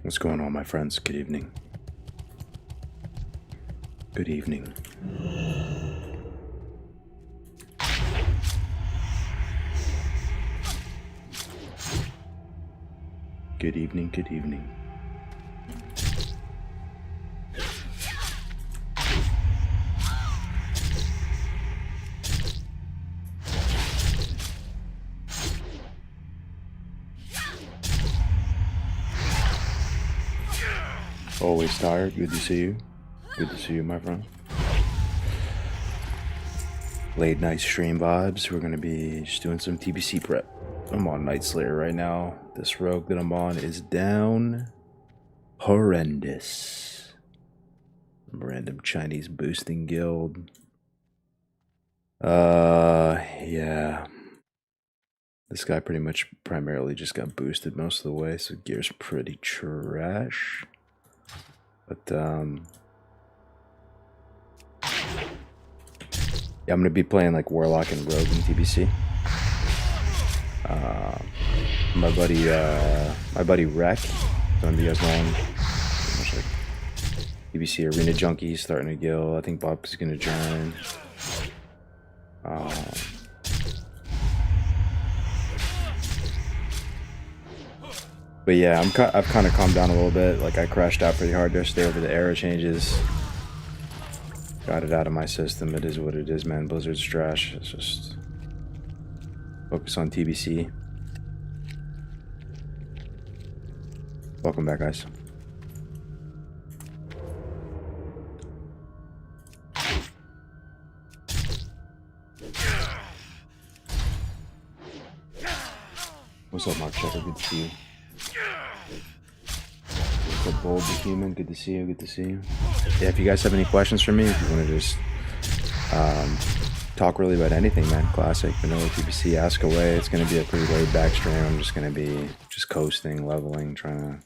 What's going on, my friends? Good evening. Good evening. Good evening, good evening. Always tired. Good to see you. Good to see you, my friend. Late night stream vibes. We're gonna be just doing some TBC prep. I'm on Nightslayer right now. This rogue that I'm on is down horrendous. Random Chinese boosting guild. Yeah. This guy pretty much primarily just got boosted most of the way, so gear's pretty trash. But, yeah, I'm gonna be playing like Warlock and Rogue in TBC. My buddy Rec, some of you guys know him. Much like TBC Arena Junkies starting a guild. I think Bob's gonna join. But yeah, I've kind of calmed down a little bit. Like I crashed out pretty hard yesterday over the era changes. Got it out of my system. It is what it is, man. Blizzard's trash. It's just focus on TBC. Welcome back, guys. What's up, Mark Checker? Good to see you. What's up, Bold the Human? Good to see you. Good to see you. Yeah, if you guys have any questions for me, if you want to just talk really about anything, man. Classic, vanilla TBC, ask away. It's going to be a pretty laid back stream. I'm just going to be just coasting, leveling, trying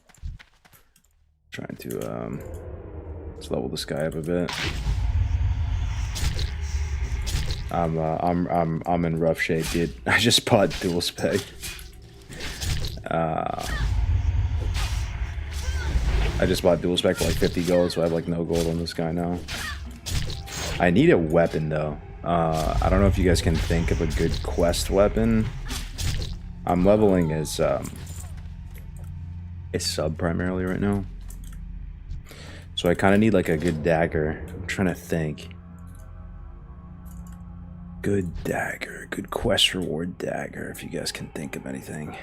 to just level this guy up a bit. I'm in rough shape, dude. I just bought dual spec. I just bought dual spec for like 50 gold, so I have like no gold on this guy now. I need a weapon though. I don't know if you guys can think of a good quest weapon. I'm leveling as sub primarily right now. So I kind of need like a good dagger. I'm trying to think. Good dagger, good quest reward dagger, if you guys can think of anything.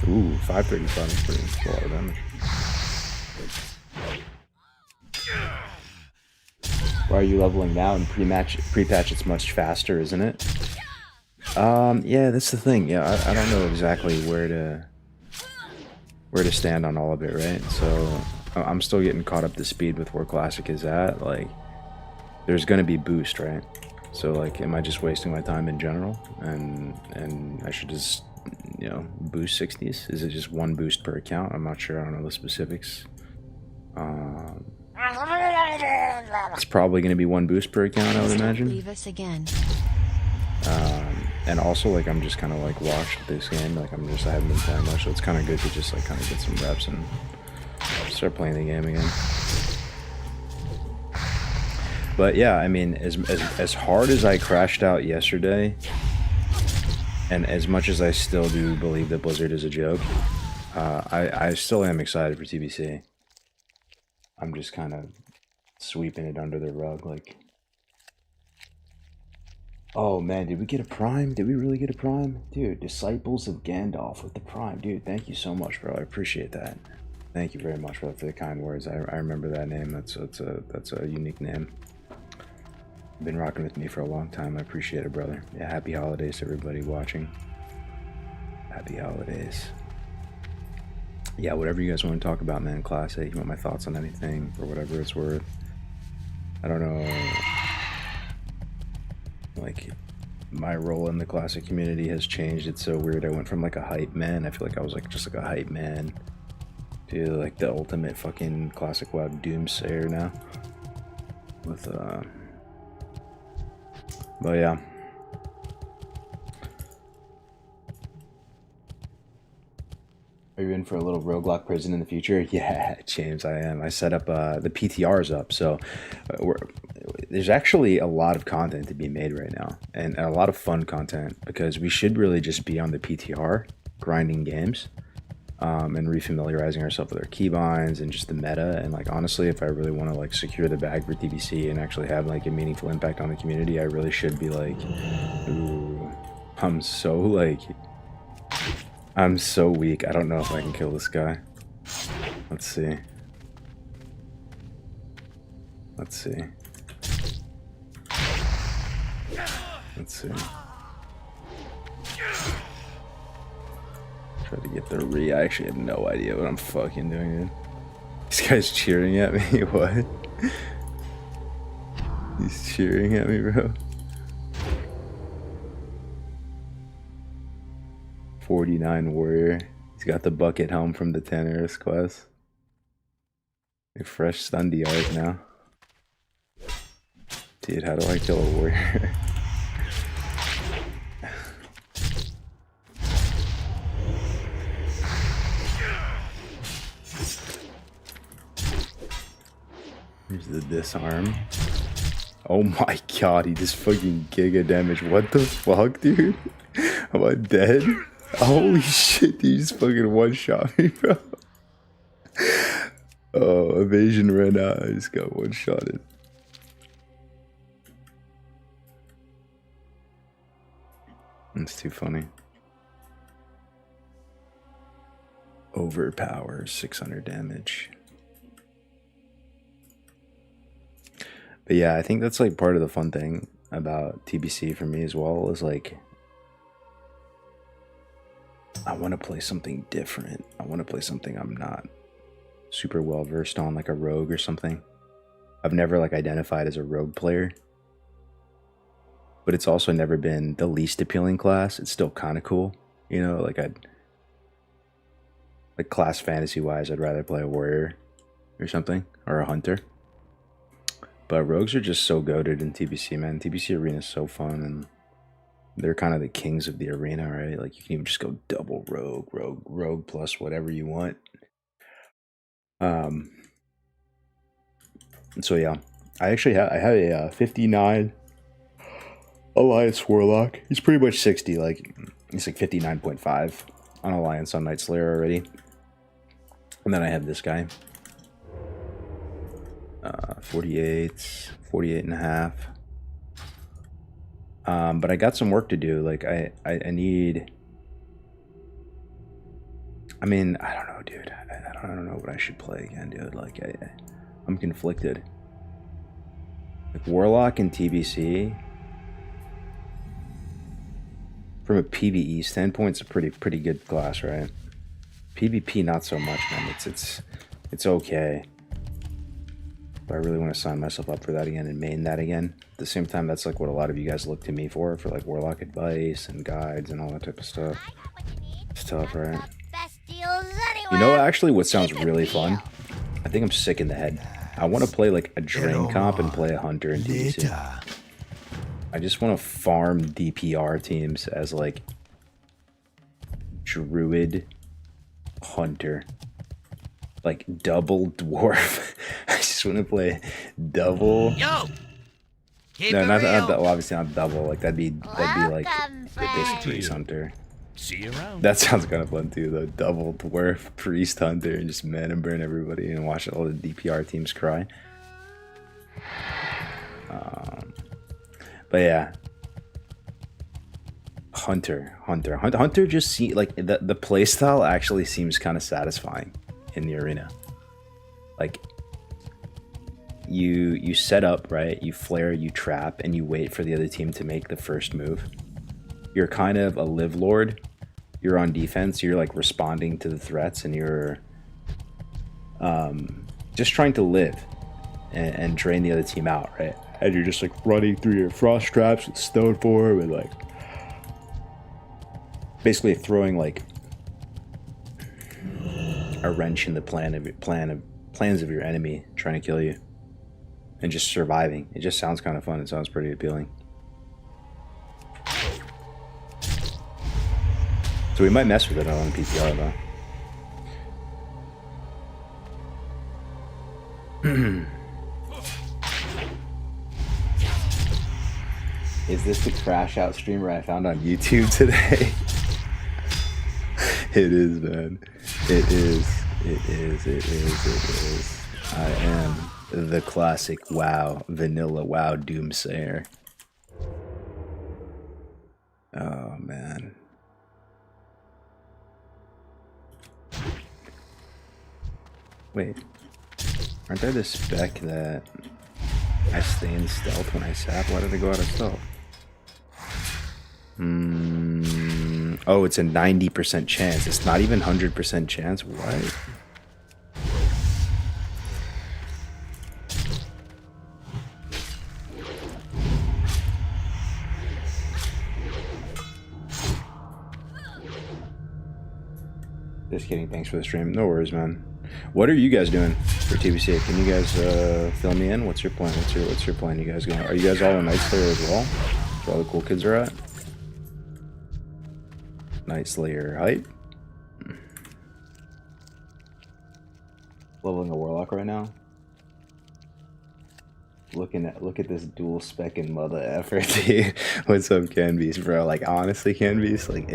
Ooh, 535 is pretty a lot of damage. Why are you leveling now? In pre-patch it's much faster, isn't it? Yeah, that's the thing. Yeah, I don't know exactly where to stand on all of it, right? So I'm still getting caught up to speed with where Classic is at. Like, there's gonna be boost, right? So like, am I just wasting my time in general? And I should just, you know, boost 60s? Is it just one boost per account? I'm not sure. I don't know the specifics. It's probably going to be one boost per account, I would imagine. Leave us again. And also, like, I'm just kind of like washed with this game. Like, I haven't been playing much, so it's kind of good to just like kind of get some reps and start playing the game again. But yeah, I mean, as hard as I crashed out yesterday, and as much as I still do believe that Blizzard is a joke, I still am excited for TBC. I'm just kind of sweeping it under the rug, like... Oh man, did we get a Prime? Did we really get a Prime? Dude, Disciples of Gandalf with the Prime. Dude, thank you so much, bro. I appreciate that. Thank you very much, bro, for the kind words. I remember that name. That's a unique name. Been rocking with me for a long time. I appreciate it, brother. Yeah, happy holidays to everybody watching. Happy holidays. Yeah, whatever you guys want to talk about, man. Classic. You want my thoughts on anything, for whatever it's worth. I don't know. Like, my role in the Classic community has changed. It's so weird. I went from like a hype man. I feel like I was like just like a hype man to like the ultimate fucking Classic WoW doomsayer now. with but yeah. Are you in for a little roguelike prison in the future? Yeah, James, I am. I set up the PTRs up, so there's actually a lot of content to be made right now, and a lot of fun content, because we should really just be on the PTR grinding games, and refamiliarizing ourselves with our keybinds and just the meta. And like, honestly, if I really want to like secure the bag for TBC and actually have like a meaningful impact on the community, I really should be like, ooh, I'm so weak. I don't know if I can kill this guy. Let's see. Let's see. Let's see. Try to get the re. I actually have no idea what I'm fucking doing, dude. This guy's cheering at me. What? He's cheering at me, bro. 49 warrior. He's got the bucket helm from the Tannerus quest. A fresh Sunday art now. Dude, how do I kill a warrior? Here's the disarm. Oh my god, he just fucking giga damage. What the fuck, dude? Am I dead? Holy shit, he just fucking one-shot me, bro. Oh, evasion ran out. I just got one-shotted. That's too funny. Overpower, 600 damage. But yeah, I think that's like part of the fun thing about TBC for me as well, is like, I want to play something different. I want to play something I'm not super well versed on, like a rogue or something. I've never like identified as a rogue player, but it's also never been the least appealing class. It's still kind of cool, you know, like like class fantasy wise, I'd rather play a warrior or something, or a hunter. But rogues are just so goated in TBC, man. TBC arena is so fun, and they're kind of the kings of the arena, right? Like, you can even just go double rogue plus whatever you want. So yeah, I actually have a 59 Alliance Warlock. He's pretty much 60, like he's like 59.5 on Alliance on Nightslayer already. And then I have this guy, 48 and a half. But I got some work to do. Like I need, I mean, I don't know, dude. I don't know what I should play again, dude. Like I'm conflicted. Like Warlock and TBC, from a PvE standpoint, it's a pretty good class, right? PvP not so much, man. It's okay. But I really want to sign myself up for that again and main that again. At the same time, that's like what a lot of you guys look to me for like Warlock advice and guides and all that type of stuff. It's tough, right? You know, actually, what sounds really fun? I think I'm sick in the head. I want to play like a drain comp and play a hunter in TBC. I just want to farm DPR teams as like druid hunter, like double dwarf. I just want to play double. No, not well, obviously not double. Like that'd be like the basic priest hunter. See you around. That sounds kind of fun too, though. Double dwarf priest hunter and just man and burn everybody and watch all the DPR teams cry. But yeah, hunter just see like the playstyle actually seems kind of satisfying in the arena. Like you set up, right? You flare, you trap, and you wait for the other team to make the first move. You're kind of a live lord. You're on defense. You're like responding to the threats, and you're just trying to live and drain the other team out, right? And you're just like running through your frost traps with stone form and like basically throwing like a wrench in the plans of your enemy trying to kill you. and just surviving. It just sounds kind of fun. It sounds pretty appealing. So we might mess with it on PTR though. Is this the crash out streamer I found on YouTube today? It is, man. It is. I am the classic WoW, vanilla WoW Doomsayer. Oh, man. Wait. Aren't there the spec that I stay in stealth when I sap? Why did I go out of stealth? Oh, it's a 90% chance. It's not even 100% chance. What? Just kidding. Thanks for the stream. No worries, man. What are you guys doing for TBC? Can you guys fill me in? What's your plan? What's your plan? You guys going? Are you guys all in Nightslayer as well? That's where all the cool kids are at. Nightslayer hype. Leveling a warlock right now. Look at this dual spec and mother effort. What's up, Canbeast, bro? Like honestly, Canbeast, like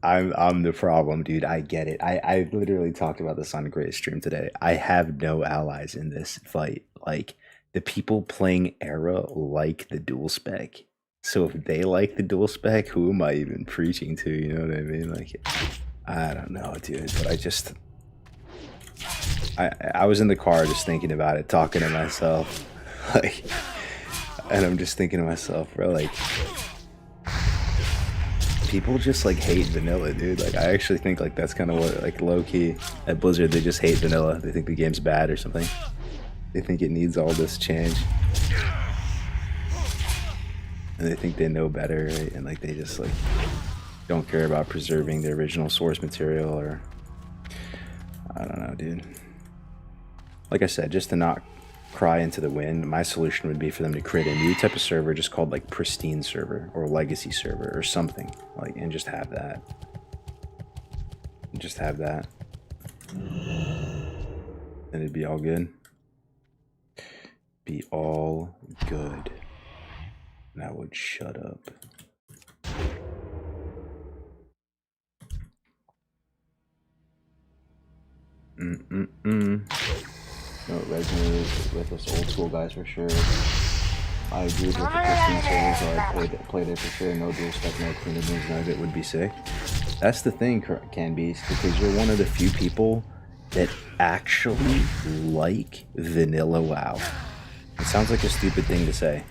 I'm the problem, dude. I get it. I literally talked about this on a great stream today. I have no allies in this fight. Like the people playing Era like the dual spec. So if they like the dual spec, who am I even preaching to? You know what I mean? Like, I don't know, dude. But I was in the car just thinking about it, talking to myself, like, and I'm just thinking to myself, bro, like, people just like hate vanilla, dude. Like, I actually think like that's kind of what, like, low key at Blizzard, they just hate vanilla. They think the game's bad or something. They think it needs all this change. And they think they know better, right? And like they just like don't care about preserving the original source material, or I don't know, dude. Like I said, just to not cry into the wind, my solution would be for them to create a new type of server just called like pristine server or legacy server or something, like, and just have that. Just have that. And it'd be all good. Be all good. And I would shut up. No, it resonated with us old school guys for sure. I agreed with the pristine server, so I played it for sure. No dual spec, no clean games, none of it would be sick. That's the thing, Canbeast, because you're one of the few people that actually like vanilla WoW. It sounds like a stupid thing to say,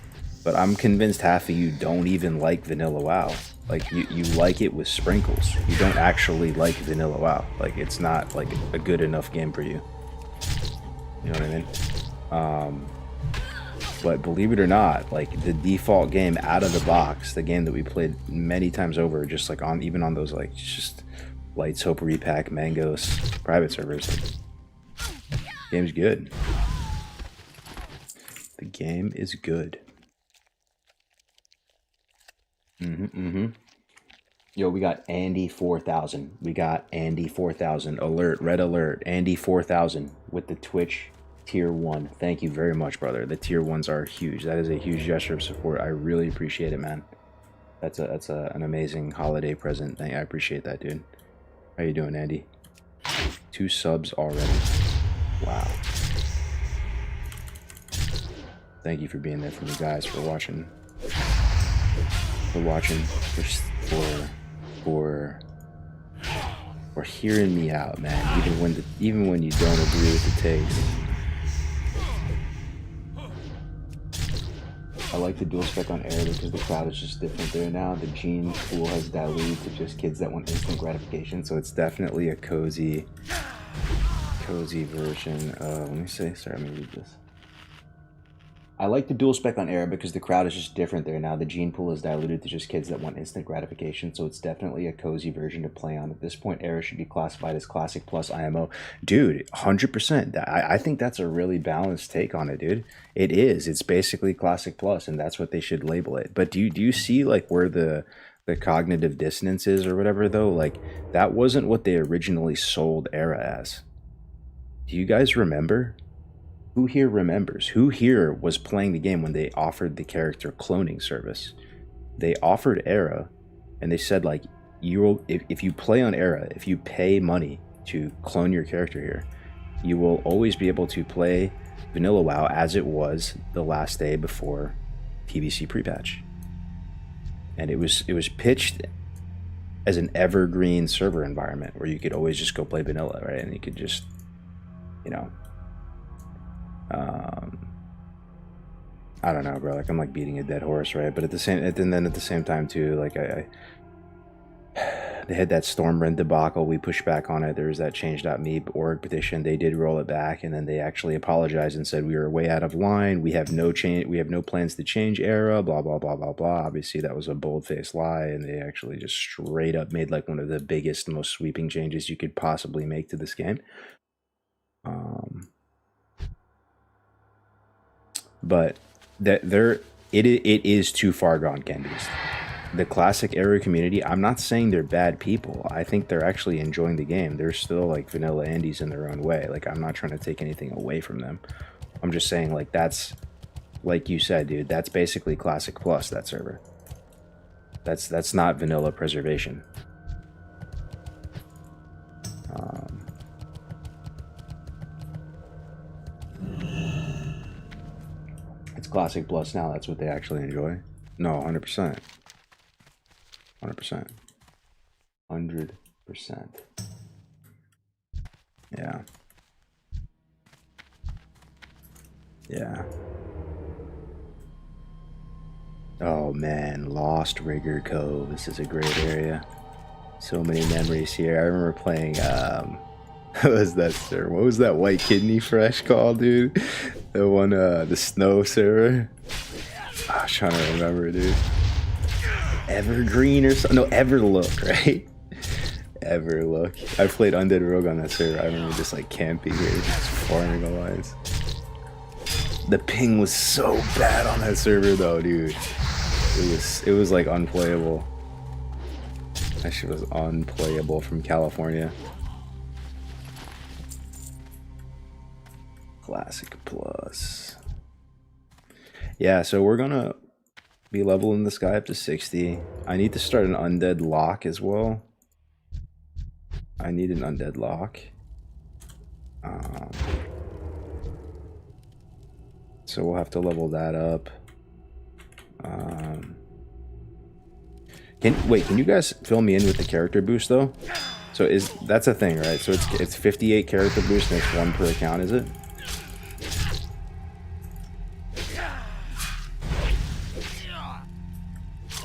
but I'm convinced half of you don't even like vanilla WoW. Like, you like it with sprinkles. You don't actually like vanilla WoW. Like, it's not like a good enough game for you. You know what I mean? But believe it or not, like the default game out of the box, the game that we played many times over, just like on, even on those like just Lights, Hope, Repack, Mangos, private servers, like, game's good. The game is good. Yo, we got Andy 4000. We got Andy 4000. Alert, red alert. Andy 4000 with the Twitch tier 1. Thank you very much, brother. The tier 1s are huge. That is a huge gesture of support. I really appreciate it, man. That's an amazing holiday present. I appreciate that, dude. How you doing, Andy? 2 subs already. Wow. Thank you for being there for me, guys, for watching. For hearing me out, man. Even when you don't agree with the takes. I like the dual spec on Air because the crowd is just different there now. The gene pool has diluted to just kids that want instant gratification, so it's definitely a cozy version of, let me see, sorry, let me read this. I like the dual spec on Era because the crowd is just different there now. The gene pool is diluted to just kids that want instant gratification, so it's definitely a cozy version to play on. At this point, Era should be classified as Classic plus IMO. Dude, 100%. I think that's a really balanced take on it, dude. It is. It's basically Classic plus, and that's what they should label it. But do you see like where the cognitive dissonance is or whatever though? Like that wasn't what they originally sold Era as. Do you guys remember? Who here remembers? Who here was playing the game when they offered the character cloning service? They offered Era, and they said like, you will if you play on Era, if you pay money to clone your character here, you will always be able to play Vanilla WoW as it was the last day before TBC pre-patch. And it was pitched as an evergreen server environment where you could always just go play vanilla, right? And you could just, you know, I don't know, bro. Like I'm like beating a dead horse, right? But at the same time too, like they had that Stormrend debacle. We pushed back on it. There was that change.me org petition. They did roll it back, and then they actually apologized and said we were way out of line. We have no change. We have no plans to change Era. Blah blah blah blah blah. Obviously, that was a bold-faced lie, and they actually just straight up made like one of the biggest, most sweeping changes you could possibly make to this game. But it is too far gone, Candies. The classic Era community, I'm not saying they're bad people. I think they're actually enjoying the game. They're still like vanilla Andes in their own way. Like I'm not trying to take anything away from them. I'm just saying like that's, like you said, dude, that's basically Classic Plus, that server. That's not vanilla preservation. It's Classic Plus now. That's what they actually enjoy. No, 100%. 100%. 100%. Yeah. Yeah. Oh man, Lost Rigger Cove. This is a great area. So many memories here. I remember playing what was that server? What was that White Kidney Fresh called, dude? The one the snow server. I was trying to remember, dude. Evergreen or something? No, Everlook, right? Everlook. I played Undead Rogue on that server. I remember just like camping here, just farming the lines. The ping was so bad on that server though, dude. It was like unplayable. That shit was unplayable from California. Classic Plus. Yeah, so we're gonna be leveling this guy up to 60. I need to start an undead lock as well. I need an undead lock. So we'll have to level that up. Can you guys fill me in with the character boost though? So that's a thing, right? So it's 58 character boost and it's 1 per account, is it?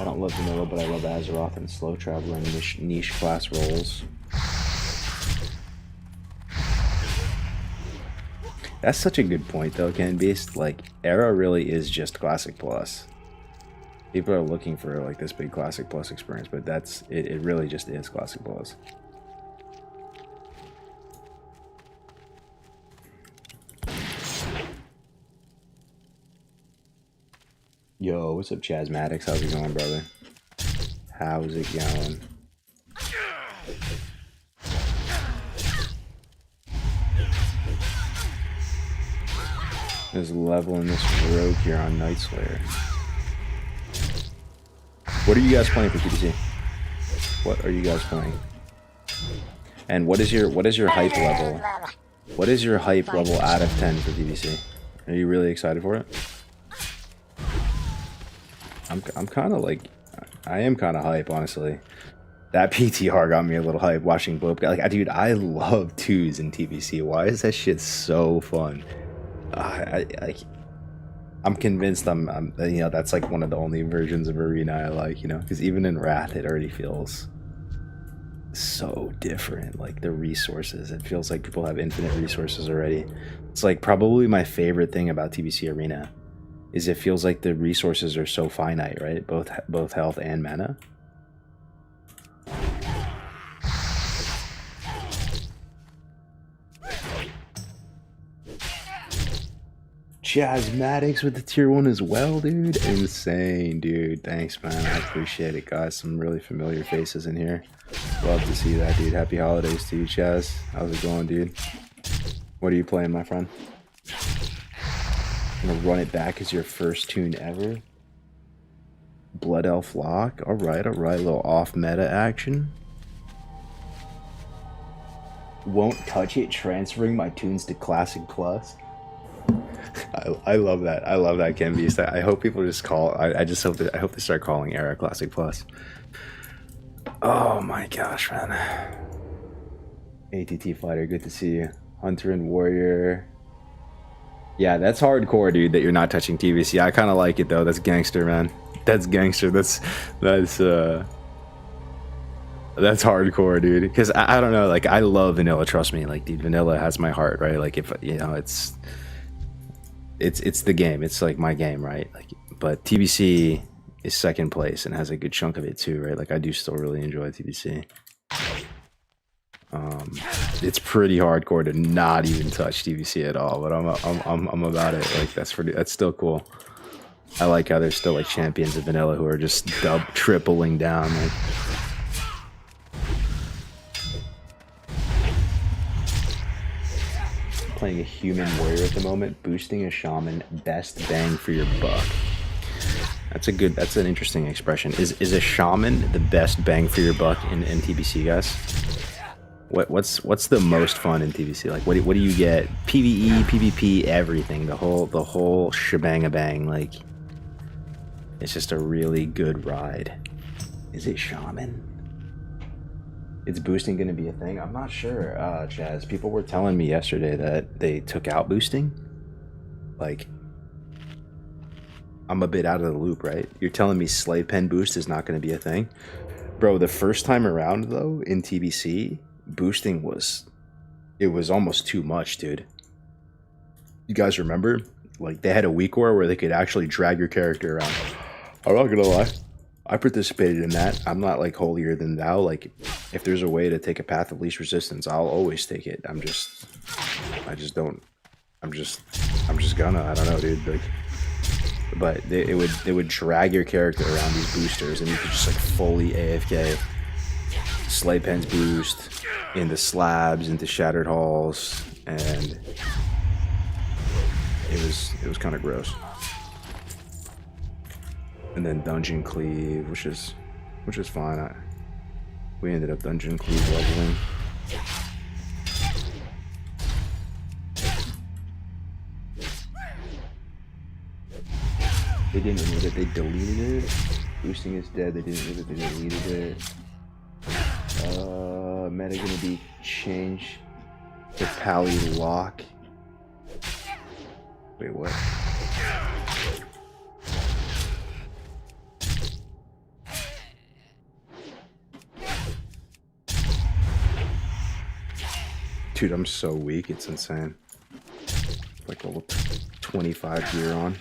I don't love vanilla, but I love Azeroth and slow traveler and niche class roles. That's such a good point though, Ken Beast. Like, Era really is just Classic Plus. People are looking for like this big Classic Plus experience, but it really just is Classic Plus. Yo, what's up, Chasmatics? How's it going, brother? How's it going? Just leveling this rogue here on Nightslayer. What are you guys playing for TBC? What are you guys playing? And what is your hype level? What is your hype level out of 10 for TBC? Are you really excited for it? I'm kind of like, I am kind of hype, honestly. That PTR got me a little hype watching Boop. Like, dude, I love twos in TBC. Why is that shit so fun? I'm convinced I'm you know, that's like one of the only versions of Arena I like, you know, because even in Wrath it already feels so different. Like the resources, it feels like people have infinite resources already. It's like probably my favorite thing about TBC Arena is it feels like the resources are so finite, right? Both health and mana. Jazzmatics with the tier 1 as well, dude. Insane, dude. Thanks, man. I appreciate it, guys. Some really familiar faces in here. Love to see that, dude. Happy holidays to you, Chaz. How's it going, dude? What are you playing, my friend? Gonna run it back as your first tune ever. Blood Elf Lock. Alright, alright. A little off meta action. Won't touch it, transferring my tunes to Classic Plus. I love that. I love that, Ken Beast. I hope people just call. I just hope that I hope they start calling Era Classic Plus. Oh my gosh, man. ATT Fighter, good to see you. Hunter and Warrior. Yeah, that's hardcore, dude. That you're not touching TVC. I kind of like it though. That's gangster, man. That's gangster. That's hardcore, dude. Because I don't know. Like I love vanilla. Trust me. Like, dude, vanilla has my heart, right? Like if you know, it's the game. It's like my game, right? Like, but TBC is second place and has a good chunk of it too, right? Like I do still really enjoy TBC. It's pretty hardcore to not even touch TBC at all, but I'm about it. Like that's still cool. I like how there's still like champions of vanilla who are just tripling down. Like, playing a human warrior at the moment, boosting a shaman, best bang for your buck. That's an interesting expression. Is a shaman the best bang for your buck in TBC, guys? What's the most fun in TBC? Like what do you get? PvE, PvP, everything, the whole shebang-a-bang. Like it's just a really good ride. Is it shaman? Is boosting going to be a thing? I'm not sure, Chaz. People were telling me yesterday that they took out boosting. Like, I'm a bit out of the loop, right? You're telling me Slay Pen boost is not going to be a thing? Bro, the first time around, though, in TBC, boosting was almost too much, dude. You guys remember? Like, they had a week where they could actually drag your character around. I'm not going to lie. I participated in that. I'm not like holier than thou. Like if there's a way to take a path of least resistance, I'll always take it. I'm just gonna. I don't know, dude. Like, but it would drag your character around these boosters, and you could just like fully AFK. Slay Pens boost into slabs, into shattered halls, and it was kind of gross. And then dungeon cleave, which is fine. We ended up dungeon cleave leveling. They didn't remove it. They deleted it. Boosting is dead. They didn't remove it. They deleted it. Meta gonna be changed to Pally Lock. Wait, what? Dude, I'm so weak, it's insane. Like level 25 gear on.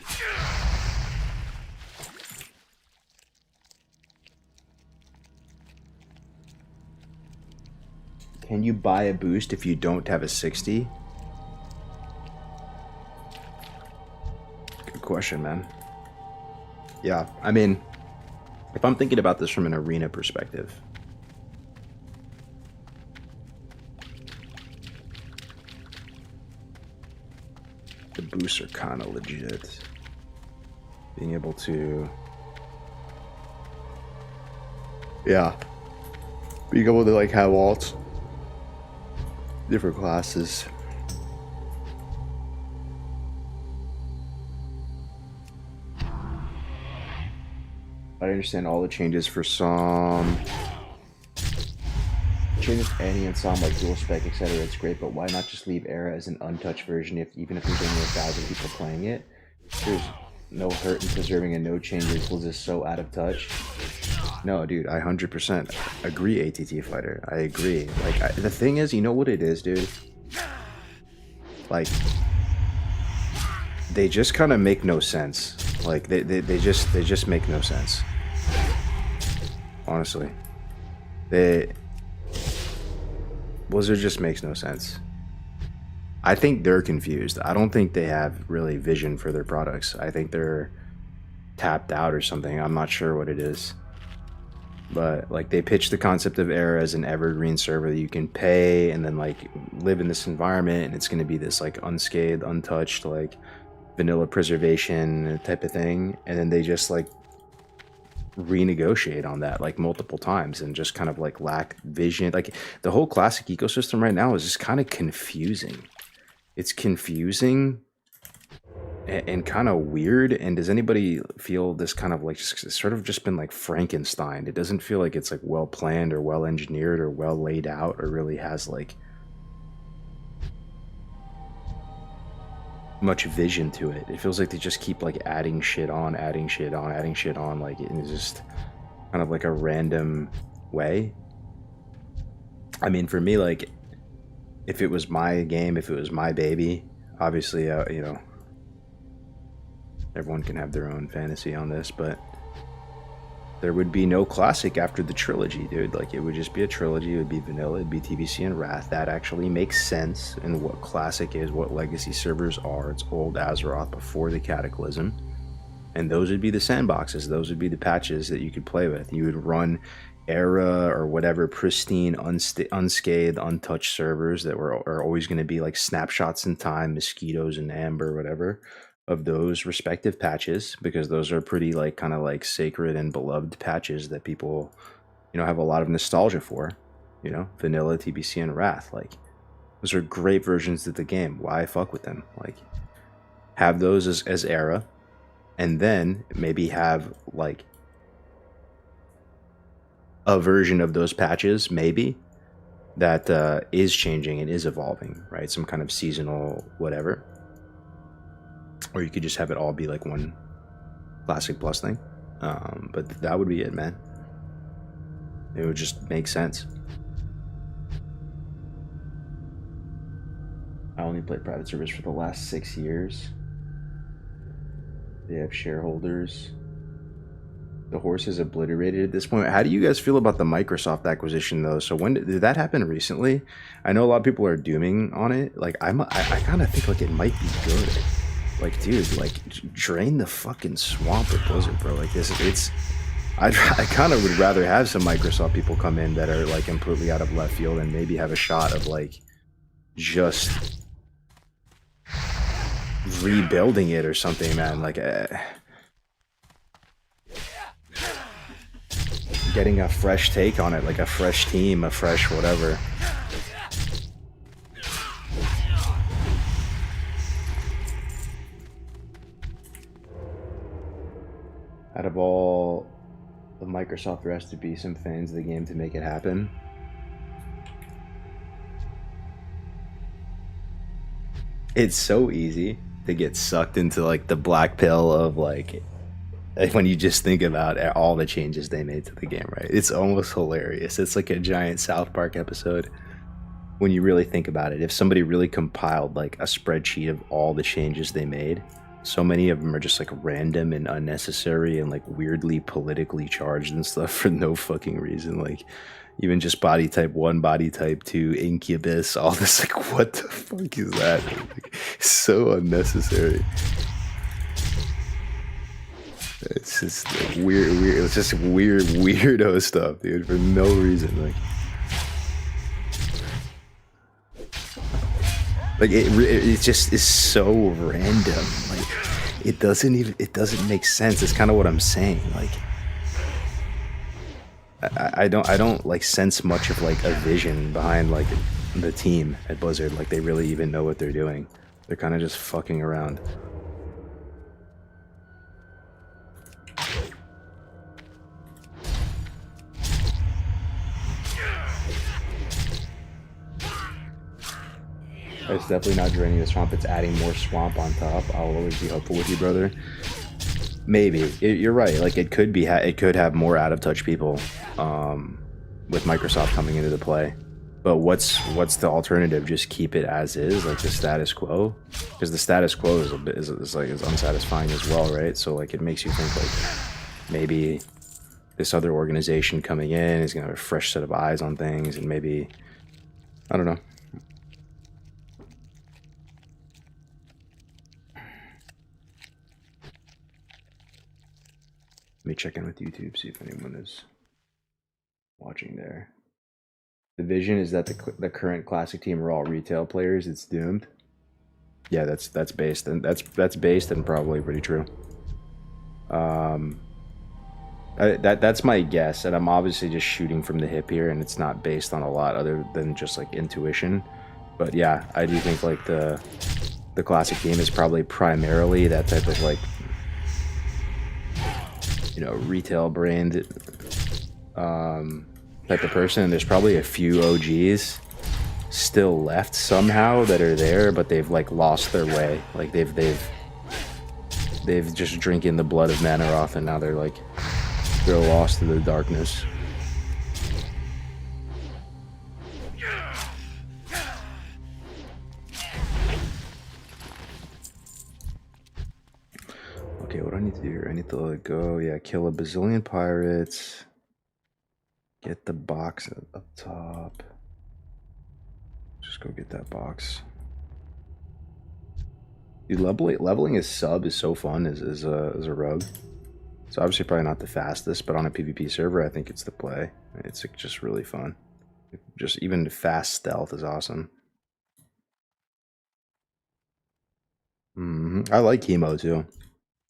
Can you buy a boost if you don't have a 60? Good question, man. Yeah, I mean, if I'm thinking about this from an arena perspective, the boosts are kind of legit. Being able to, yeah, being able to like have alts, different classes. I understand all the changes for some. Changes any and some like dual spec, etc. It's great, but why not just leave Era as an untouched version? Even if there's only 1,000 people playing it, there's no hurt in preserving and no changes. Was this so out of touch? No, dude, I 100% agree. ATT Fighter, I agree. Like the thing is, you know what it is, dude? Like they just kind of make no sense. Like they just make no sense. Honestly, Blizzard just makes no sense. I think they're confused. I don't think they have really vision for their products. I think they're tapped out or something. I'm not sure what it is. But like they pitched the concept of Era as an evergreen server that you can pay and then like live in this environment, and it's going to be this like unscathed, untouched, like vanilla preservation type of thing. And then they just like renegotiate on that like multiple times and just kind of like lack vision. Like the whole classic ecosystem right now is just kind of confusing. It's confusing and kind of weird. And does anybody feel this kind of like sort of just been like Frankenstein? It doesn't feel like it's like well planned or well engineered or well laid out or really has like much vision to it. It feels like they just keep like adding shit on, adding shit on, adding shit on, like in just kind of like a random way. I mean, for me, like if it was my game, if it was my baby, obviously, you know, everyone can have their own fantasy on this, but there would be no classic after the trilogy, dude. Like, it would just be a trilogy. It would be vanilla. It'd be TBC and Wrath. That actually makes sense in what classic is, what legacy servers are. It's old Azeroth before the Cataclysm. And those would be the sandboxes. Those would be the patches that you could play with. You would run Era or whatever pristine, unscathed, untouched servers that are always going to be like snapshots in time, mosquitoes and amber, whatever, of those respective patches, because those are pretty like kind of like sacred and beloved patches that people, you know, have a lot of nostalgia for. You know, vanilla, TBC, and Wrath. Like, those are great versions of the game. Why fuck with them? Like, have those as Era, and then maybe have like a version of those patches maybe that is changing and is evolving, right? Some kind of seasonal whatever. Or you could just have it all be like one Classic Plus thing. But that would be it, man. It would just make sense. I only played private servers for the last 6 years. They have shareholders. The horse is obliterated at this point. How do you guys feel about the Microsoft acquisition, though? So when did that happen? Recently? I know a lot of people are dooming on it. Like, I kind of think like it might be good. Like, dude, like drain the fucking swamp at Blizzard, bro. Like I kind of would rather have some Microsoft people come in that are like completely out of left field and maybe have a shot of like just rebuilding it or something, man. Like getting a fresh take on it, like a fresh team, a fresh whatever. Out of all of Microsoft, there has to be some fans of the game to make it happen. It's so easy to get sucked into like the black pill of like when you just think about all the changes they made to the game, right? It's almost hilarious. It's like a giant South Park episode when you really think about it. If somebody really compiled like a spreadsheet of all the changes they made, so many of them are just like random and unnecessary and like weirdly politically charged and stuff for no fucking reason. Like even just body type 1, body type 2, incubus, all this, like what the fuck is that? Like, so unnecessary. It's just like weird. It's just weird, weirdo stuff, dude, for no reason. Like it just is so random. Like it doesn't make sense. It's kind of what I'm saying. Like I don't like sense much of like a vision behind like the team at Blizzard. Like they really even know what they're doing. They're kind of just fucking around. It's definitely not draining the swamp. It's adding more swamp on top. I'll always be hopeful with you, brother. Maybe you're right. Like it could be. It could have more out of touch people with Microsoft coming into the play. But what's the alternative? Just keep it as is, like the status quo, because the status quo is a bit is like is unsatisfying as well, right? So like it makes you think like maybe this other organization coming in is gonna have a fresh set of eyes on things, and maybe I don't know. Let me check in with YouTube, see if anyone is watching there. The vision is that the current classic team are all retail players. It's doomed. Yeah, that's based, and that's based and probably pretty true. That's my guess, and I'm obviously just shooting from the hip here, and it's not based on a lot other than just like intuition. But yeah, I do think like the classic team is probably primarily that type of like, you know, retail brand type of person. And there's probably a few OGs still left somehow that are there, but they've like lost their way. Like they've just drinking the blood of Manaroth, and now they're lost to the darkness. Okay, what do I need to do here? I need to let go. Yeah, kill a bazillion pirates. Get the box up top. Just go get that box. Dude, leveling his sub is so fun as a rogue. It's obviously probably not the fastest, but on a PvP server, I think it's the play. It's just really fun. Just even fast stealth is awesome. I like chemo too.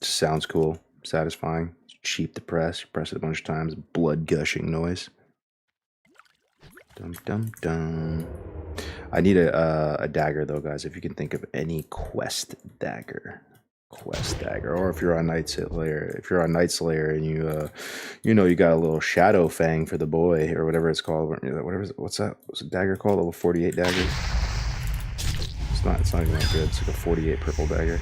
Just sounds cool, satisfying. It's cheap to press. You press it a bunch of times, blood gushing noise. Dum dum dum. I need a dagger though, guys. If you can think of any quest dagger, or if you're on Nightslayer, and you know, you got a little shadow fang for the boy or whatever it's called. What's that? What's a dagger called? Level 48 dagger. It's not even that good. It's like a 48 purple dagger.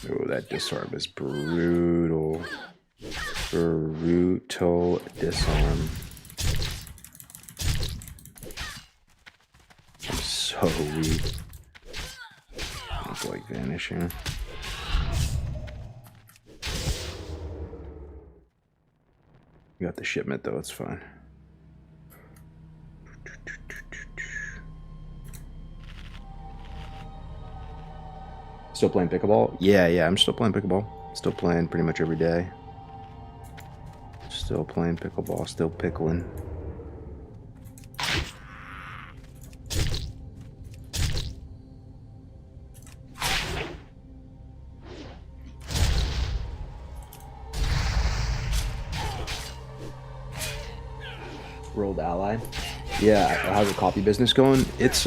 Oh, that disarm is brutal. Brutal disarm. I'm so weak. It's like vanishing. You got the shipment though, it's fine. Still playing pickleball? Yeah, I'm still playing pickleball. Still playing pretty much every day. Still playing pickleball, still pickling. World Ally. Yeah, how's the coffee business going? It's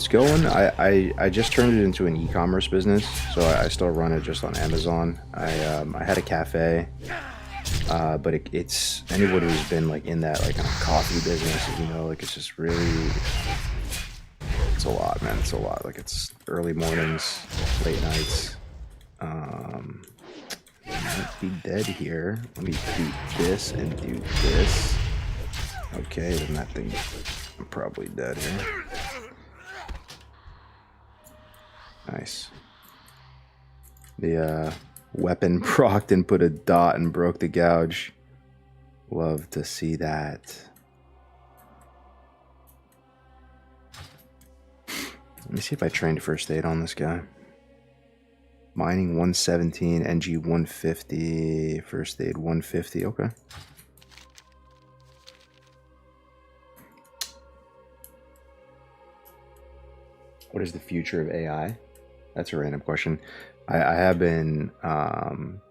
going. I just turned it into an e-commerce business, so I still run it just on Amazon. I had a cafe, but it's anybody who's been like in that like kind of coffee business, you know, like it's just really, it's a lot, man. It's a lot. Like it's early mornings, late nights. I might be dead here. Let me do this and do this. Okay, then that thing, I'm probably dead here. Nice. The weapon procced and put a dot and broke the gouge. Love to see that. Let me see if I trained first aid on this guy. Mining 117, NG 150, first aid 150, okay. What is the future of AI? That's a random question. I have been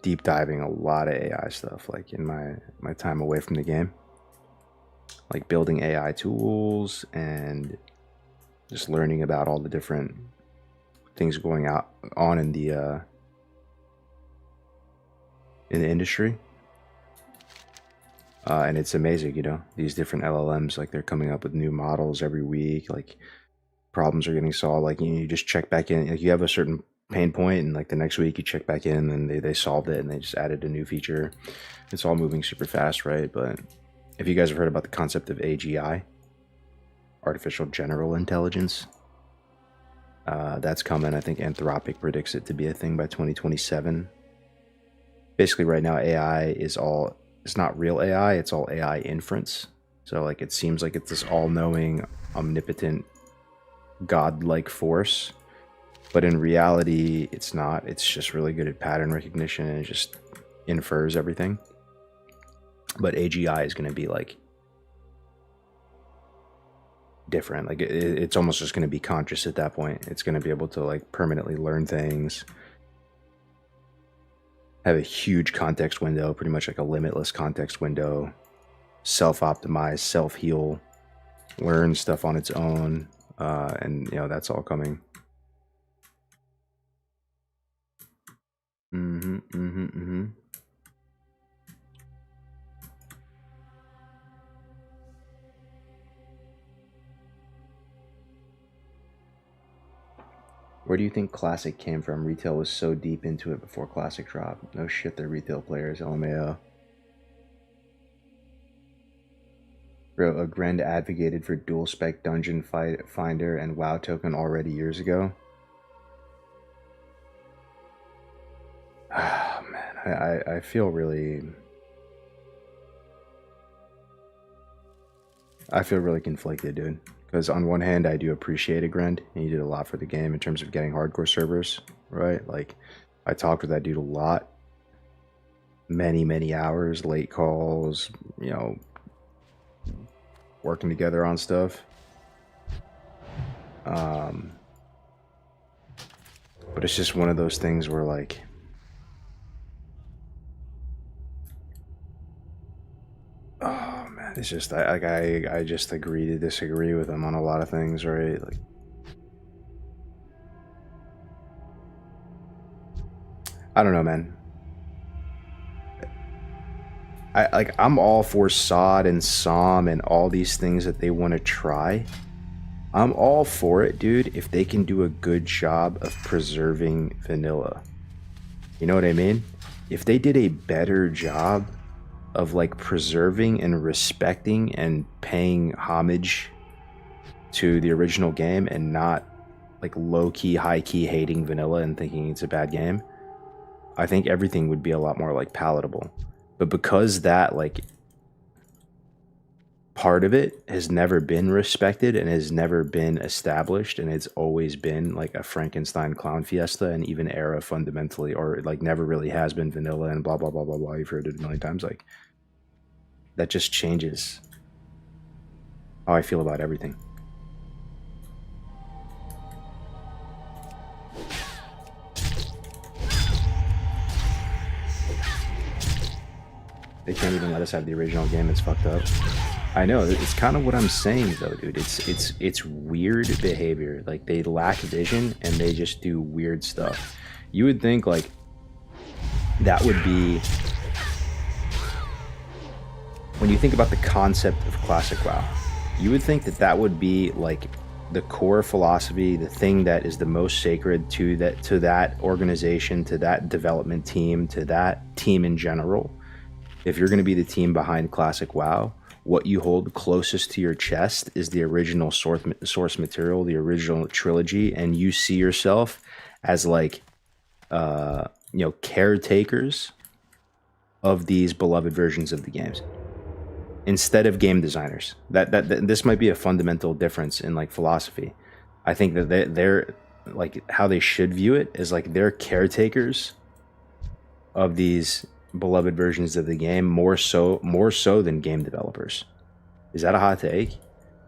deep diving a lot of AI stuff, like in my time away from the game, like building AI tools and just learning about all the different things going on in the industry. And it's amazing, you know, these different LLMs, like they're coming up with new models every week, like problems are getting solved. Like you just check back in, like you have a certain pain point, and like the next week you check back in, and they solved it, and they just added a new feature. It's all moving super fast, right? But if you guys have heard about the concept of AGI, artificial general intelligence, that's coming. I think Anthropic predicts it to be a thing by 2027. Basically, right now AI is it's not real AI, it's all AI inference. So like it seems like it's this all-knowing, omnipotent, godlike force, but in reality it's not. It's just really good at pattern recognition, and it just infers everything. But AGI is going to be like different. Like it's almost just going to be conscious at that point. It's going to be able to like permanently learn things, have a huge context window, pretty much like a limitless context window, self-optimize, self-heal, learn stuff on its own, and you know that's all coming. Where do you think Classic came from? Retail was so deep into it before Classic dropped. No shit, they're retail players, LMAO. Bro, Gren advocated for dual spec Dungeon Finder and WoW token already years ago. Oh, man, I feel really... I feel really conflicted, dude. Because on one hand, I do appreciate it, Grend, and you did a lot for the game in terms of getting hardcore servers, right? Like, I talked with that dude a lot. Many hours, late calls, you know, working together on stuff. But it's just one of those things where, like, oh man, it's just I just agree to disagree with him on a lot of things, right? Like, I don't know, man. I'm all for SOD and SOM and all these things that they want to try. I'm all for it, dude, if they can do a good job of preserving vanilla. You know what I mean? If they did a better job of like preserving and respecting and paying homage to the original game and not like low-key, high-key hating vanilla and thinking it's a bad game, I think everything would be a lot more like palatable. But because that like part of it has never been respected and has never been established, and it's always been like a Frankenstein clown fiesta and even era fundamentally, or like never really has been vanilla and blah blah blah blah blah, you've heard it a million times, like that just changes how I feel about everything. They can't even let us have the original game. It's fucked up. I know, it's kind of what I'm saying though, dude. It's weird behavior. Like they lack vision and they just do weird stuff. You would think like that would be, when you think about the concept of Classic WoW, you would think that that would be like the core philosophy, the thing that is the most sacred to that organization, to that development team, to that team in general. If you're going to be the team behind Classic WoW, what you hold closest to your chest is the original source material, the original trilogy, and you see yourself as like, you know, caretakers of these beloved versions of the games, instead of game designers. That this might be a fundamental difference in like philosophy. I think that they're like, how they should view it is like they're caretakers of these beloved versions of the game, more so than game developers. Is that a hot take?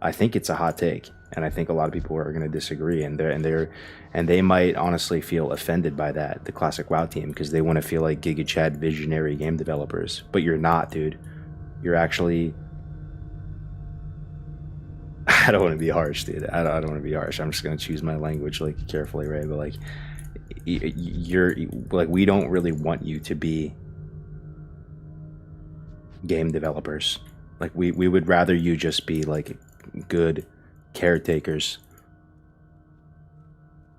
I think it's a hot take, and I think a lot of people are going to disagree, and they might honestly feel offended by that, the Classic WoW team, because they want to feel like Giga Chad visionary game developers. But you're not, dude. You're actually, I don't want to be harsh, dude. I don't want to be harsh. I'm just going to choose my language like carefully, right? But like, you're like, we don't really want you to be game developers. Like we would rather you just be like good caretakers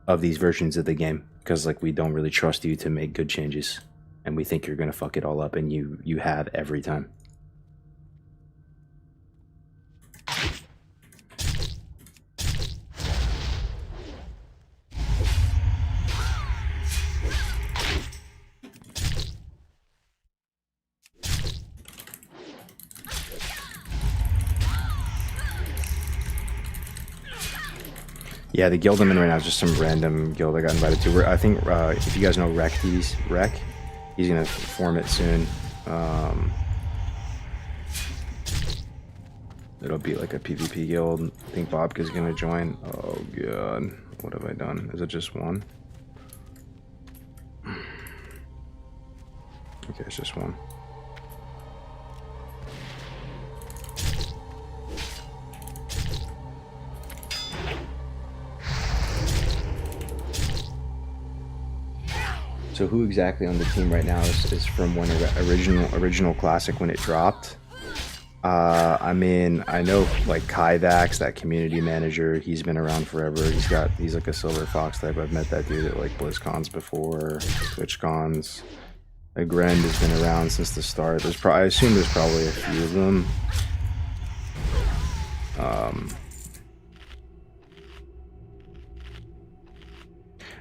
of these versions of the game, because like we don't really trust you to make good changes, and we think you're gonna fuck it all up, and you have every time. Yeah, the guild I'm in right now is just some random guild I got invited to. I think if you guys know Rec, he's gonna form it soon. It'll be like a PvP guild. I think Bobka's gonna join. Oh god, what have I done? Is it just one? Okay, it's just one. So who exactly on the team right now is from when original classic when it dropped? I mean, I know like Kyvax, that community manager. He's been around forever. He's like a silver fox type. I've met that dude at like BlizzCons before, TwitchCons. Agrend has been around since the start. I assume there's probably a few of them.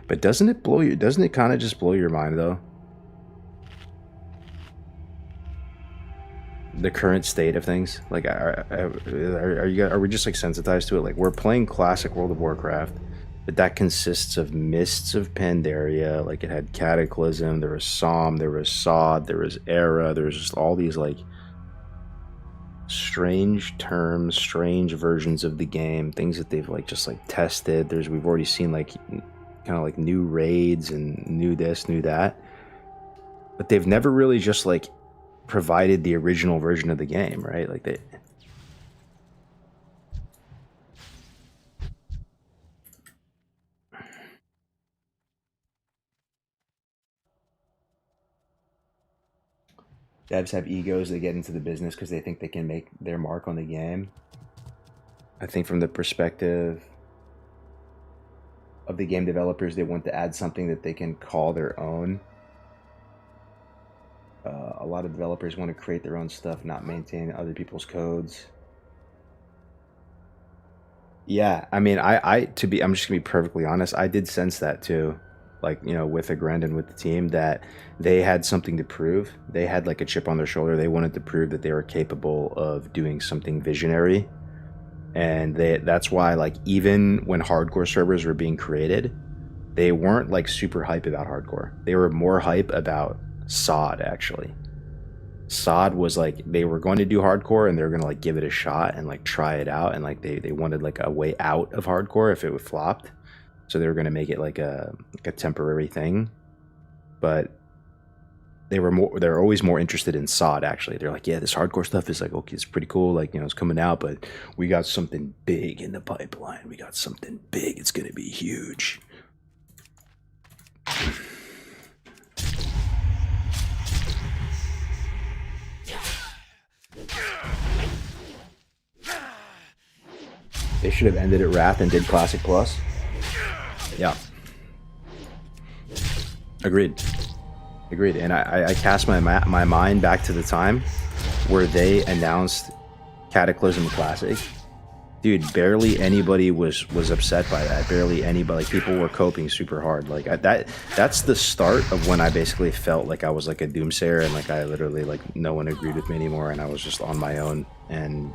But doesn't it kind of just blow your mind though? The current state of things, like, are we just like sensitized to it? Like, we're playing classic World of Warcraft, but that consists of Mists of Pandaria. Like, it had Cataclysm, there was Psalm, there was Sod, there was Era, there was just all these like strange terms, strange versions of the game, things that they've like just like tested. We've already seen like kind of like new raids and new this, new that, but they've never really just like provided the original version of the game, right? Like they devs have egos. They get into the business because they think they can make their mark on the game. I think from the perspective of the game developers, they want to add something that they can call their own. A lot of developers want to create their own stuff, not maintain other people's codes. Yeah, I mean, I'm just gonna be perfectly honest. I did sense that too, like, you know, with Agrend and with the team, that they had something to prove. They had like a chip on their shoulder. They wanted to prove that they were capable of doing something visionary, and that's why, like, even when hardcore servers were being created, they weren't like super hype about hardcore. They were more hype about Sod, actually. Sod was like, they were going to do hardcore and they were going to like give it a shot and like try it out, and like they wanted like a way out of hardcore if it flopped. So they were going to make it like a temporary thing. But they're always more interested in Sod, actually. They're like, yeah, this hardcore stuff is like, okay, it's pretty cool, like, you know, it's coming out, but we got something big in the pipeline. We got something big. It's going to be huge. They should have ended at Wrath and did Classic Plus. Yeah. Agreed. And I cast my mind back to the time where they announced Cataclysm Classic. Dude, barely anybody was upset by that. Barely anybody. Like, people were coping super hard. Like, that's the start of when I basically felt like I was like a doomsayer, and like I literally, like, no one agreed with me anymore, and I was just on my own. And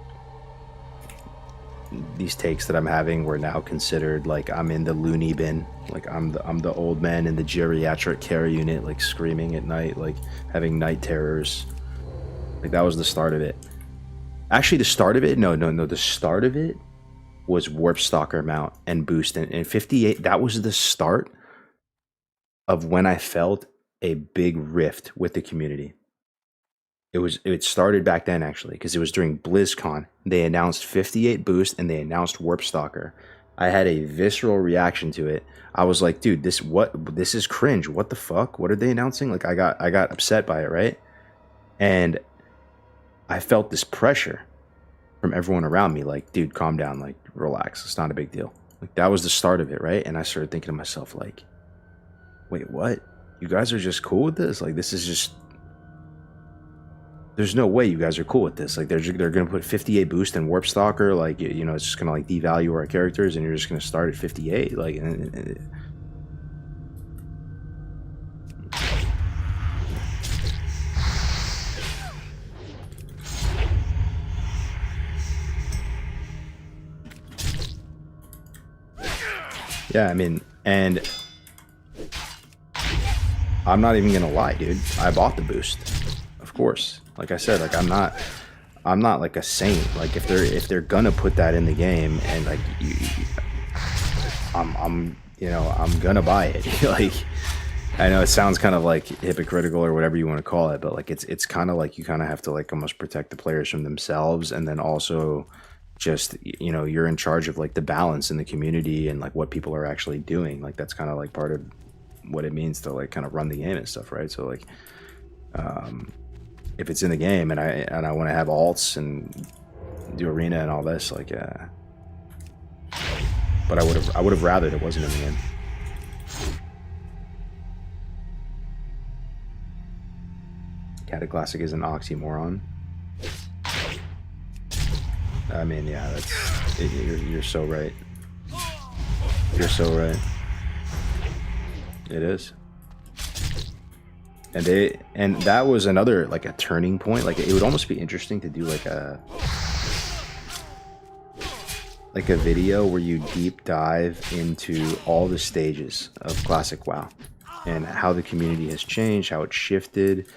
these takes that I'm having were now considered like I'm in the loony bin. Like, I'm the old man in the geriatric care unit, like screaming at night, like having night terrors. Like, that was the start of it. Actually, the start of it, no, the start of it was Warp Stalker mount and boost, and 58. That was the start of when I felt a big rift with the community. It started back then, actually, because it was during BlizzCon. They announced 58 boost and they announced Warp Stalker. I had a visceral reaction to it. I was like, dude, this is cringe. What the fuck? What are they announcing? Like, I got upset by it, right? And I felt this pressure from everyone around me, like, dude, calm down, like, relax. It's not a big deal. Like, that was the start of it, right? And I started thinking to myself, like, wait, what? You guys are just cool with this? Like, this is just... There's no way you guys are cool with this. Like, they're going to put 58 boost in Warp Stalker. Like, you know, it's just going to, like, devalue our characters, and you're just going to start at 58. Like... Yeah, I mean, and I'm not even gonna lie, dude. I bought the boost, of course. Like I said, like I'm not like a saint. Like if they're gonna put that in the game, and like I'm you know, I'm gonna buy it. Like, I know it sounds kind of like hypocritical or whatever you want to call it, but like it's kind of like you kind of have to like almost protect the players from themselves, and then also just, you know, you're in charge of like the balance in the community and like what people are actually doing. Like that's kind of like part of what it means to like kind of run the game and stuff, right? So like if it's in the game and I want to have alts and do arena and all this, like but I would have rathered it wasn't in the game. Cataclassic is an oxymoron. I mean, yeah, that's you're so right. You're so right. It is. And that was another like a turning point. Like it would almost be interesting to do like a video where you deep dive into all the stages of Classic WoW and how the community has changed, how it shifted,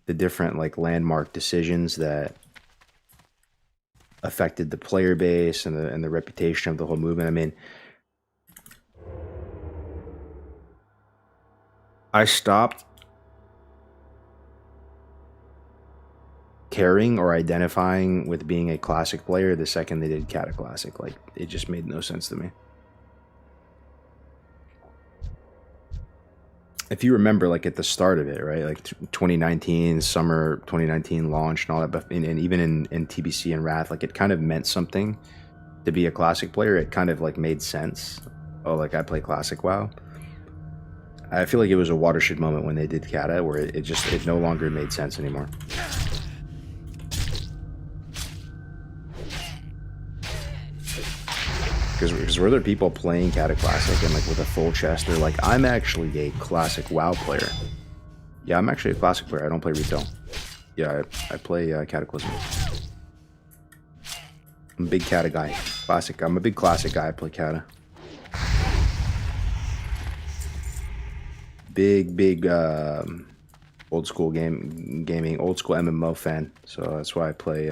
the different like landmark decisions that affected the player base and the reputation of the whole movement. I mean, I stopped caring or identifying with being a classic player the second they did Cataclassic. Like, it just made no sense to me. If you remember, like at the start of it, right, like 2019, summer 2019 launch and all that, but and even in TBC and Wrath, like it kind of meant something to be a classic player. It kind of like made sense. Oh, like I play classic WoW. I feel like it was a watershed moment when they did Kata, where it no longer made sense anymore. Because were there people playing Cataclassic and like with a full chest, they're like, I'm actually a classic WoW player. Yeah, I'm actually a classic player. I don't play retail. Yeah, I play Cataclysm. I'm a big Kata guy. Classic. I'm a big classic guy. I play Kata. Big old school gaming, old school MMO fan. So that's why I play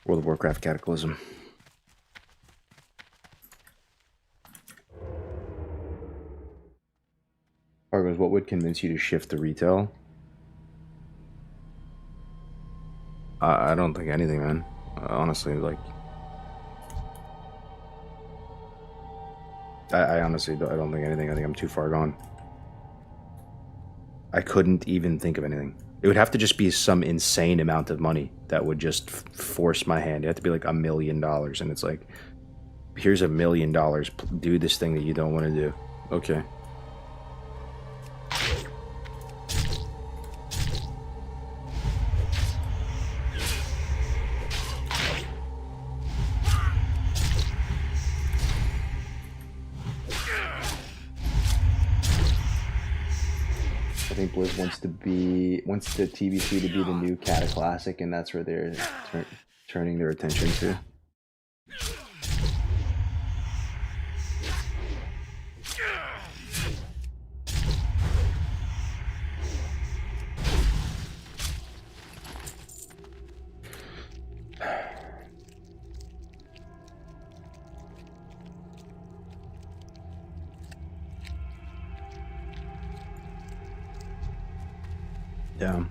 World of Warcraft Cataclysm. Argos, what would convince you to shift to retail? I don't think anything, man. Honestly, like, I honestly I don't think anything. I think I'm too far gone. I couldn't even think of anything. It would have to just be some insane amount of money that would just force my hand. It had to be like $1 million, and it's like, here's $1 million. Do this thing that you don't want to do. Okay. I think Blizz wants the TBC to be the new Cataclassic, and that's where they're turning their attention to. Yeah.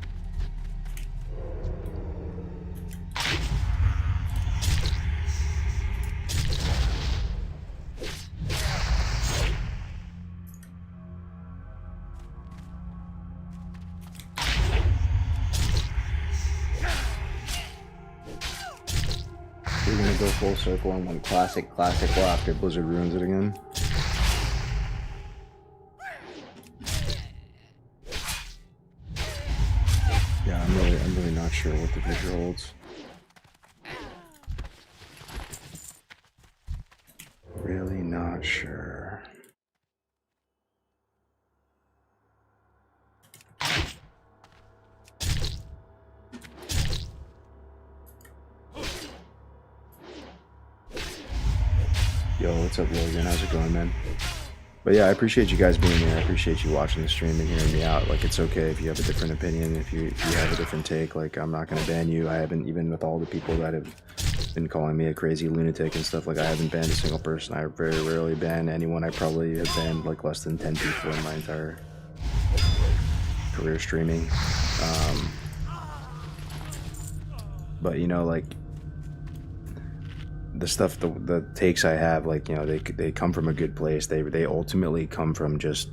We're gonna go full circle and went classic WoW after Blizzard ruins it again. Yeah, I'm really not sure what the future holds. Really not sure. Yo, what's up, Logan? How's it going, man? But yeah, I appreciate you guys being here. I appreciate you watching the stream and hearing me out. Like, it's okay if you have a different opinion, if you have a different take. Like, I'm not gonna ban you. I haven't, even with all the people that have been calling me a crazy lunatic and stuff, like, I haven't banned a single person. I very rarely ban anyone. I probably have banned like less than 10 people in my entire career streaming. But you know, like, the stuff, the takes I have, like, you know, they come from a good place. They ultimately come from just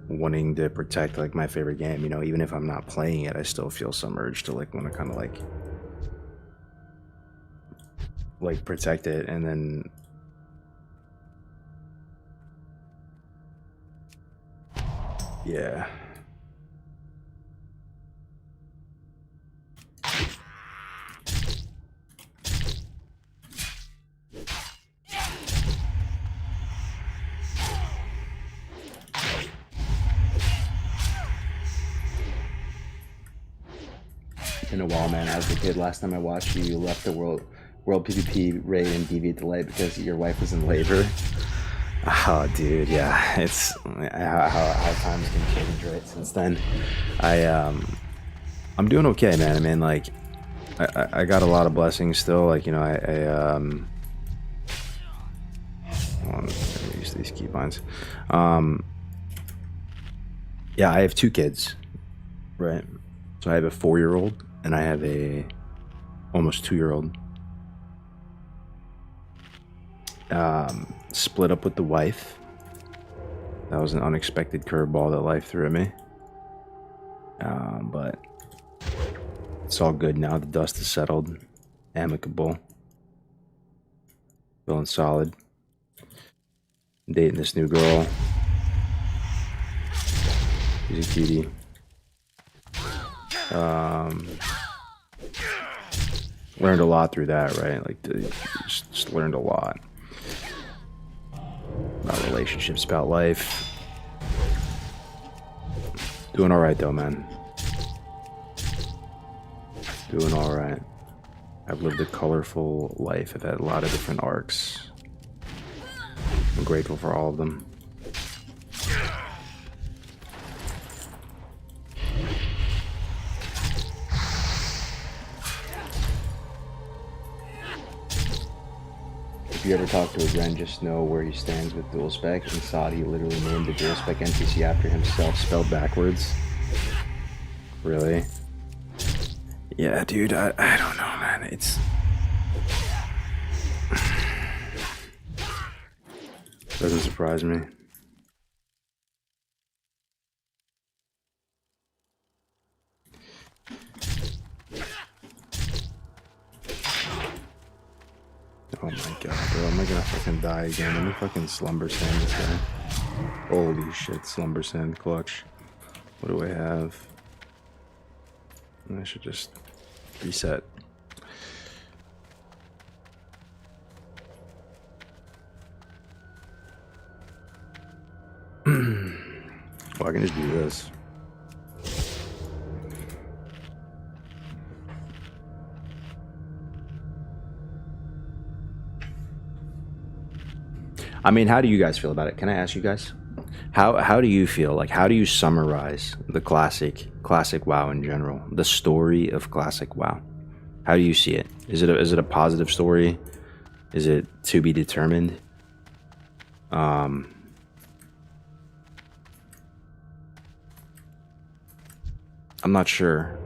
wanting to protect, like, my favorite game. You know, even if I'm not playing it, I still feel some urge to, like, want to kind of like protect it. And then yeah. In a while, man. As a kid, last time I watched you, you left the world PvP raid and deviate the light because your wife was in labor. Oh, dude, yeah. It's how times can change, right? Since then, I'm doing okay, man. I mean, like, I got a lot of blessings still. Like, you know, hold on, let me use these keybinds. Yeah, I have 2 kids, right? So I have a 4-year-old and I have a almost 2-year-old. Split up with the wife. That was an unexpected curveball that life threw at me. But it's all good now. The dust is settled. Amicable. Feeling solid. I'm dating this new girl. She's a cutie. Learned a lot through that, right? Like, just learned a lot about relationships, about life. Doing all right though, man. Doing all right. I've lived a colorful life. I've had a lot of different arcs. I'm grateful for all of them. If you ever talk to a Gren, just know where he stands with dual spec. In SOD, he literally named the dual spec NPC after himself, spelled backwards. Really? Yeah, dude, I don't know, man. It's... doesn't surprise me. Oh my god, bro, am I gonna fucking die again? Let me fucking slumber sand this guy. Holy shit, slumber sand clutch. What do I have? I should just reset. Well, I can just do this. I mean, how do you guys feel about it? Can I ask you guys? How do you feel? Like, how do you summarize the classic WoW in general? The story of classic WoW. How do you see it? Is it a positive story? Is it to be determined? I'm not sure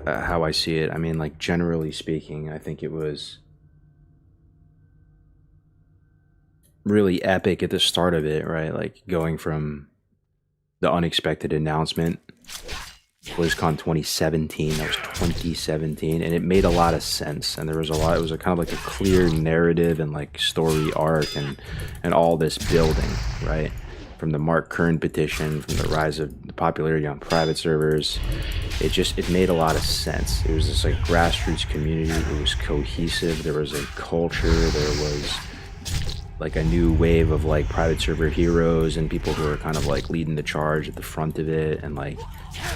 how I see it. I mean, like, generally speaking, I think it was really epic at the start of it, right? Like, going from the unexpected announcement BlizzCon 2017. That was 2017, and it made a lot of sense. And there was a lot. It was a kind of like a clear narrative and like story arc and all this building, right? From the Mark Kern petition, from the rise of the popularity on private servers, it made a lot of sense. It was this like grassroots community. It was cohesive. There was a culture. There was like a new wave of like private server heroes and people who are kind of like leading the charge at the front of it, and like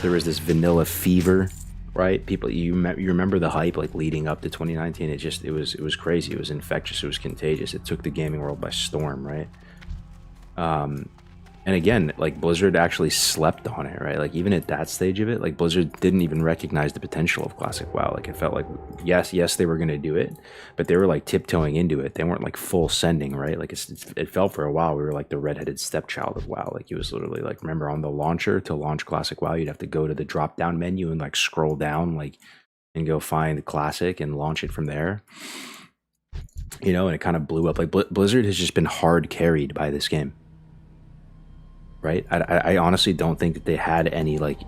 there was this vanilla fever, right? People, you remember the hype like leading up to 2019. It was crazy. It was infectious. It was contagious. It took the gaming world by storm, right? And again, like Blizzard actually slept on it, right? Like even at that stage of it, like Blizzard didn't even recognize the potential of Classic WoW. Like it felt like, yes, they were going to do it, but they were like tiptoeing into it. They weren't like full sending, right? Like it felt for a while we were like the redheaded stepchild of WoW. Like it was literally like, remember on the launcher to launch Classic WoW, you'd have to go to the drop down menu and like scroll down like and go find Classic and launch it from there. You know, and it kind of blew up. Like Blizzard has just been hard carried by this game. Right? I honestly don't think that they had any like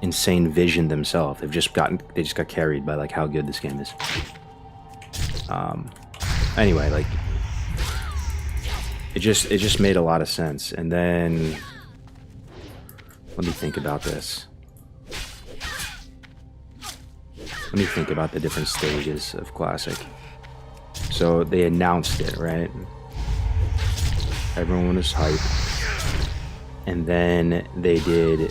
insane vision themselves. They just got carried by like how good this game is. Anyway, like it just made a lot of sense. And then let me think about this. Let me think about the different stages of Classic. So they announced it, right? Everyone was hyped. And then they did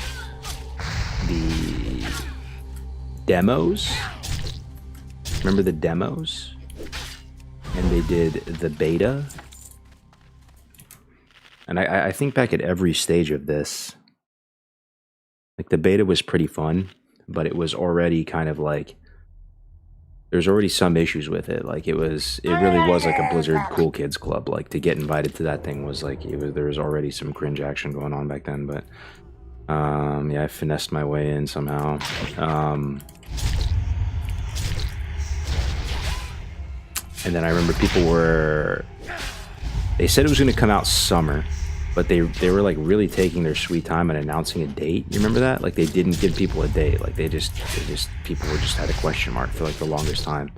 the demos. Remember the demos? And they did the beta. And I think back at every stage of this. Like the beta was pretty fun, but it was already kind of like there's already some issues with it. Like it really was like a Blizzard Cool Kids Club. Like to get invited to that thing was like there was already some cringe action going on back then. But yeah, I finessed my way in somehow. And then I remember they said it was going to come out summer, but they were like really taking their sweet time and announcing a date. You remember that? Like they didn't give people a date. Like people were just had a question mark for like the longest time.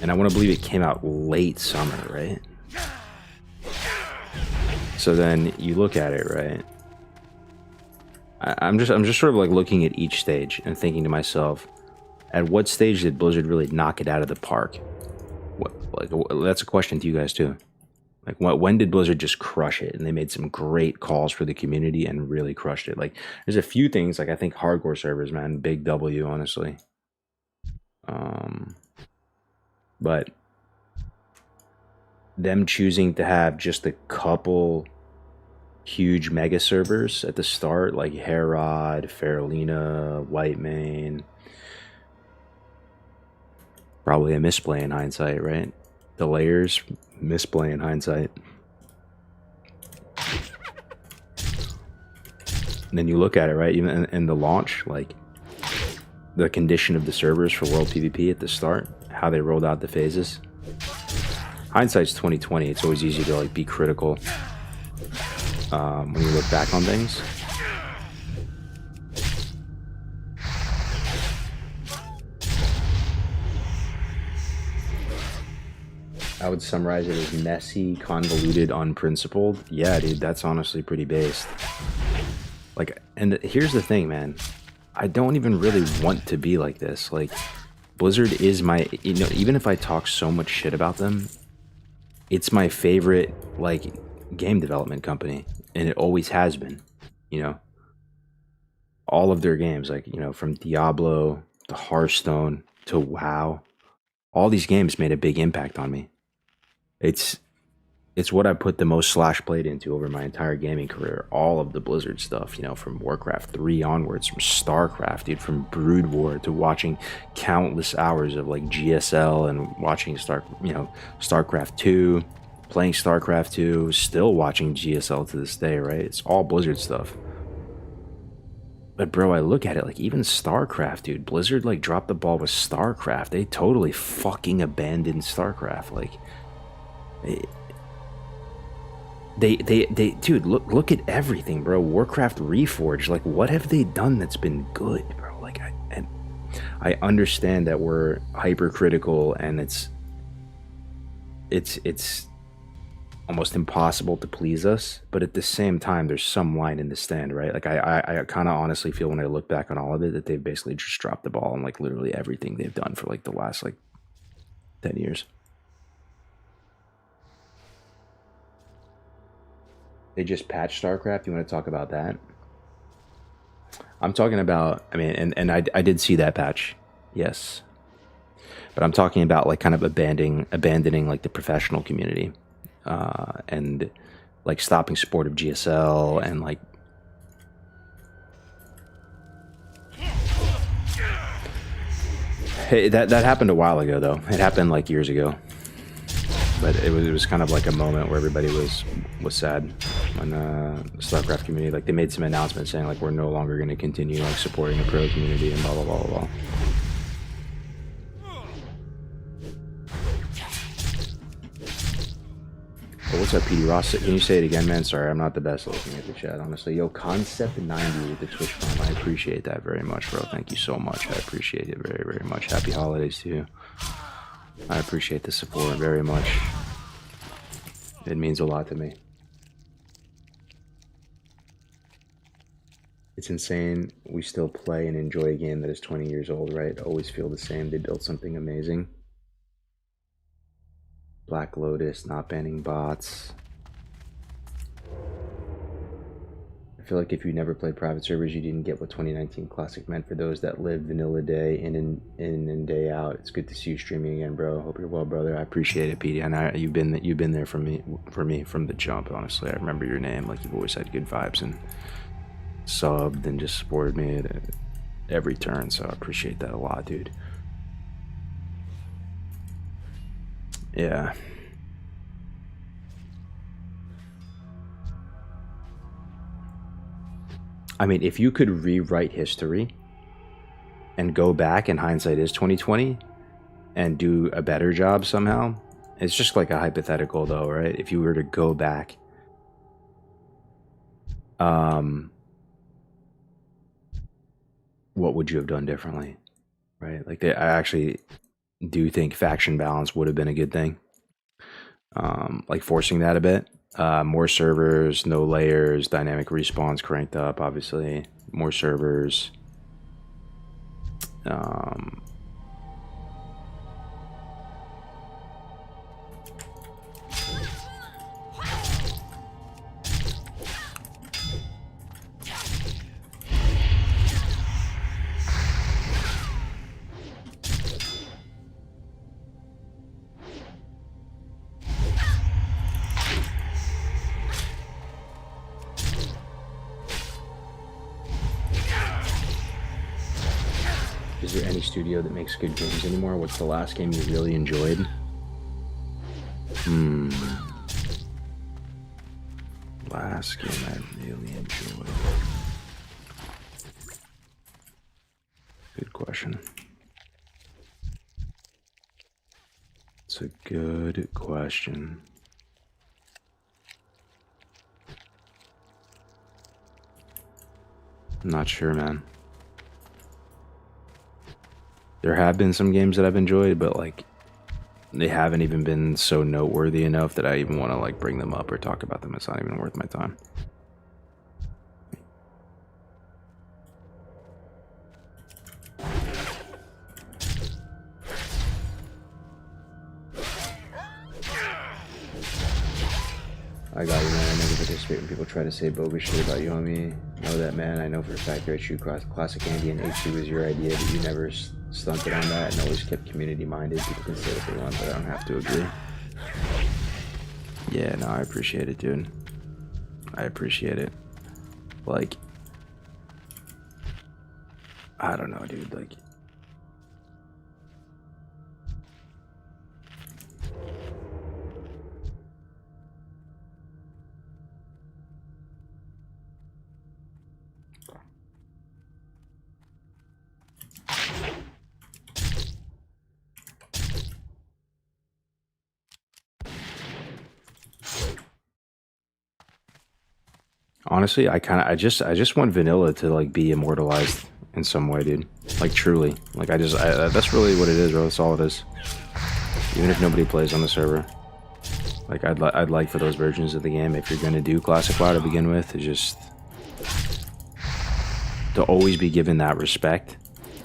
And I want to believe it came out late summer, right? So then you look at it, right? I'm just sort of like looking at each stage and thinking to myself, at what stage did Blizzard really knock it out of the park? That's a question to you guys too. Like, when did Blizzard just crush it? And they made some great calls for the community and really crushed it. Like, there's a few things, like, I think hardcore servers, man, big W, honestly. But them choosing to have just a couple huge mega servers at the start, like Herod, Faralina, Whitemane, probably a misplay in hindsight, right? The layers, misplay in hindsight. And then you look at it, right? Even in the launch, like the condition of the servers for World PvP at the start, how they rolled out the phases. Hindsight's 2020. It's always easy to like be critical when you look back on things. I would summarize it as messy, convoluted, unprincipled. Yeah, dude, that's honestly pretty based. Like, and here's the thing, man. I don't even really want to be like this. Like, Blizzard is my, you know, even if I talk so much shit about them, it's my favorite, like, game development company. And it always has been, you know. All of their games, like, you know, from Diablo to Hearthstone to WoW, all these games made a big impact on me. It's what I put the most slash played into over my entire gaming career. All of the Blizzard stuff, you know, from Warcraft 3 onwards, from StarCraft, dude, from Brood War to watching countless hours of like GSL and watching StarCraft 2, playing StarCraft 2, still watching GSL to this day, right? It's all Blizzard stuff. But bro, I look at it like even StarCraft, dude, Blizzard like dropped the ball with StarCraft. They totally fucking abandoned StarCraft. Like, They dude, look at everything, bro. Warcraft Reforged, like, what have they done that's been good, bro? Like, I understand that we're hypercritical and it's almost impossible to please us, but at the same time, there's some line in the stand, right? Like, I kind of honestly feel when I look back on all of it that they've basically just dropped the ball on like literally everything they've done for like the last like 10 years. They just patched StarCraft. You want to talk about that? I'm talking about, I mean, and I did see that patch, yes, but I'm talking about like kind of abandoning like the professional community, and like stopping support of GSL and like hey, that happened a while ago though. It happened like years ago, but it was kind of like a moment where everybody was sad when the StarCraft community, like, they made some announcements saying like we're no longer going to continue like supporting the pro community and blah blah blah blah blah. Oh, what's up, PD Ross? Can you say it again, man? Sorry, I'm not the best looking at the chat, honestly. Yo, Concept 90 with the Twitch Prime. I appreciate that very much, bro. Thank you so much. I appreciate it very, very much. Happy holidays to you. I appreciate the support very much. It means a lot to me. It's insane. We still play and enjoy a game that is 20 years old, right? Always feel the same. They built something amazing. Black Lotus, not banning bots. I feel like if you never played private servers, you didn't get what 2019 Classic meant for those that live vanilla day in and day out. It's good to see you streaming again, bro. Hope you're well, brother. I appreciate it, Petey. And you've been there for me from the jump. Honestly, I remember your name. Like, you've always had good vibes and subbed and just supported me at every turn. So I appreciate that a lot, dude. Yeah. I mean, if you could rewrite history and go back, and hindsight is 2020, and do a better job somehow, it's just like a hypothetical though, right? If you were to go back, what would you have done differently, right? Like, I actually do think faction balance would have been a good thing. Like forcing that a bit. More servers, no layers, dynamic respawns cranked up, obviously. More servers. Is there any studio that makes good games anymore? What's the last game you really enjoyed? Last game I really enjoyed. Good question. It's a good question. I'm not sure, man. There have been some games that I've enjoyed, but like, they haven't even been so noteworthy enough that I even want to like bring them up or talk about them. It's not even worth my time. I got you, man. I never participate when people try to say bogus shit about you, homie. Know that, man. I know for a fact that True Classic Andy and H2 was your idea, but you never stunted on that and always kept community minded. People can say what they want, but I don't have to agree. Yeah, no, I appreciate it, dude. I appreciate it. Like, I don't know, dude. Like, Honestly, I just want vanilla to like be immortalized in some way, dude. Like truly, like that's really what it is, bro. That's all it is. Even if nobody plays on the server, like I'd like for those versions of the game, if you're gonna do classic WoW to begin with, to just to always be given that respect,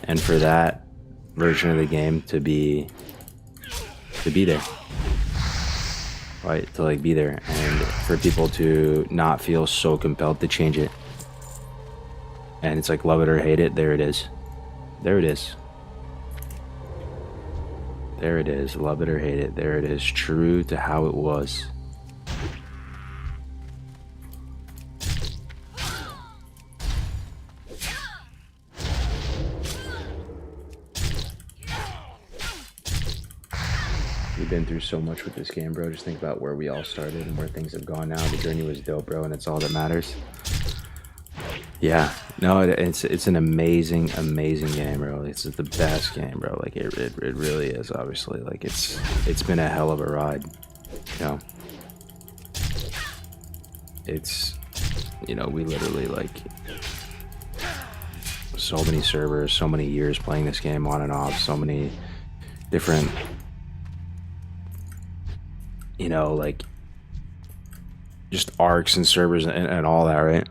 and for that version of the game to be there, right? To like be there, and for people to not feel so compelled to change it. And it's like love it or hate it. There it is. There it is. There it is. Love it or hate it. There it is. True to how it was. We've been through so much with this game, bro. Just think about where we all started and where things have gone now. The journey was dope, bro, and it's all that matters. Yeah, no, it's an amazing game, bro. It's the best game, bro. Like it really is. Obviously, like it's been a hell of a ride. You know, it's we literally like so many servers, so many years playing this game on and off, so many different like just arcs and servers and all that, right?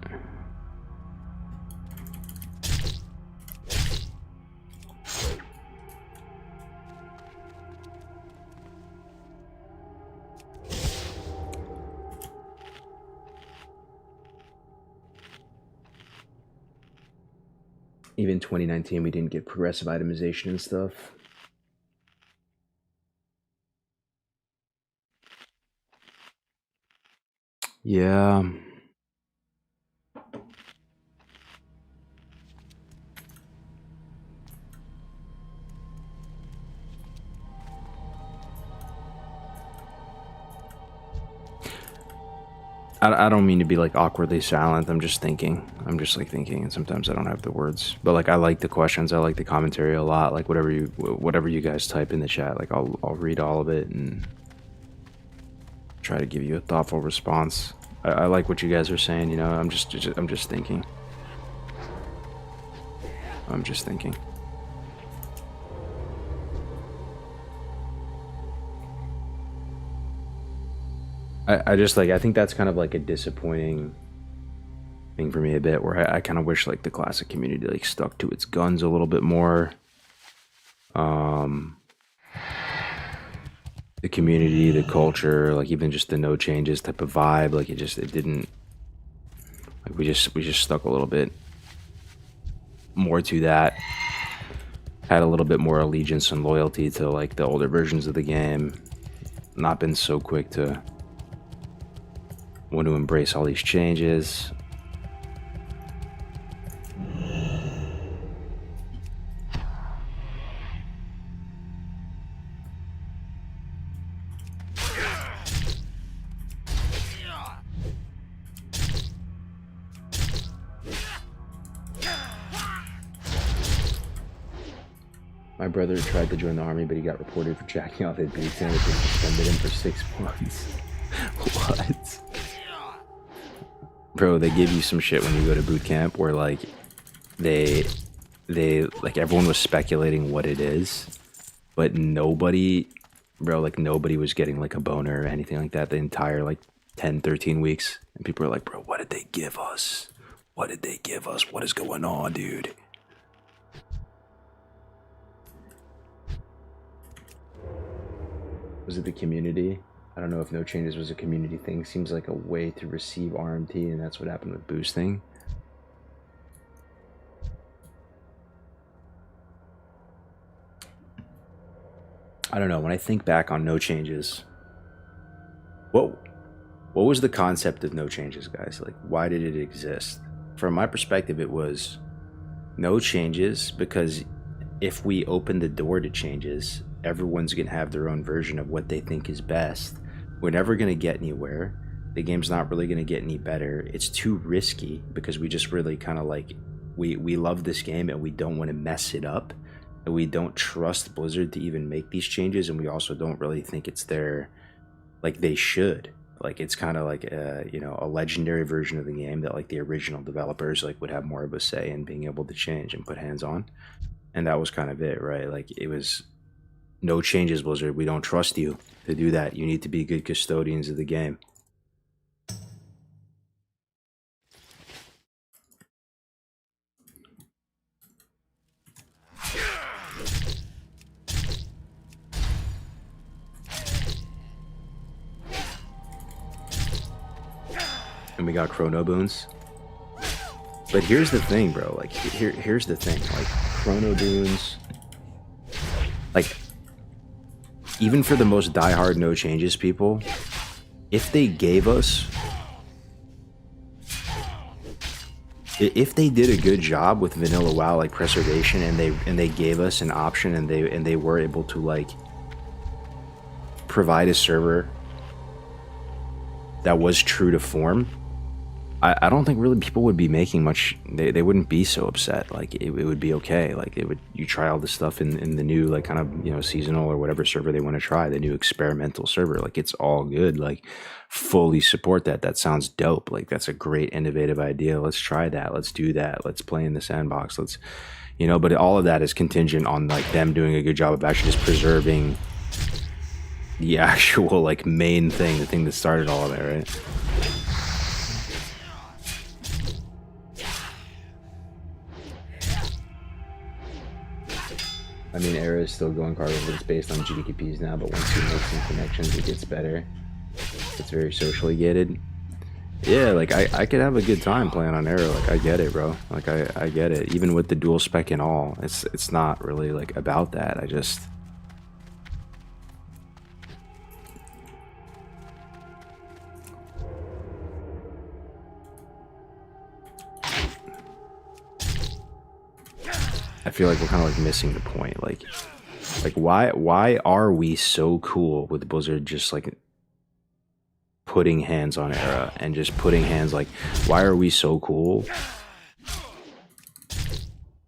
Even 2019, we didn't get progressive itemization and stuff. Yeah. I don't mean to be like awkwardly silent. I'm just thinking. I'm just like thinking, and sometimes I don't have the words. But like I like the questions. I like the commentary a lot. Like whatever you guys type in the chat, like I'll read all of it and try to give you a thoughtful response. I like what you guys are saying. I'm just thinking. I'm just thinking. I just like, I think that's kind of like a disappointing thing for me a bit, where I kind of wish like the classic community like stuck to its guns a little bit more. The community, the culture, like even just the no changes type of vibe, like it didn't, like we just stuck a little bit more to that. Had a little bit more allegiance and loyalty to like the older versions of the game. Not been so quick to want to embrace all these changes. My brother tried to join the army, but he got reported for jacking off at boot camp, and suspended him for 6 months. What? Bro, they give you some shit when you go to boot camp where like they like everyone was speculating what it is, but nobody was getting like a boner or anything like that the entire like 10-13 weeks. And people are like, bro, what did they give us? What did they give us? What is going on, dude? Was it the community? I don't know if no changes was a community thing. Seems like a way to receive RMT, and that's what happened with boosting. I don't know. When I think back on no changes, what was the concept of no changes, guys? Like, why did it exist? From my perspective, it was no changes because if we open the door to changes, everyone's gonna have their own version of what they think is best. We're never gonna get anywhere. The game's not really gonna get any better. It's too risky because we just really kind of like we love this game and we don't want to mess it up, and we don't trust Blizzard to even make these changes, and we also don't really think it's their, like they should. Like it's kind of like you know, a legendary version of the game that like the original developers like would have more of a say in being able to change and put hands on. And that was kind of it, right? Like it was no changes, Blizzard. We don't trust you to do that. You need to be good custodians of the game. And we got chrono boons. But here's the thing, bro. Like here's the thing. Like chrono boons, like even for the most diehard no changes people, if they gave us, if they did a good job with vanilla WoW like preservation, and they gave us an option, and they were able to like provide a server that was true to form, I don't think really people would be making much. They wouldn't be so upset. Like it would be okay. Like it would, you try all this stuff in the new like kind of, you know, seasonal or whatever server they want to try, the new experimental server. Like it's all good. Like fully support that. That sounds dope. Like that's a great innovative idea. Let's try that. Let's do that. Let's play in the sandbox. Let's, you know. But all of that is contingent on like them doing a good job of actually just preserving the actual like main thing, the thing that started all of it, right? I mean, Era is still going hard, but it's based on GDPs now, but once you make some connections, it gets better. It's very socially gated. Yeah, like, I could have a good time playing on Era. Like, I get it, bro. Like, I get it. Even with the dual spec and all, it's not really, like, about that. I just... I feel like we're kind of like missing the point. Like why are we so cool with Blizzard just like putting hands on Era and just putting hands, like why are we so cool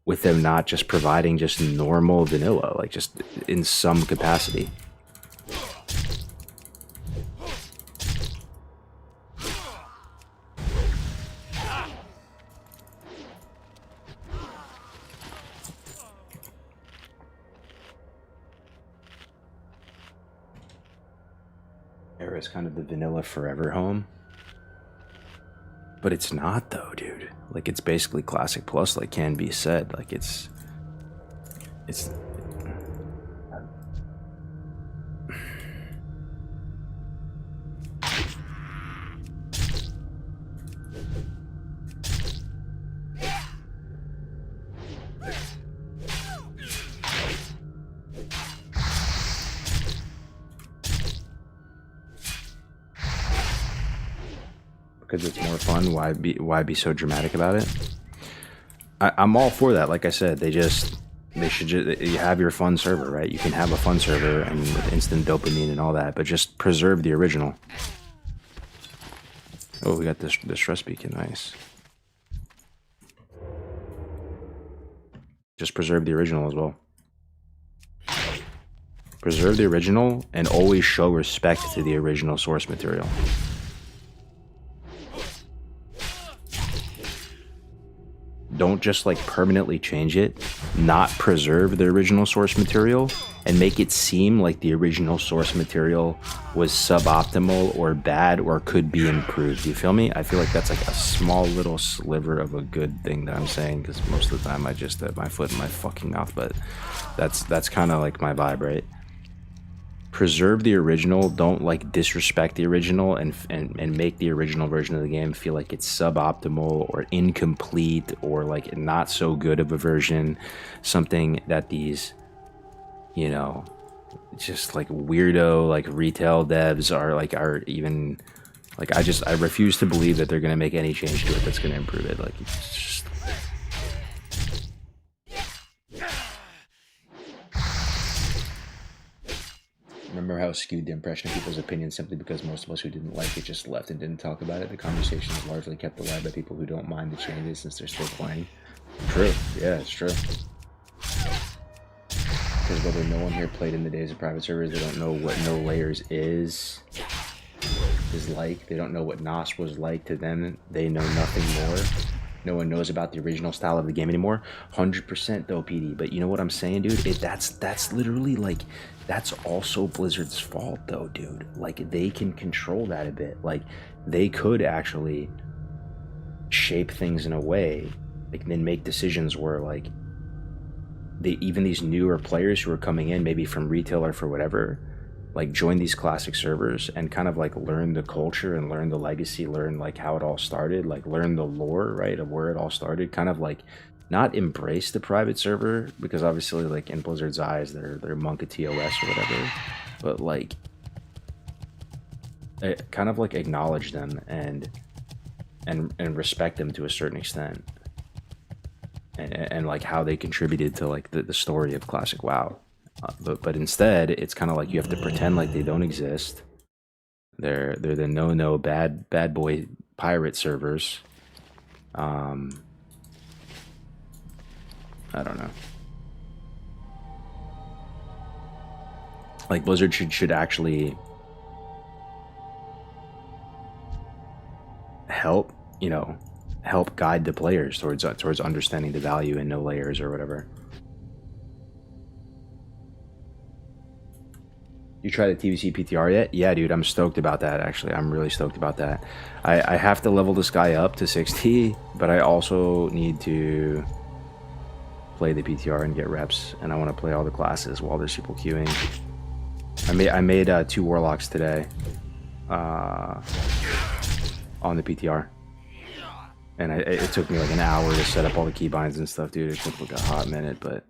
with them not just providing just normal vanilla, like just in some capacity? Era is kind of the vanilla forever home. But it's not though, dude. Like it's basically Classic Plus, like can be said. Like it's because it's more fun. Why be so dramatic about it? I'm all for that. Like I said, they should just, you have your fun server, right? You can have a fun server and with instant dopamine and all that, but just preserve the original. Oh, we got this stress beacon, nice. Just preserve the original as well. Preserve the original and always show respect to the original source material. Don't just like permanently change it, not preserve the original source material, and make it seem like the original source material was suboptimal or bad or could be improved. You feel me? I feel like that's like a small little sliver of a good thing that I'm saying, because most of the time I just have my foot in my fucking mouth, but that's kind of like my vibe, right? Preserve the original, don't like disrespect the original and make the original version of the game feel like it's suboptimal or incomplete or like not so good of a version, something that these, you know, just like weirdo like retail devs are even like, I refuse to believe that they're gonna make any change to it that's gonna improve it. Like it's just... Remember how skewed the impression of people's opinions simply because most of us who didn't like it just left and didn't talk about it? The conversation is largely kept alive by people who don't mind the changes since they're still playing. True. Yeah, it's true. Because whether no one here played in the days of private servers, they don't know what no layers is. is like. They don't know what NOS was like to them. They know nothing more. No one knows about the original style of the game anymore. 100% though, PD. But you know what I'm saying, dude? That's literally like, that's also Blizzard's fault though, dude. Like, they can control that a bit. Like, they could actually shape things in a way, like, then make decisions where, like, even these newer players who are coming in, maybe from retail or for whatever, like, join these classic servers and kind of like learn the culture and learn the legacy, learn like how it all started, like learn the lore, right, of where it all started, kind of like not embrace the private server, because obviously, like, in Blizzard's eyes, they're monk of TOS or whatever, but like kind of like acknowledge them and respect them to a certain extent, and like how they contributed to like the story of classic WoW. But instead, it's kind of like you have to pretend like they don't exist. They're the no bad boy pirate servers. I don't know. Like, Blizzard should actually help, you know, help guide the players towards understanding the value in no layers or whatever. You try the TVC PTR yet? Yeah, dude, I'm stoked about that, actually. I'm really stoked about that. I have to level this guy up to 60, but I also need to play the PTR and get reps, and I want to play all the classes while there's people queuing. I made 2 Warlocks today on the PTR. And it took me like an hour to set up all the keybinds and stuff, dude. It took like a hot minute, but...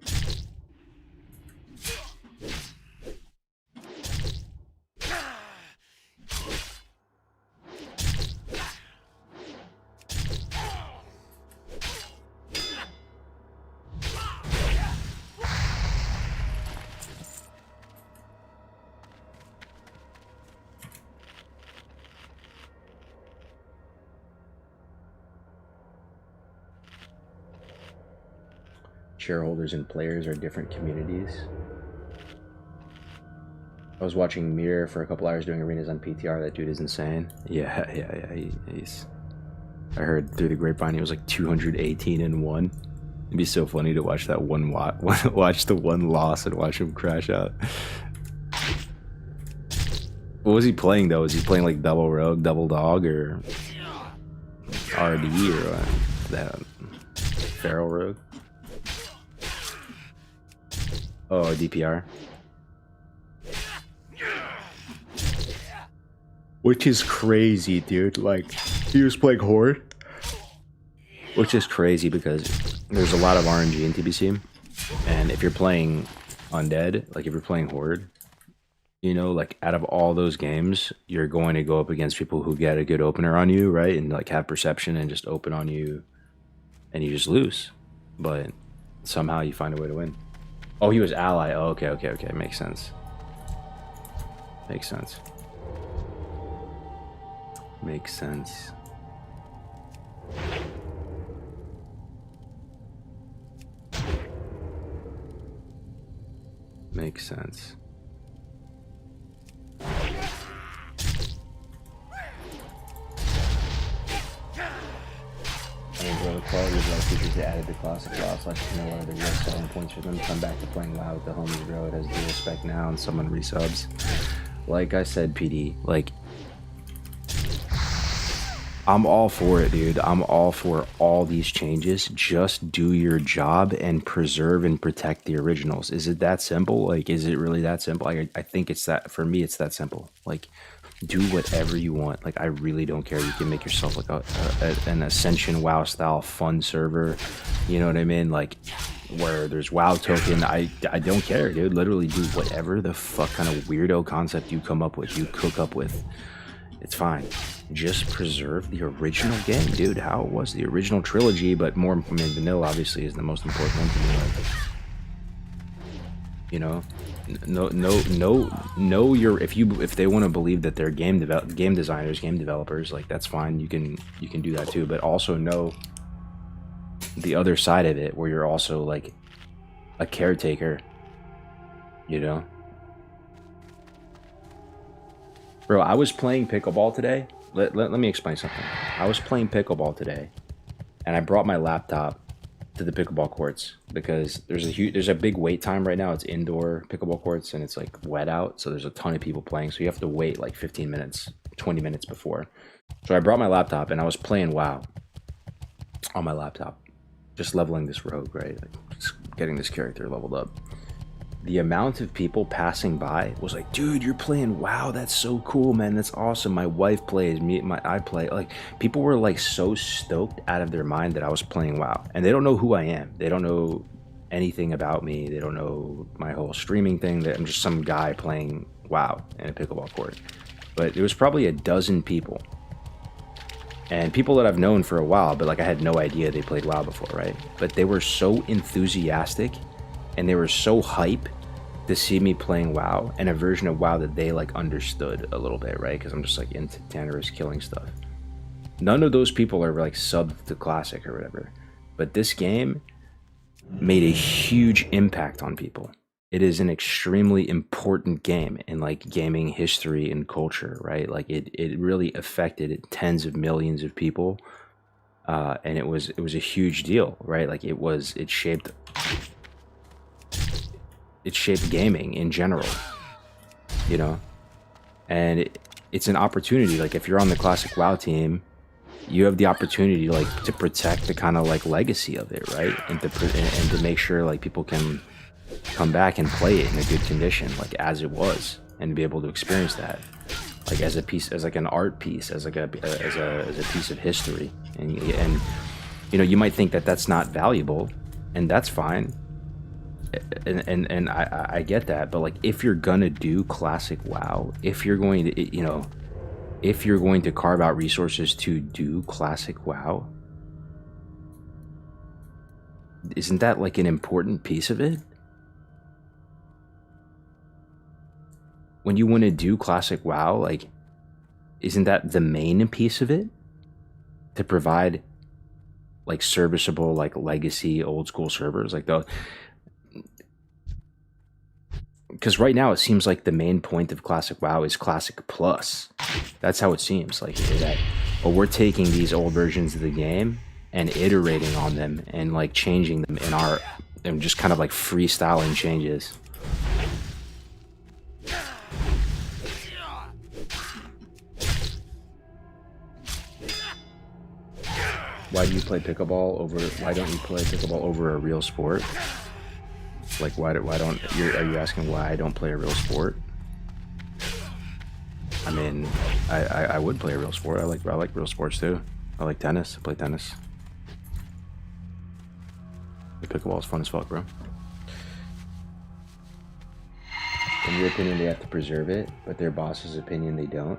shareholders and players are different communities. I was watching Mirror for a couple hours doing arenas on PTR. That dude is insane. Yeah. He's... I heard through the grapevine he was like 218-1. It'd be so funny to watch that watch the one loss and watch him crash out. What was he playing though? Was he playing like double rogue, double dog, or RD, or that feral rogue? Oh, DPR. Which is crazy, dude. Like, he was playing Horde. Which is crazy because there's a lot of RNG in TBC. And if you're playing Undead, like if you're playing Horde, you know, like out of all those games, you're going to go up against people who get a good opener on you, right? And like have perception and just open on you and you just lose. But somehow you find a way to win. Oh, he was ally. Oh, okay. Makes sense. Makes sense. Makes sense. Makes sense. I enjoy the quality of life features they added to classic WoW / know what are the real selling points for them to come back to playing WoW with the homies, bro. It has dual spec now and someone resubs. Like I said, PD, like, I'm all for it, dude. I'm all for all these changes. Just do your job and preserve and protect the originals. Is it that simple? Like, is it really that simple? I think it's that, for me, it's that simple. Like, do whatever you want. Like, I really don't care. You can make yourself like an Ascension WoW style fun server. You know what I mean? Like, where there's WoW token. I don't care, dude. Literally do whatever the fuck kind of weirdo concept you come up with, you cook up with. It's fine. Just preserve the original game, dude. How it was, the original trilogy, but more, I mean, vanilla obviously is the most important one to me. Like, you know, know your, if they want to believe that they're game designers, game developers, like, that's fine. You can do that too, but also know the other side of it, where you're also like a caretaker, you know. Bro, I was playing pickleball today. Let me explain something. I was playing pickleball today, and I brought my laptop to the pickleball courts because there's a big wait time right now. It's indoor pickleball courts, and it's like wet out, so there's a ton of people playing. So you have to wait like 15 minutes, 20 minutes before. So I brought my laptop, and I was playing WoW on my laptop, just leveling this rogue, right? Like, just getting this character leveled up. The amount of people passing by was like, dude, you're playing WoW, that's so cool, man, that's awesome. My wife plays, I play. Like, people were like so stoked out of their mind that I was playing WoW, and they don't know who I am. They don't know anything about me. They don't know my whole streaming thing. That I'm just some guy playing WoW in a pickleball court. But there was probably a dozen people, and people that I've known for a while, but like I had no idea they played WoW before, right? But they were so enthusiastic, and they were so hype to see me playing WoW, and a version of WoW that they like understood a little bit, right? Because I'm just like into Tanner's killing stuff. None of those people are like sub to Classic or whatever, but this game made a huge impact on people. It is an extremely important game in like gaming history and culture, right? Like it really affected tens of millions of people, and it was a huge deal, right? Like it shaped gaming in general, you know. And it's an opportunity. Like, if you're on the Classic WoW team, you have the opportunity like to protect the kind of like legacy of it, right? And to make sure like people can come back and play it in a good condition, like as it was, and be able to experience that like as a piece, as like an art piece, as like a piece of history. And you know, you might think that that's not valuable, and that's fine. And I get that, but like, if you're gonna do Classic WoW, if you're going to, you know, if you're going to carve out resources to do Classic WoW, isn't that like an important piece of it? When you want to do Classic WoW, like, isn't that the main piece of it? To provide like serviceable, like legacy old school servers, like the, because right now it seems like the main point of Classic WoW is Classic Plus. That's how it seems, like that. But we're taking these old versions of the game and iterating on them and like changing them and just kind of like freestyling changes. Why do you play pickleball over? Why don't you play pickleball over a real sport? Like, why don't are you asking why I don't play a real sport? I mean, I would play a real sport. I like real sports too. I like tennis. I play tennis. The pickleball is fun as fuck, bro. In your opinion, they have to preserve it, but their boss's opinion, they don't.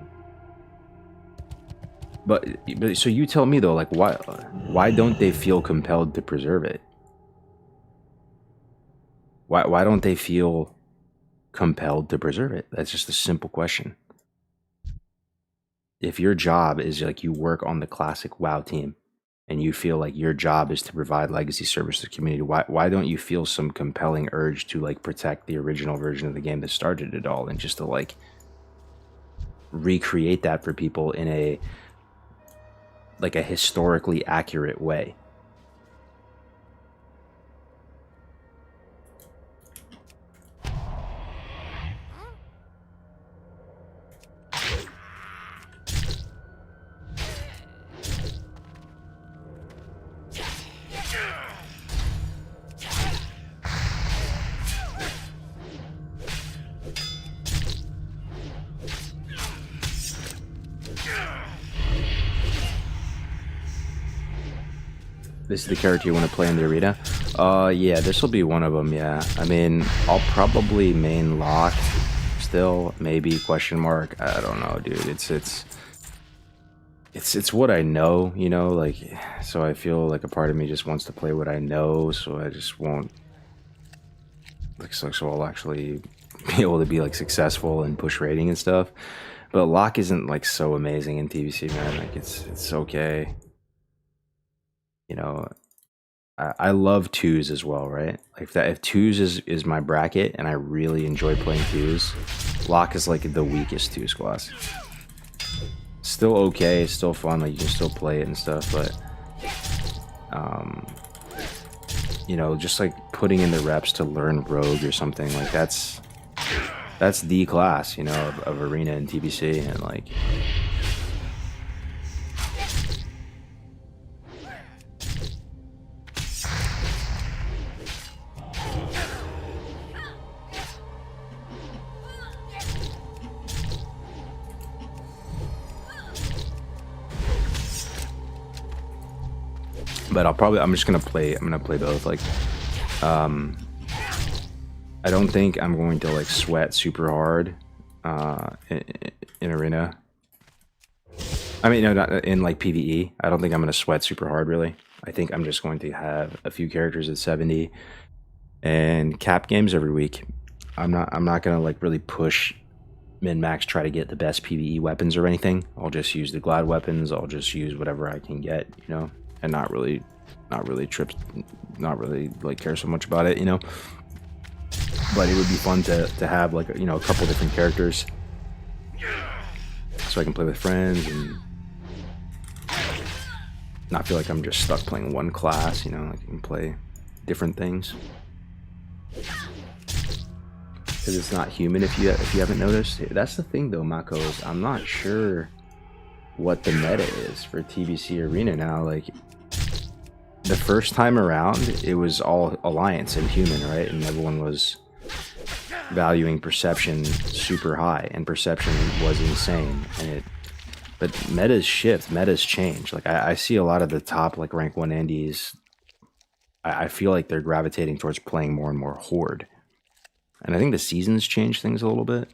But so you tell me though, like, why don't they feel compelled to preserve it? Why don't they feel compelled to preserve it? That's just a simple question. If your job is like you work on the Classic WoW team and you feel like your job is to provide legacy service to the community, why don't you feel some compelling urge to like protect the original version of the game that started it all, and just to like recreate that for people in a historically accurate way? This is the character you want to play in the arena? Yeah, this will be one of them, yeah. I mean, I'll probably main Locke still, maybe, question mark. I don't know, dude. It's what I know, you know, like, so I feel like a part of me just wants to play what I know, so I just won't, like, so I'll actually be able to be, like, successful and push rating and stuff. But Locke isn't, like, so amazing in TBC, man. Like, it's okay. You know, I love twos as well, right? Like, if twos is my bracket and I really enjoy playing twos, Lock is like the weakest 2's class. Still okay, still fun, like you can still play it and stuff, but you know, just like putting in the reps to learn Rogue or something, like that's the class, you know, of Arena and TBC, and like but I'm just gonna play both. Like I don't think I'm going to like sweat super hard in Arena. I mean, no, not in like PvE. I don't think I'm gonna sweat super hard really. I think I'm just going to have a few characters at 70 and cap games every week. I'm not gonna like really push min-max, try to get the best PvE weapons or anything. I'll just use the glad weapons. I'll just use whatever I can get, you know, and not really like care so much about it, you know. But it would be fun to have like, you know, a couple different characters so I can play with friends and not feel like I'm just stuck playing one class, you know. Like I can play different things. Because it's not human if you haven't noticed. That's the thing though, Mako, is I'm not sure what the meta is for TBC Arena now. Like the first time around, it was all Alliance and human, right? And everyone was valuing perception super high, and perception was insane. And but metas shift, metas change. Like I see a lot of the top like rank 1 Andes. I feel like they're gravitating towards playing more and more Horde. And I think the seasons change things a little bit.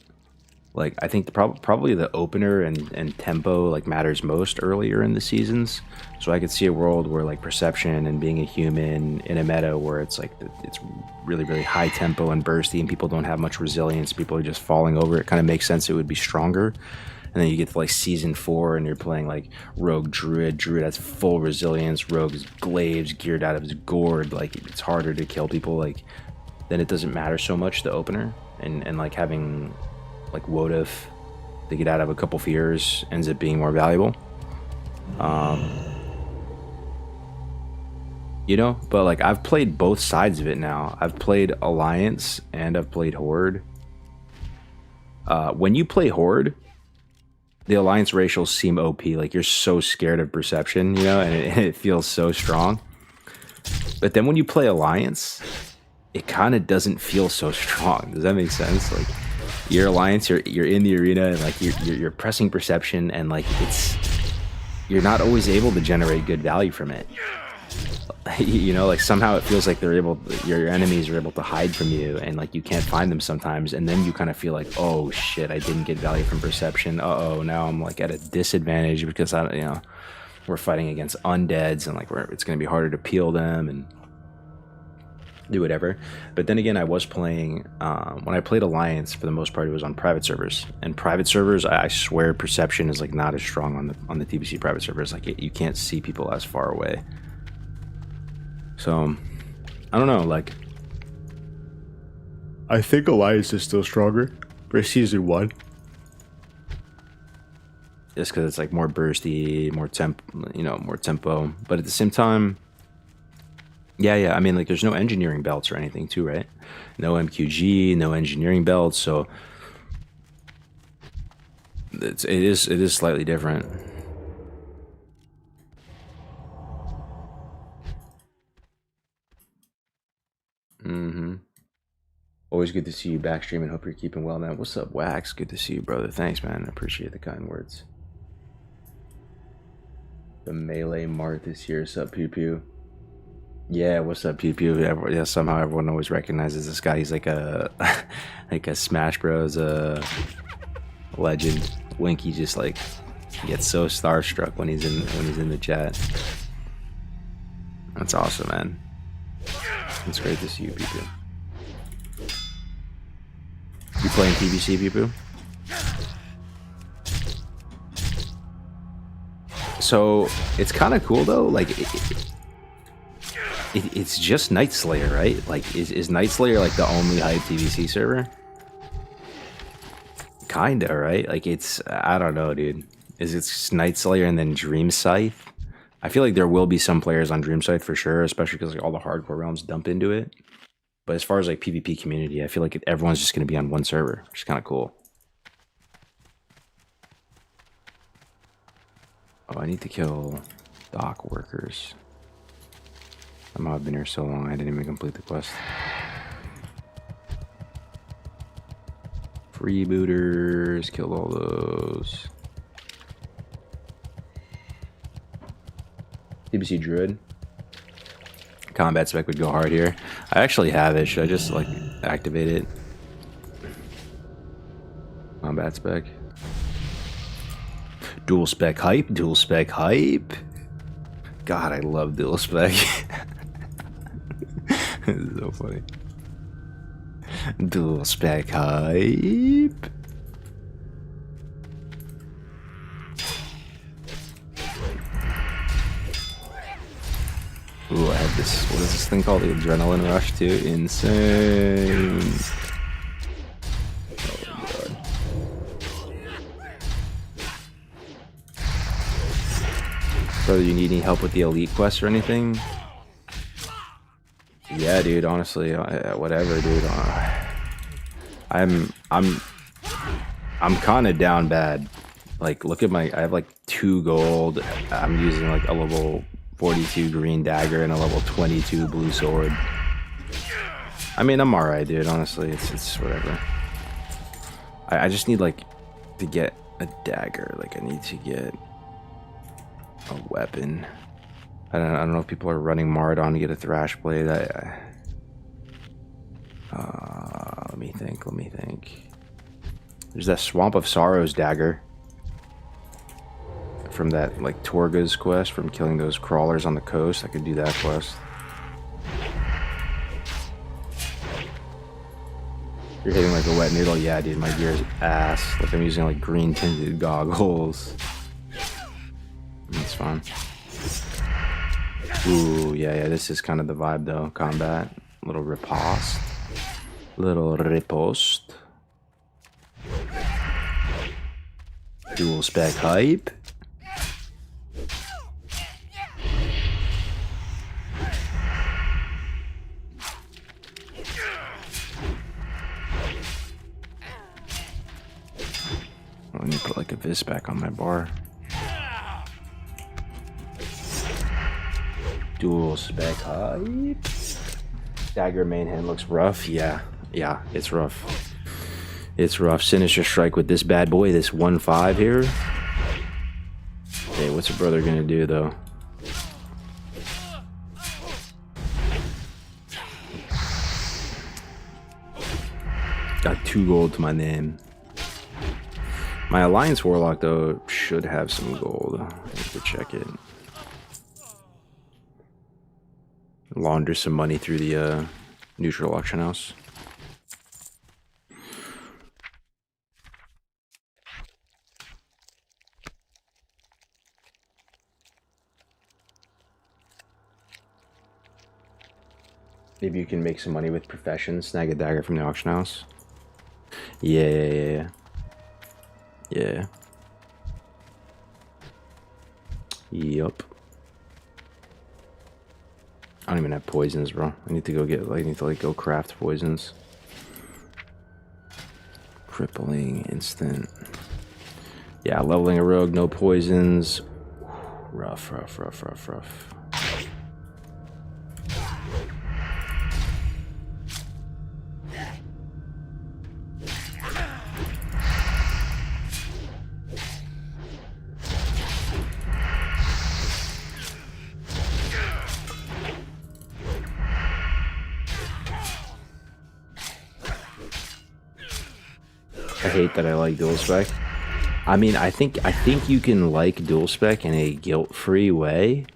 Like I think probably the opener and tempo like matters most earlier in the seasons. So I could see a world where like perception and being a human in a meta where it's like it's really high tempo and bursty and people don't have much resilience, people are just falling over. It kind of makes sense it would be stronger. And then you get to like season 4 and you're playing like Rogue Druid has full resilience, Rogue is glaives geared out of his gourd, like it's harder to kill people. Like then it doesn't matter so much the opener, and like having like Wodif to get out of a couple fears ends up being more valuable. You know, but like I've played both sides of it now. I've played Alliance and I've played Horde. When you play Horde, the Alliance racials seem OP. Like you're so scared of perception, you know, and it feels so strong. But then when you play Alliance, it kind of doesn't feel so strong. Does that make sense? Like your Alliance, you're in the arena and like you're pressing perception, and like you're not always able to generate good value from it. You know, like somehow it feels like your enemies are able to hide from you, and like you can't find them sometimes, and then you kind of feel like, oh shit, I didn't get value from perception. Uh-oh, now I'm like at a disadvantage because we're fighting against undeads, and like it's going to be harder to peel them and do whatever. But then again, I was playing when I played Alliance, for the most part it was on private servers, and private servers, I swear perception is like not as strong on the TBC private servers. Like you can't see people as far away. So I don't know, like I think Alliance is still stronger for season 1, just because it's like more bursty, more tempo. But at the same time, yeah, I mean, like there's no engineering belts or anything too, right? No MQG, no engineering belts, so it is slightly different. Always good to see you back streaming. Hope you're keeping well, man. What's up, Wax? Good to see you, brother. Thanks, man. I appreciate the kind words. The Melee Mart this year. What's up, Pew Pew? Yeah, what's up, Pew Pew? Yeah, somehow everyone always recognizes this guy. He's like a like a Smash Bros. Legend. Winky just like gets so starstruck when he's in the chat. That's awesome, man. It's great to see you, Pew Pew. You playing TBC, Pew Pew? So it's kind of cool though. Like it's just Nightslayer, right? Like is Nightslayer like the only hype TBC server? Kinda, right? Like it's, I don't know, dude. Is it Nightslayer and then Dream Scythe? I feel like there will be some players on Dream Scythe for sure, especially because like all the hardcore realms dump into it. But as far as like PvP community, I feel like everyone's just going to be on one server, which is kind of cool. Oh, I need to kill dock workers. Somehow I've been here so long, I didn't even complete the quest. Freebooters, killed all those. DBC Druid. Combat spec would go hard here. I actually have it. Should I just like activate it? Combat spec. Dual spec hype. Dual spec hype. God, I love dual spec. This is so funny. Dual spec hype. Ooh, I have this. What is this thing called? The adrenaline rush too. Insane. Oh god. Brother, you need any help with the elite quest or anything? Yeah, dude. Honestly, whatever, dude. I'm kind of down bad. Like, look at my. I have like 2 gold. I'm using like a level 42 green dagger and a level 22 blue sword. I mean, I'm alright, dude. Honestly, it's whatever. I just need like to get a dagger. Like, I need to get a weapon. I don't know if people are running Mardon to get a thrash blade. Let me think. There's that Swamp of Sorrows dagger from that like Torga's quest from killing those crawlers on the coast. I could do that quest. You're hitting like a wet noodle. Yeah, dude, my gear is ass. Like I'm using like green tinted goggles. That's fine. Ooh, yeah, this is kind of the vibe though. Combat, little riposte. Dual spec hype. Let me put like a vis back on my bar. Dual spec hype. Dagger main hand looks rough. Yeah, it's rough. It's rough. Sinister strike with this bad boy, this 1-5 here. Hey, what's a brother gonna do though? Got 2 gold to my name. My Alliance Warlock though should have some gold. I need to check it. Launder some money through the neutral auction house. Maybe you can make some money with professions. Snag a dagger from the auction house. Yeah. Yup. I don't even have poisons, bro. I need to go get. I need to like go craft poisons. Crippling instant. Yeah, leveling a rogue, no poisons. Rough. I hate that I like dual spec. I mean, I think you can like dual spec in a guilt-free way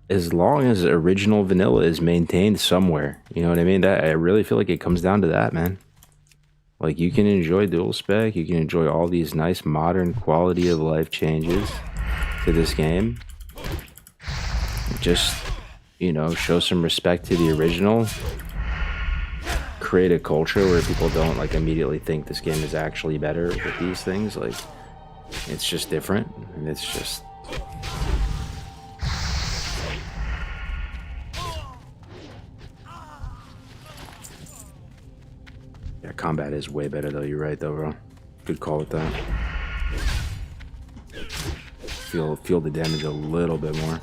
as long as original vanilla is maintained somewhere. You know what I mean? That I really feel like it comes down to that, man. Like, you can enjoy dual spec, you can enjoy all these nice modern quality of life changes to this game. Just, you know, show some respect to the original. create a culture where people don't like immediately think this game is actually better with these things. Like, it's just different, and it's just. Yeah, combat is way better though. You're right though, bro. Good call with that. Feel the damage a little bit more.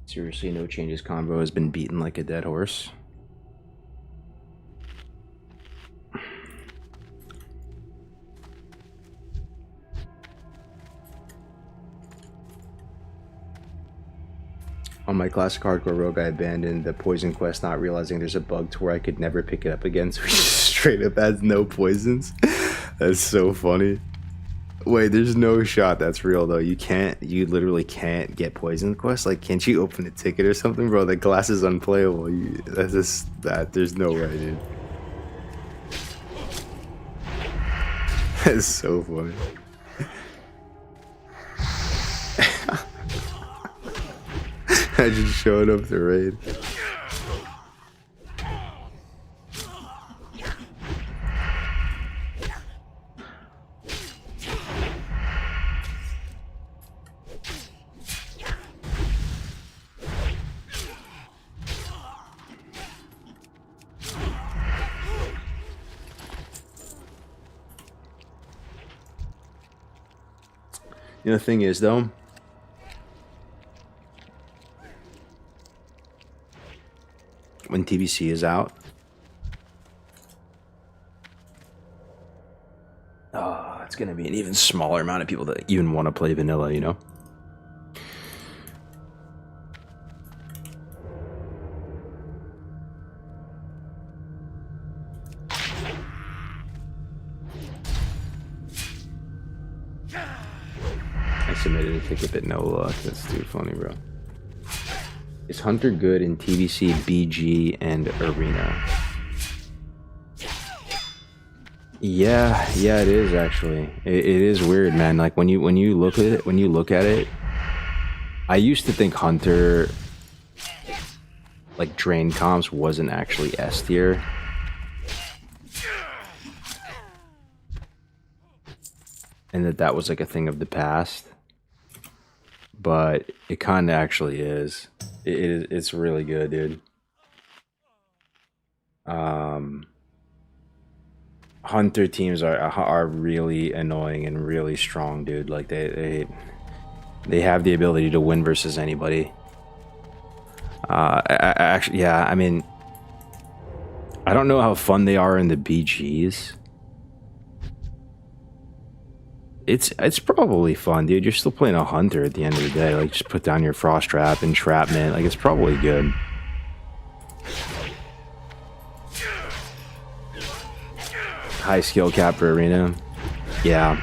Seriously, no changes combo has been beaten like a dead horse. On my classic hardcore rogue, I abandoned the poison quest, not realizing there's a bug to where I could never pick it up again, so he just straight up has no poisons. That's so funny. Wait, there's no shot that's real though. You literally can't get poison quest. Like, can't you open a ticket or something, bro? The glass is unplayable. There's no way, dude. That's so funny. I just showed up to raid. You know, the thing is, though, when TBC is out, it's going to be an even smaller amount of people that even want to play vanilla, you know? Submitted a ticket, but no luck. That's too funny, bro. Is Hunter good in TBC, BG, and Arena? Yeah, it is actually. It is weird, man. Like when you look at it, I used to think Hunter, like drain comps, wasn't actually S tier. And that was like a thing of the past. But it kind of actually is. It's really good, dude. Hunter teams are really annoying and really strong, dude. Like they have the ability to win versus anybody. Actually, yeah. I mean, I don't know how fun they are in the BGs. It's probably fun, dude. You're still playing a hunter at the end of the day. Like, just put down your frost trap, entrapment. Like, it's probably good. High skill cap for arena. Yeah.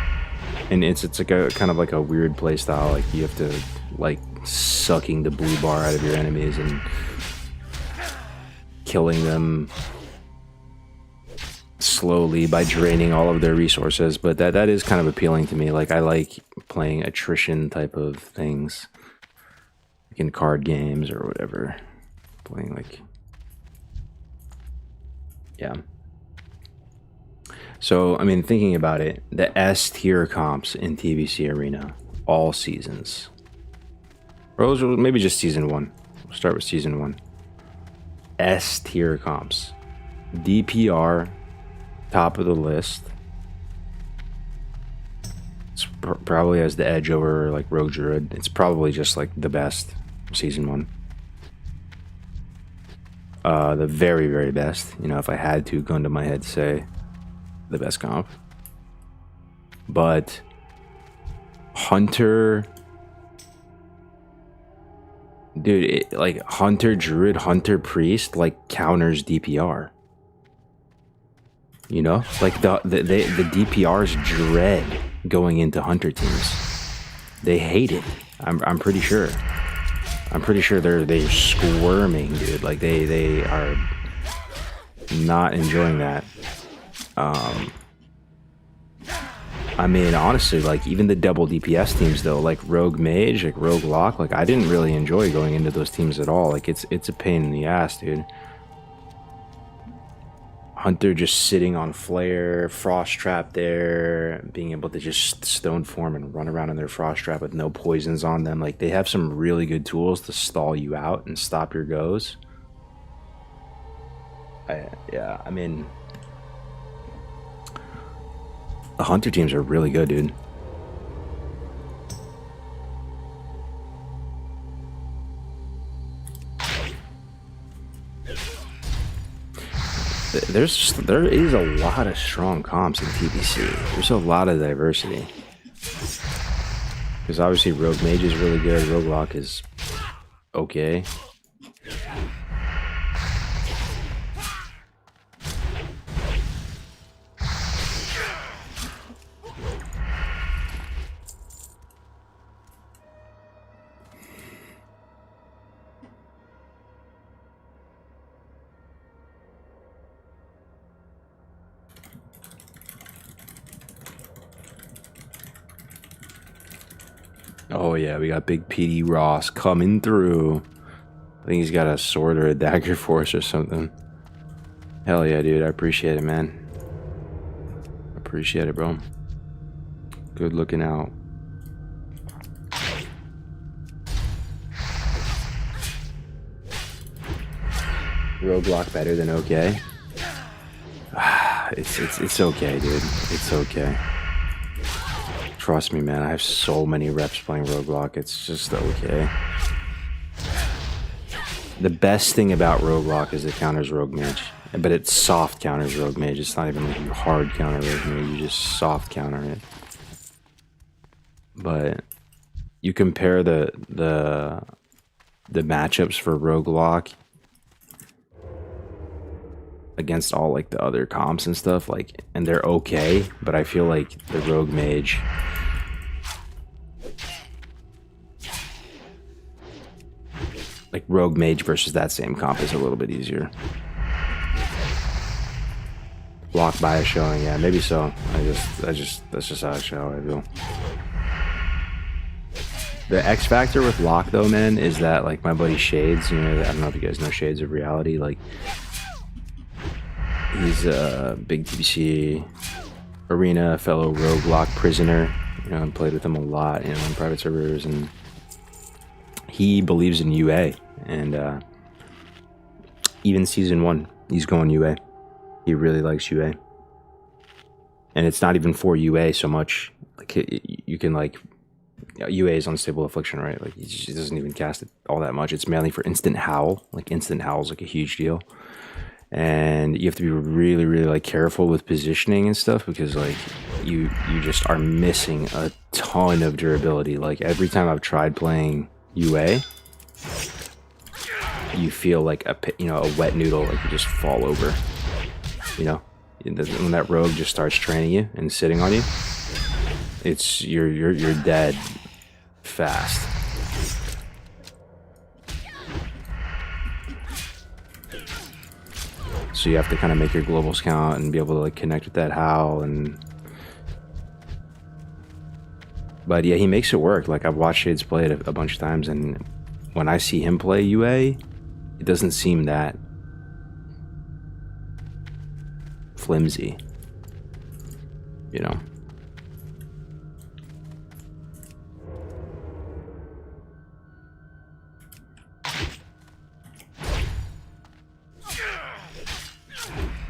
And it's like a kind of like a weird play style. Like, you have to like sucking the blue bar out of your enemies and killing them slowly by draining all of their resources, but that is kind of appealing to me. Like, I like playing attrition type of things, like in card games or whatever. Playing like, yeah. So I mean, thinking about it, the S tier comps in TBC Arena, all seasons, or maybe just season 1. We'll start with season 1. S tier comps, DPR. Top of the list. It's probably has the edge over like Rogue Druid. It's probably just like the best season 1. The very, very best. You know, if I had to gun to my head, say the best comp. But Hunter, dude, like Hunter Druid, Hunter Priest, like counters DPR. You know, like the DPRs dread going into hunter teams. They hate it. I'm pretty sure. I'm pretty sure they're squirming, dude. Like they are not enjoying that. I mean, honestly, like even the double DPS teams though, like Rogue Mage, like Rogue Lock, like I didn't really enjoy going into those teams at all. Like it's a pain in the ass, dude. Hunter just sitting on Flare, Frost Trap there, being able to just stone form and run around in their Frost Trap with no poisons on them. Like they have some really good tools to stall you out and stop your goes. Yeah, I mean, the Hunter teams are really good, dude. There is a lot of strong comps in TBC. There's a lot of diversity. Because obviously Rogue Mage is really good. Rogue Lock is okay. Oh yeah, we got Big PD Ross coming through. I think he's got a sword or a dagger force or something. Hell yeah, dude. I appreciate it, man. Appreciate it, bro. Good looking out. Roguelock better than okay? It's okay, dude. It's okay. Trust me, man. I have so many reps playing Roguelock. It's just okay. The best thing about Roguelock is it counters Rogue Mage. But it's soft counters Rogue Mage. It's not even like you hard counter Rogue Mage. You just soft counter it. But you compare the matchups for Roguelock against all like the other comps and stuff, like, and they're okay, but I feel like the Rogue Mage versus that same comp is a little bit easier. Block bias showing, yeah, maybe so. That's just how I feel. The X factor with Lock though, man, is that like my buddy Shades, you know, I don't know if you guys know Shades of Reality, like he's a big TBC arena fellow Roguelock prisoner. You know, I played with him a lot, you know, in private servers, and he believes in UA. And even season 1, he's going UA. He really likes UA, and it's not even for UA so much. Like you can like UA is unstable affliction, right? Like he just doesn't even cast it all that much. It's mainly for instant howl. Like instant howl is like a huge deal. And you have to be really, really like careful with positioning and stuff, because like you just are missing a ton of durability. Like every time I've tried playing UA, you feel like a wet noodle, like you just fall over. You know, when that rogue just starts training you and sitting on you, it's you're dead fast. So you have to kind of make your globals count and be able to like connect with that howl. But yeah, he makes it work. Like I've watched Shades play it a bunch of times, and when I see him play UA, it doesn't seem that flimsy, you know.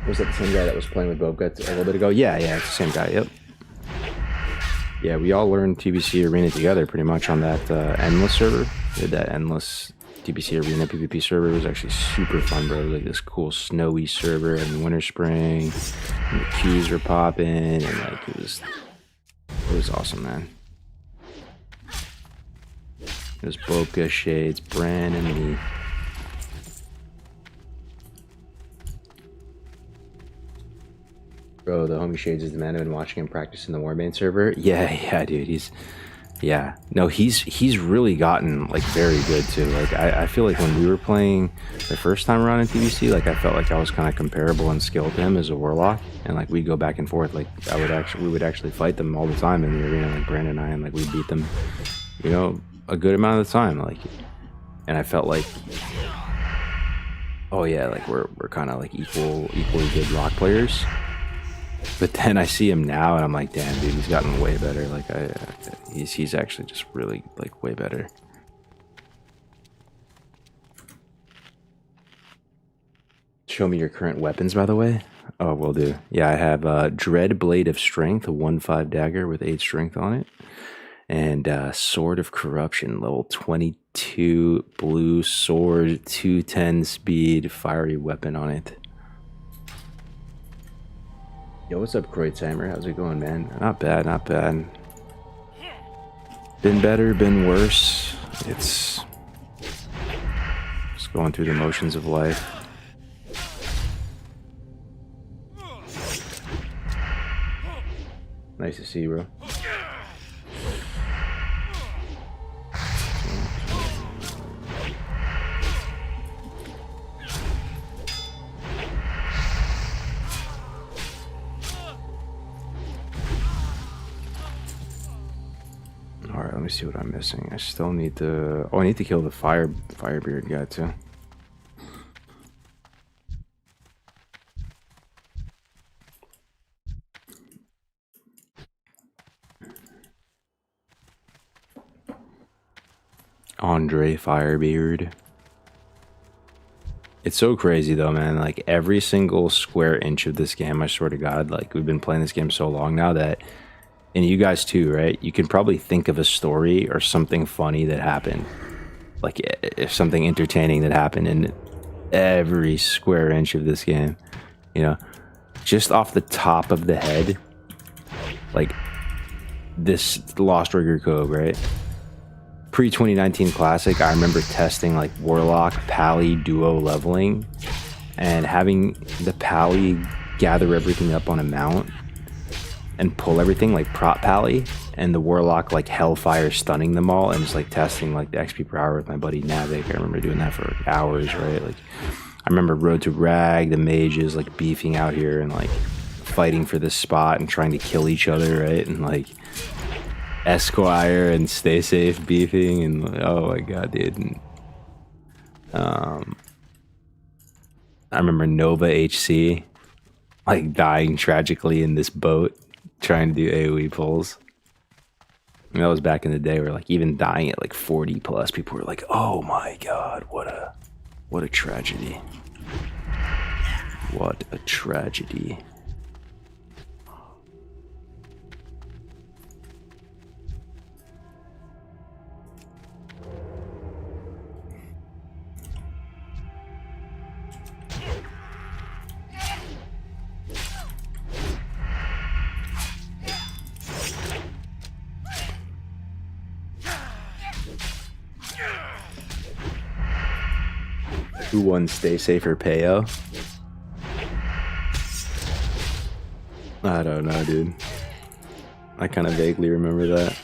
Was that the same guy that was playing with Bobgut a little bit ago? Yeah, it's the same guy, yep. Yeah, we all learned TBC Arena together pretty much on that Endless server. We had that Endless TBC Arena PvP server. It was actually super fun, bro. Like this cool snowy server in Winter Spring. And the queues were popping, and like it was awesome, man. It was Bobgut, Shades, Bran, and me. Bro, the homie Shades is the man. I've been watching him practice in the Warbane server. Yeah, dude. He's really gotten like very good too. Like I feel like when we were playing the first time around in TBC, like I felt like I was kind of comparable in skill to him as a warlock, and like we'd go back and forth. Like we would actually fight them all the time in the arena, like Brandon and I, and like we'd beat them, you know, a good amount of the time. Like, and I felt like, oh yeah, like we're kind of like equally good rock players. But then I see him now, and I'm like, damn, dude, he's gotten way better. Like, he's actually just really, like, way better. Show me your current weapons, by the way. Oh, will do. Yeah, I have Dread Blade of Strength, a 1/5 dagger with 8 strength on it. And Sword of Corruption, level 22 blue sword, 210 speed, fiery weapon on it. Yo, what's up, Kreuzheimer? How's it going, man? Not bad, not bad. Been better, been worse. It's just going through the motions of life. Nice to see you, bro. Alright, let me see what I'm missing. I still need to... Oh, I need to kill the Firebeard guy, too. Andre Firebeard. It's so crazy, though, man. Like, every single square inch of this game, I swear to God, like, we've been playing this game so long now that... And you guys too, right? You can probably think of a story or something funny that happened. Like, if something entertaining that happened in every square inch of this game. You know? Just off the top of the head. Like, this Lost Rigger Cove, right? Pre-2019 Classic, I remember testing, like, Warlock Pally duo leveling. And having the Pally gather everything up on a mount. And pull everything like prop pally, and the Warlock like Hellfire stunning them all, and just like testing like the XP per hour with my buddy Navik. I remember doing that for hours, right? Like, I remember Road to Rag, the mages like beefing out here and like fighting for this spot and trying to kill each other, right? And like Esquire and Stay Safe beefing, and oh my god, dude. And, I remember Nova HC like dying tragically in this boat trying to do AoE pulls. I mean, that was back in the day where like even dying at like 40 plus, people were like, oh my god, what a tragedy. What a tragedy. Who won Stay Safe or Payo? I don't know, dude. I kind of vaguely remember that.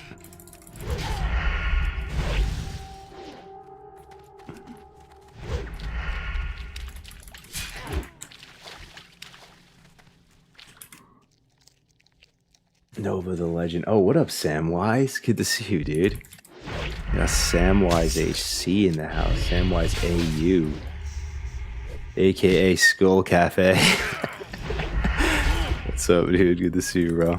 Nova the Legend. Oh, what up, Samwise? Good to see you, dude. Got Samwise HC in the house. Samwise AU. AKA Skull Cafe. What's up, dude? Good to see you, bro.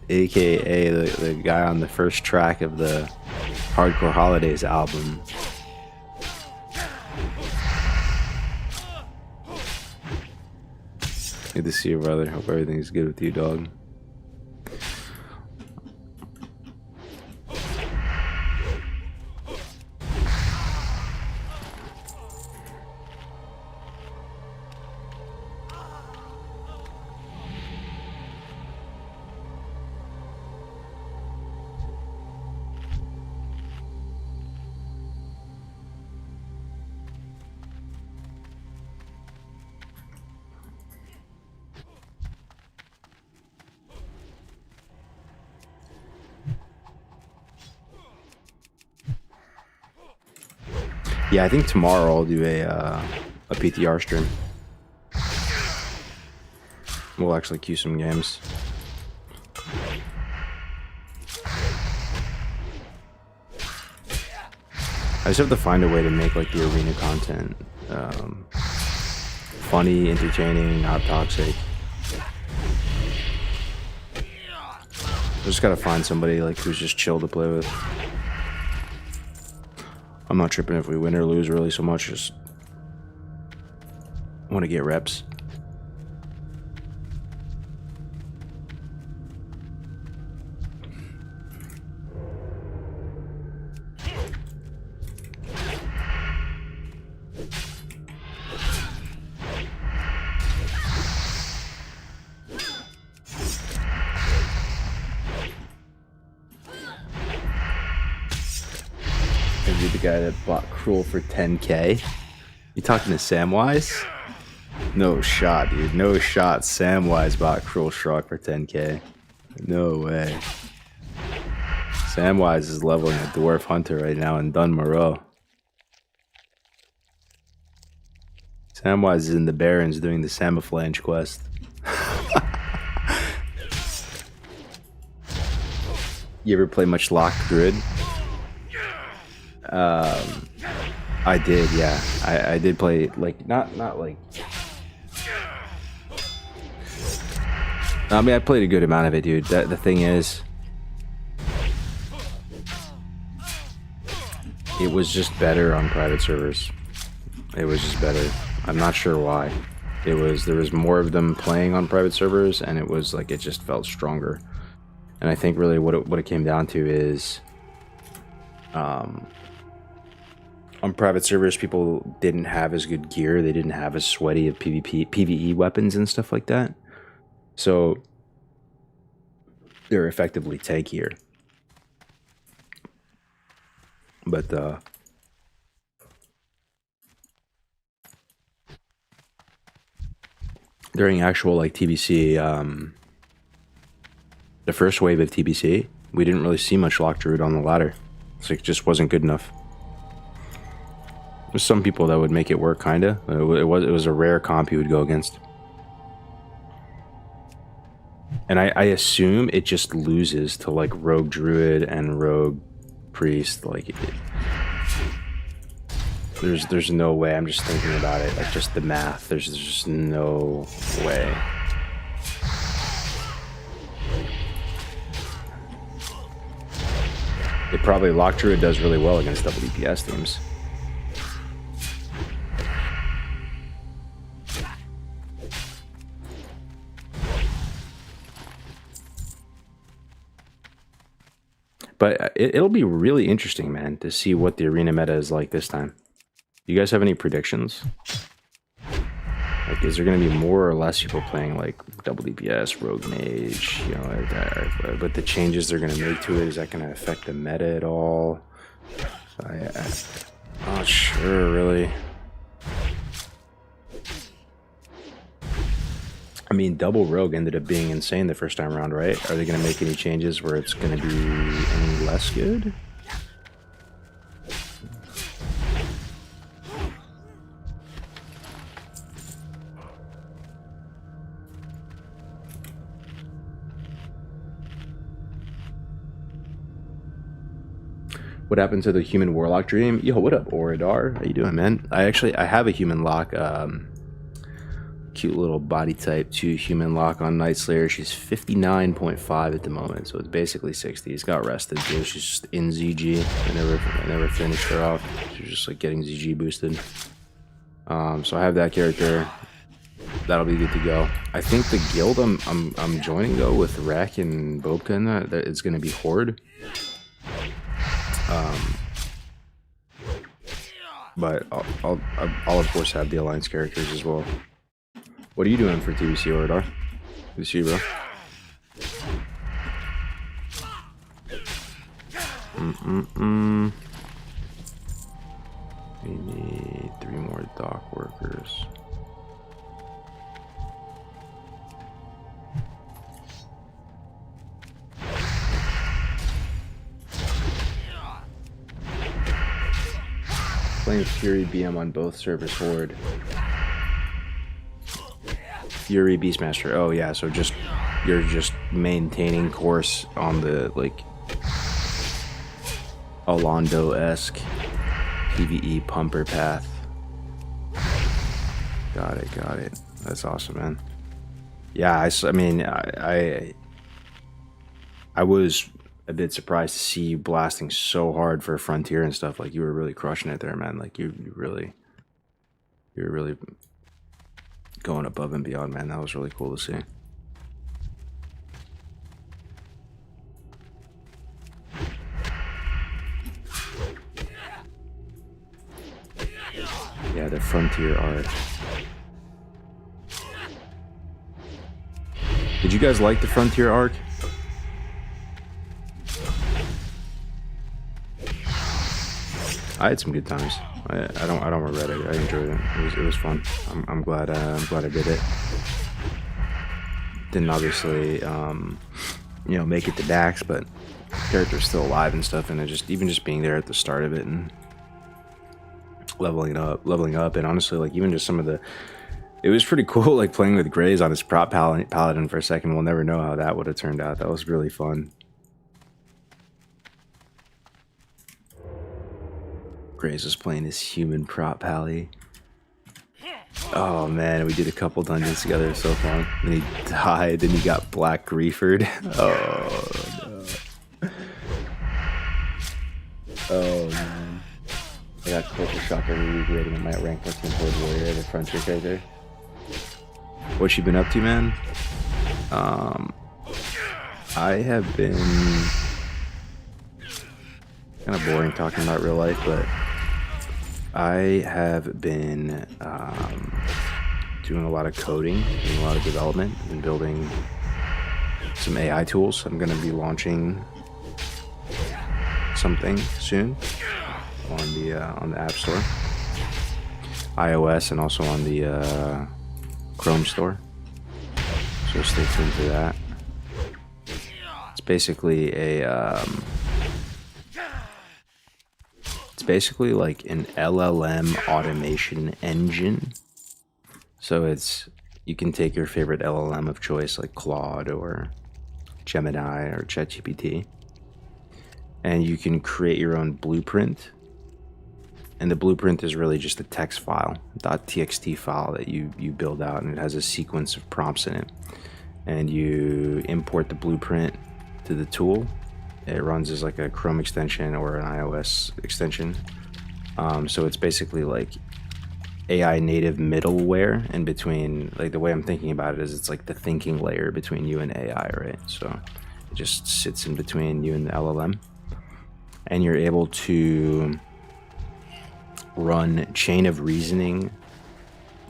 AKA the guy on the first track of the Hardcore Holidays album. Good to see you, brother. Hope everything's good with you, dog. Yeah, I think tomorrow I'll do a PTR stream. We'll actually queue some games. I just have to find a way to make like the arena content funny, entertaining, not toxic. I just gotta find somebody like who's just chill to play with. I'm not tripping if we win or lose really so much, just want to get reps. The guy that bought Cruel for 10K. You talking to Samwise? No shot, dude. No shot. Samwise bought Cruel Shrug for 10K. No way. Samwise is leveling a Dwarf Hunter right now in Dun Moreau. Samwise is in the Barrens doing the Samaflange quest. You ever play much Locked Druid? I did, yeah. I did play, like, not like... I mean, I played a good amount of it, dude. The thing is... It was just better on private servers. It was just better. I'm not sure why. There was more of them playing on private servers, and it was, like, it just felt stronger. And I think really what it came down to is... on private servers, people didn't have as good gear. They didn't have as sweaty of PvE weapons and stuff like that. So they're effectively tankier. But during actual like TBC, the first wave of TBC, we didn't really see much Locked Druid on the ladder. It's like it just wasn't good enough. There's some people that would make it work, kinda. It was a rare comp you would go against. And I assume it just loses to like Rogue Druid and Rogue Priest. Like, there's no way. I'm just thinking about it, like just the math. There's just no way. It probably Locked Druid does really well against double DPS teams. But it'll be really interesting, man, to see what the arena meta is like this time. You guys have any predictions? Like, is there going to be more or less people playing, like, double DPS, Rogue Mage, you know, but the changes they're going to make to it, is that going to affect the meta at all? I'm not sure, really. I mean, double Rogue ended up being insane the first time around, right? Are they going to make any changes where it's going to be any less good? What happened to the human warlock dream? Yo, what up, Oradar? How you doing, man? I have a human lock, cute little body type 2 human lock on Nightslayer. She's 59.5 at the moment, so it's basically 60. He's got rested too. She's just in ZG. I never finished her off. She's just like getting ZG boosted. So I have that character. That'll be good to go. I think the guild I'm joining though with Rek and Bobka and that is going to be Horde. But I'll of course have the alliance characters as well. What are you doing for TBC, Oradar? Good to see you, bro. We need 3 more dock workers. Playing Fury BM on both servers. Horde. Fury Beastmaster. Oh yeah, so you're just maintaining course on the like Alondo-esque PvE pumper path. Got it. That's awesome, man. Yeah, I mean, I was a bit surprised to see you blasting so hard for Frontier and stuff. Like, you were really crushing it there, man. Like, you were really going above and beyond, man. That was really cool to see. Yeah, the Frontier arc. Did you guys like the Frontier arc? I had some good times. I don't regret it. I enjoyed it. It was fun. I'm glad I did it. Didn't obviously you know, make it to Dax, but the character's still alive and stuff, and it even just being there at the start of it and leveling up, and honestly, like, even just some of the, it was pretty cool, like playing with Grays on his prop paladin for a second. We'll never know how that would have turned out. That was really fun. Grays was playing his human prop pally. Oh man, we did a couple dungeons together. It was so fun. Then he died, then he got Black Griefer'd. Oh no. Oh man. I got culture shock every week rating in my rank 14 Horde Warrior, the Frontier character. What you been up to, man? I have been kind of boring talking about real life, but I have been doing a lot of coding, doing a lot of development, and building some AI tools. I'm going to be launching something soon on the App Store, iOS, and also on the Chrome Store. So stay tuned for that. It's basically like an LLM automation engine. So you can take your favorite LLM of choice, like Claude or Gemini or ChatGPT, and you can create your own blueprint. And the blueprint is really just a text file, .txt file that you build out, and it has a sequence of prompts in it. And you import the blueprint to the tool. It runs as like a Chrome extension or an iOS extension. So it's basically like AI native middleware in between. Like, the way I'm thinking about it is it's like the thinking layer between you and AI, right? So it just sits in between you and the LLM. And you're able to run chain of reasoning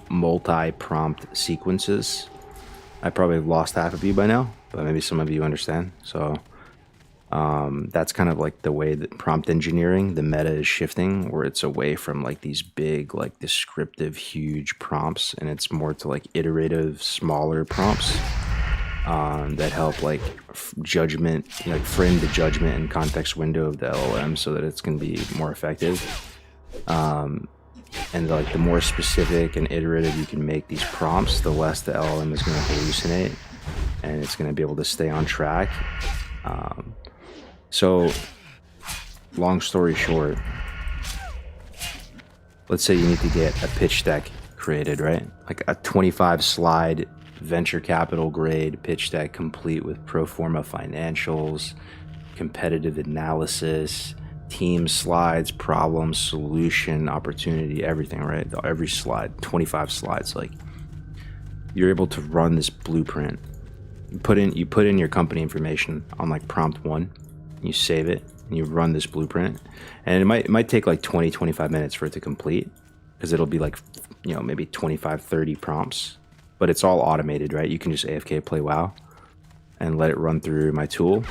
multi-prompt sequences. I probably have lost half of you by now, but maybe some of you understand. So that's kind of like the way that prompt engineering, the meta is shifting, where it's away from like these big, like descriptive, huge prompts, and it's more to like iterative, smaller prompts that help like judgment, like frame the judgment and context window of the LLM so that it's going to be more effective. And like the more specific and iterative you can make these prompts, the less the LLM is going to hallucinate, and it's going to be able to stay on track. So long story short, let's say you need to get a pitch deck created, right? Like a 25 slide venture capital grade pitch deck, complete with pro forma financials, competitive analysis, team slides, problem, solution, opportunity, everything, right? Every slide, 25 slides. Like, you're able to run this blueprint. You put in your company information on like prompt 1, you save it, and you run this blueprint, and it might take like 20-25 minutes for it to complete, because it'll be like, you know, maybe 25-30 prompts, but it's all automated, right? You can just AFK play WoW and let it run through my tool,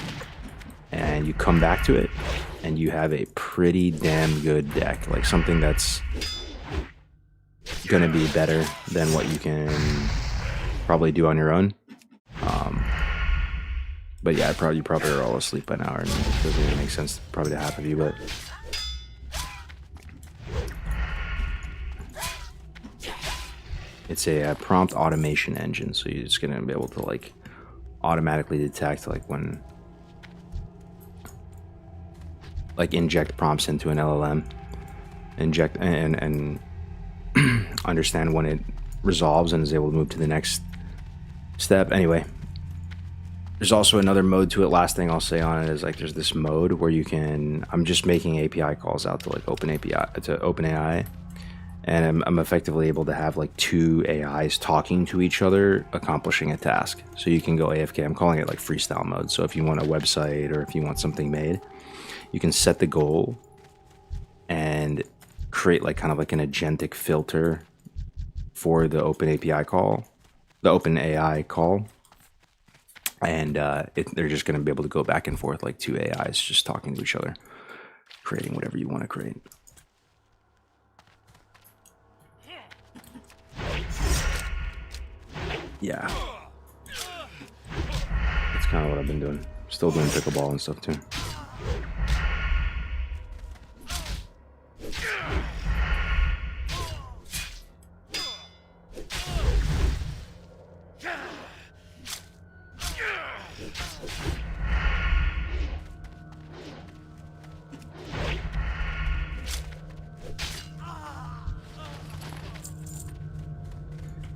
and you come back to it and you have a pretty damn good deck, like something that's gonna be better than what you can probably do on your own. But yeah, you probably are all asleep by now, and it doesn't even make sense probably to half of you, but It's a prompt automation engine, so you're just gonna be able to like automatically detect like when like inject prompts into an LLM, inject and understand when it resolves and is able to move to the next step. Anyway, there's also another mode to it. Last thing I'll say on it is like there's this mode where you can, I'm just making API calls out to like OpenAI, and I'm effectively able to have like two AIs talking to each other, accomplishing a task. So you can go AFK. I'm calling it like freestyle mode. So if you want a website or if you want something made, you can set the goal and create like kind of like an agentic filter for the OpenAI call, and they're just going to be able to go back and forth like two AIs just talking to each other, creating whatever you want to create. Yeah, that's kind of what I've been doing. Still doing pickleball and stuff too.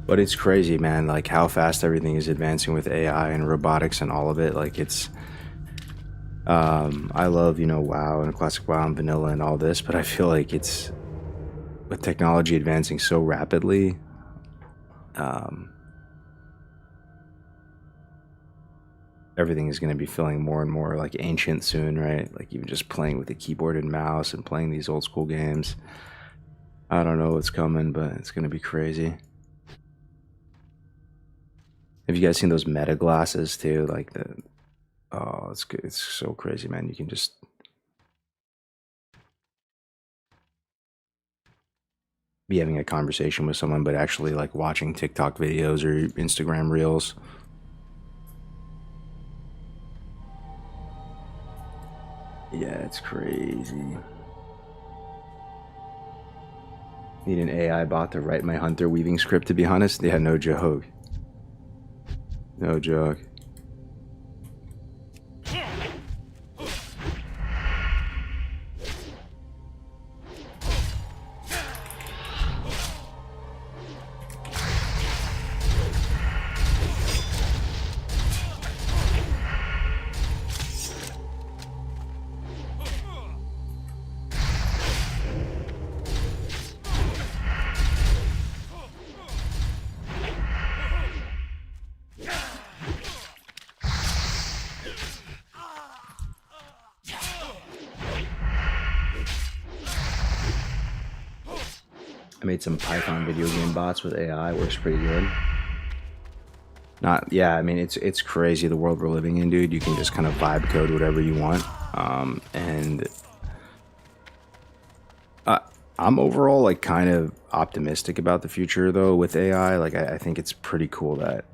But it's crazy, man, like how fast everything is advancing with AI and robotics and all of it. Like it's, I love, you know, WoW and classic WoW and vanilla and all this, but I feel like it's, with technology advancing so rapidly, everything is going to be feeling more and more like ancient soon, right? Like even just playing with a keyboard and mouse and playing these old school games. I don't know what's coming, but it's going to be crazy. Have you guys seen those Meta glasses too? Like oh, it's good. It's so crazy, man. You can just be having a conversation with someone, but actually like watching TikTok videos or Instagram reels. Yeah, it's crazy. Need an AI bot to write my hunter weaving script, to be honest. Yeah, no joke. No joke. I made some Python video game bots with AI. Works pretty good. Yeah, I mean, it's crazy the world we're living in, dude. You can just kind of vibe code whatever you want. And I'm overall like kind of optimistic about the future though with AI. Like I think it's pretty cool that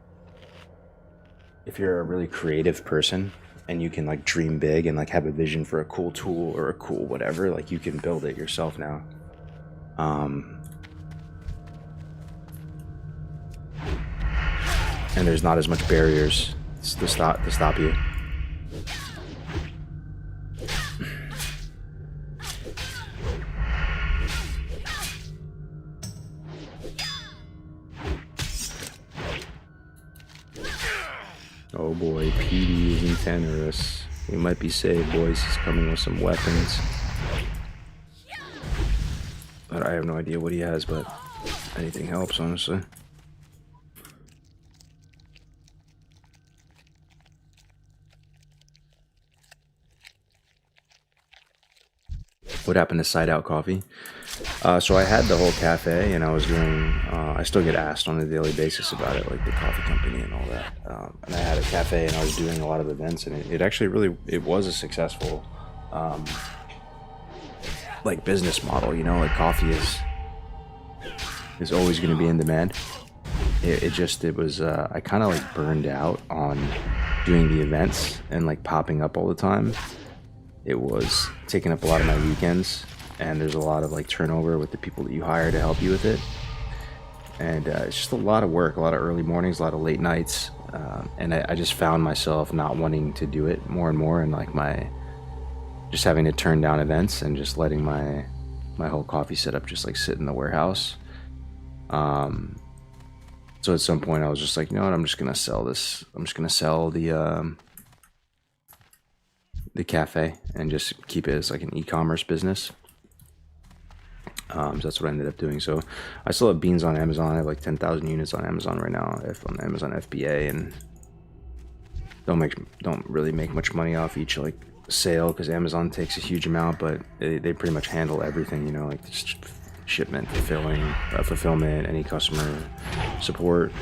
if you're a really creative person and you can like dream big and like have a vision for a cool tool or a cool whatever, like you can build it yourself now. And there's not as much barriers to stop you. Oh boy, PD is in Tenorus. We might be saved, boys. He's coming with some weapons. But I have no idea what he has, but anything helps, honestly. What happened to Side Out Coffee? So I had the whole cafe, and I was doing. I still get asked on a daily basis about it, like the coffee company and all that. And I had a cafe, and I was doing a lot of events, and it actually really was a successful, like business model. You know, like coffee is always going to be in demand. It was. I kind of like burned out on doing the events and like popping up all the time. It was taking up a lot of my weekends, and there's a lot of like turnover with the people that you hire to help you with it. and it's just a lot of work, a lot of early mornings, a lot of late nights, and I just found myself not wanting to do it more and more, and like just having to turn down events and just letting my whole coffee setup just like sit in the warehouse. So at some point I was just like, you know what, I'm just gonna sell this. I'm just gonna sell the cafe and just keep it as like an e-commerce business. So that's what I ended up doing. So I still have beans on Amazon. I have like 10,000 units on Amazon right now, on Amazon FBA, and don't really make much money off each like sale because Amazon takes a huge amount, but they pretty much handle everything, you know, like just shipment, fulfillment, any customer support.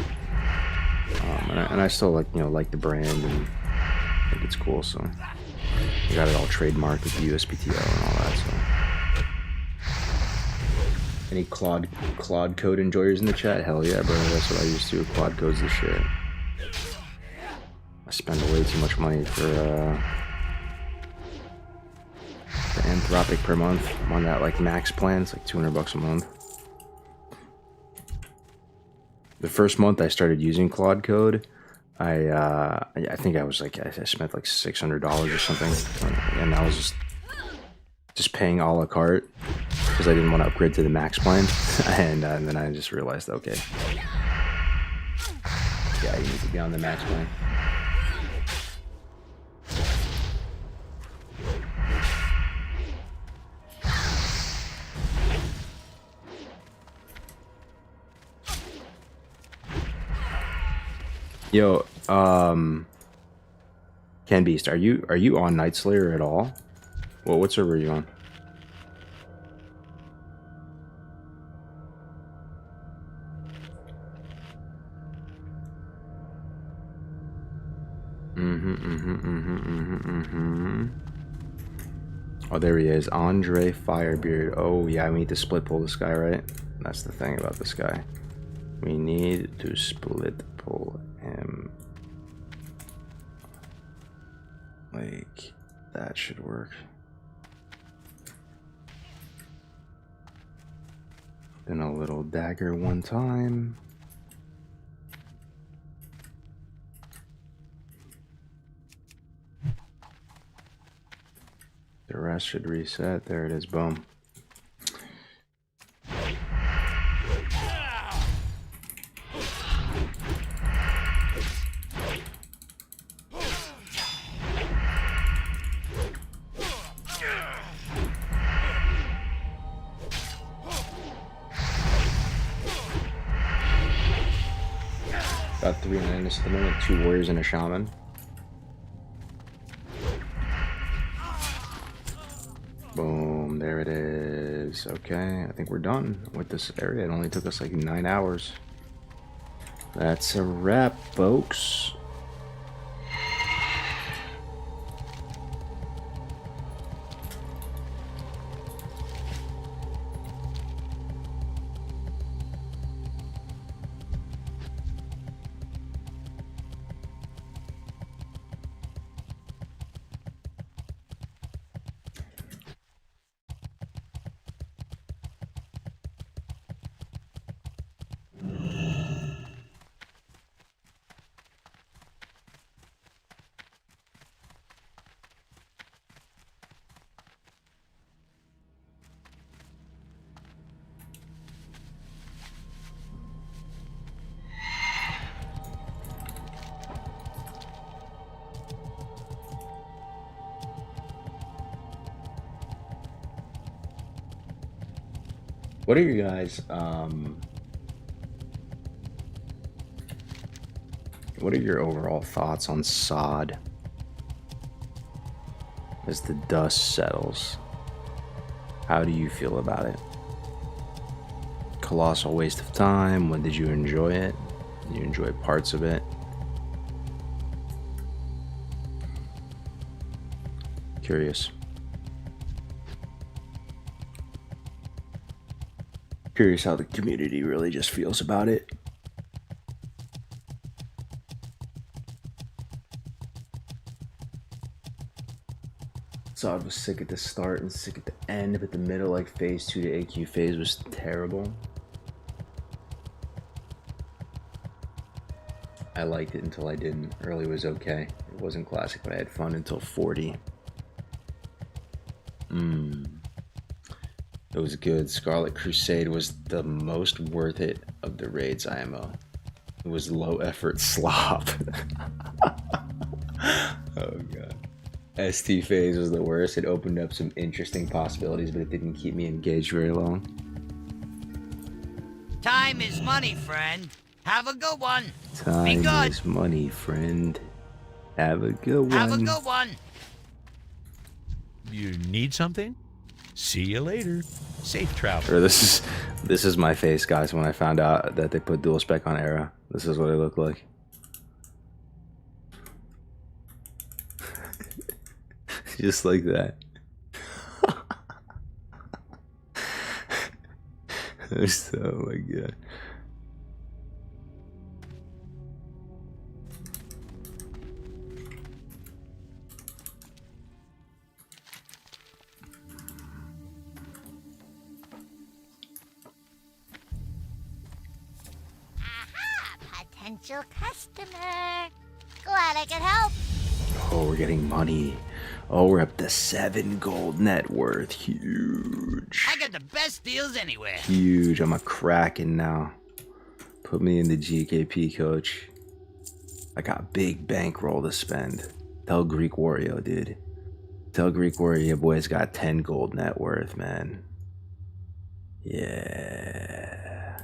And I still like, you know, like the brand and think it's cool. So I got it all trademarked with the USPTO and all that. So any Claude code enjoyers in the chat? Hell yeah, bro. That's what I used to. Claude code's the shit. I spend way too much money for the Anthropic per month. I'm on that like max plan. It's like $200 a month. The first month I started using Claude Code, I think I was like, I spent like $600 or something, and I was just paying a la carte because I didn't want to upgrade to the max plan, and then I just realized, okay, yeah, you need to be on the max plan. Yo, Ken Beast, are you on Nightslayer at all? Well, what server are you on? Oh, there he is, Andre Firebeard. Oh yeah, we need to split pull this guy, right? That's the thing about this guy. We need to split pull him. Like, that should work. Then a little dagger one time. The rest should reset. There it is, boom. Got 3 Magnus at the moment, 2 warriors and a shaman. Boom, there it is. Okay, I think we're done with this area. It only took us like 9 hours. That's a wrap, folks. What are you guys, what are your overall thoughts on SOD as the dust settles? How do you feel about it? Colossal waste of time? When did you enjoy it? Did you enjoy parts of it? Curious. Curious how the community really just feels about it. SOD was sick at the start and sick at the end, but the middle, like phase 2 to AQ phase, was terrible. I liked it until I didn't. Early was okay. It wasn't classic, but I had fun until 40. It was good. Scarlet Crusade was the most worth it of the raids IMO. It was low effort slop. Oh god. ST phase was the worst. It opened up some interesting possibilities, but it didn't keep me engaged very long. Time is money, friend. Have a good one. Time is money, friend. Have a good one. Have a good one. You need something? See you later. Safe travel. Or this is my face, guys, when I found out that they put dual spec on Era. This is what it looked like. Just like that. Oh my god. Potential customer. Glad I could help. Oh, we're getting money. Oh, we're up to 7 gold net worth. Huge. I got the best deals anywhere. Huge. I'm a Kraken now. Put me in the GKP, coach. I got big bankroll to spend. Tell Greek Wario, dude. Tell Greek Wario your boy's got 10 gold net worth, man. Yeah.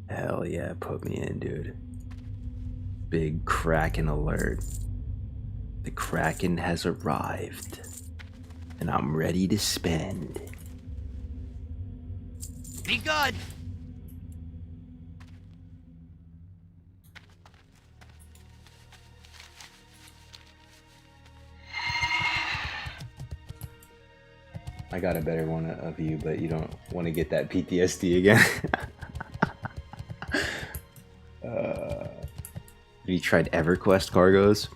Hell yeah, put me in, dude. Big Kraken alert. The Kraken has arrived, and I'm ready to spend. Be good. I got a better one of you, but you don't want to get that PTSD again. Have you tried EverQuest cargoes?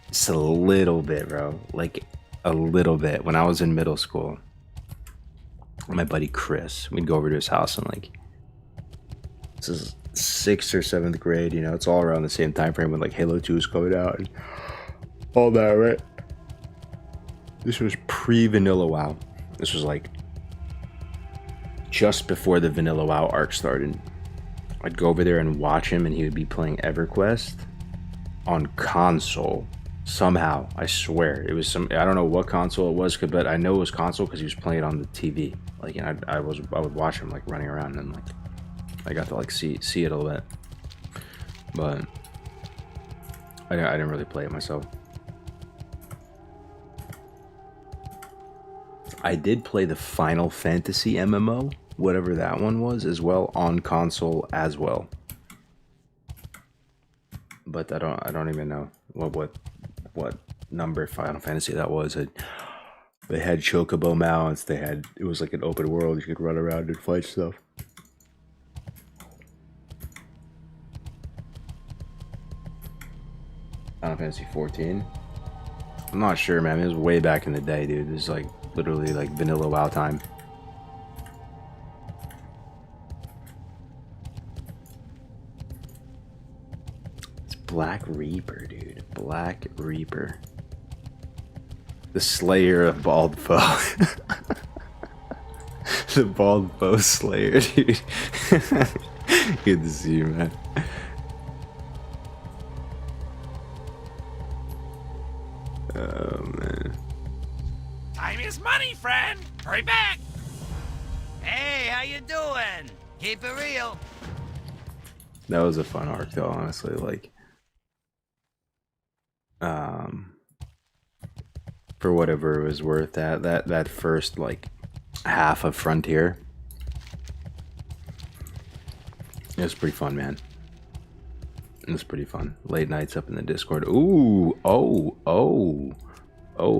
Just a little bit, bro. Like a little bit. When I was in middle school, my buddy Chris, we'd go over to his house and like, this is 6th or 7th grade, you know, it's all around the same time frame when like Halo 2 was coming out and all that, right? This was pre-Vanilla WoW. This was like just before the Vanilla WoW arc started. I'd go over there and watch him, and he would be playing EverQuest on console. Somehow, I swear, it was some. I don't know what console it was, but I know it was console because he was playing it on the TV. Like, and I would watch him like running around, and like I got to like see it a little bit, but I didn't really play it myself. I did play the Final Fantasy MMO, whatever that one was, as well on console as well. But I don't even know what number Final Fantasy that was. They had chocobo mounts. It was like an open world. You could run around and fight stuff. Final Fantasy 14. I'm not sure, man. It was way back in the day, dude. It was like literally like vanilla WoW time. It's Black Reaper, dude. Black Reaper. The Slayer of Bald Foe. The Bald Foe Slayer, dude. Good to see you, man. Oh, man. Time is money, friend. Hurry back. Hey, how you doing? Keep it real. That was a fun arc, though, honestly. Like, for whatever it was worth, that first like half of Frontier, it was pretty fun, man. It was pretty fun. Late nights up in the Discord. Ooh, oh,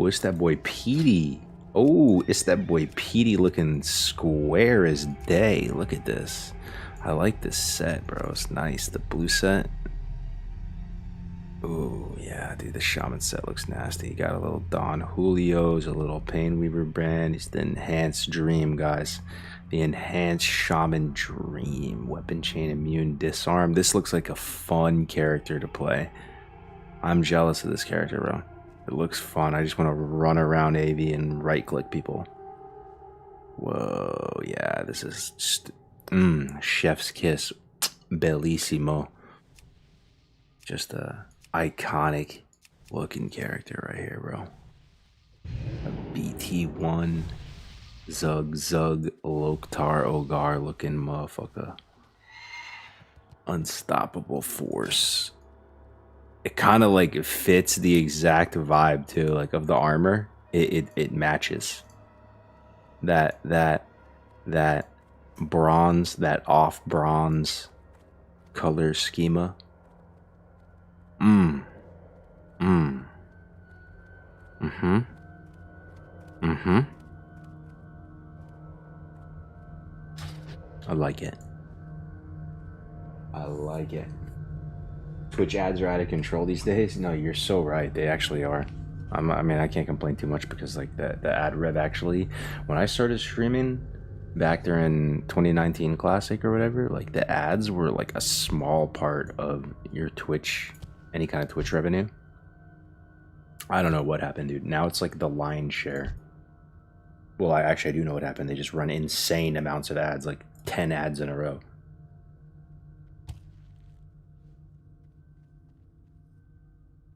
it's that boy Petey. Oh, it's that boy Petey looking square as day. Look at this. I like this set, bro. It's nice. The blue set. Ooh, yeah, dude, the shaman set looks nasty. Got a little Don Julio's, a little Painweaver brand. He's the enhanced dream, guys. The enhanced shaman dream. Weapon chain, immune, disarm. This looks like a fun character to play. I'm jealous of this character, bro. It looks fun. I just want to run around AV and right-click people. Whoa, yeah, this is just, chef's kiss. Bellissimo. Just a iconic looking character right here, bro. A BT1 Zug Loktar Ogar looking motherfucker. Unstoppable force. It kind of like fits the exact vibe too, like of the armor. It matches that bronze, that off bronze color schema. I like it. I like it. Twitch ads are out of control these days. No, you're so right. They actually are. I mean, I can't complain too much because like the ad rev actually, when I started streaming back during 2019 Classic or whatever, like the ads were like a small part of your Twitch, any kind of Twitch revenue. I don't know what happened, dude. Now it's like the lion's share. Well, I do know what happened. They just run insane amounts of ads, like 10 ads in a row.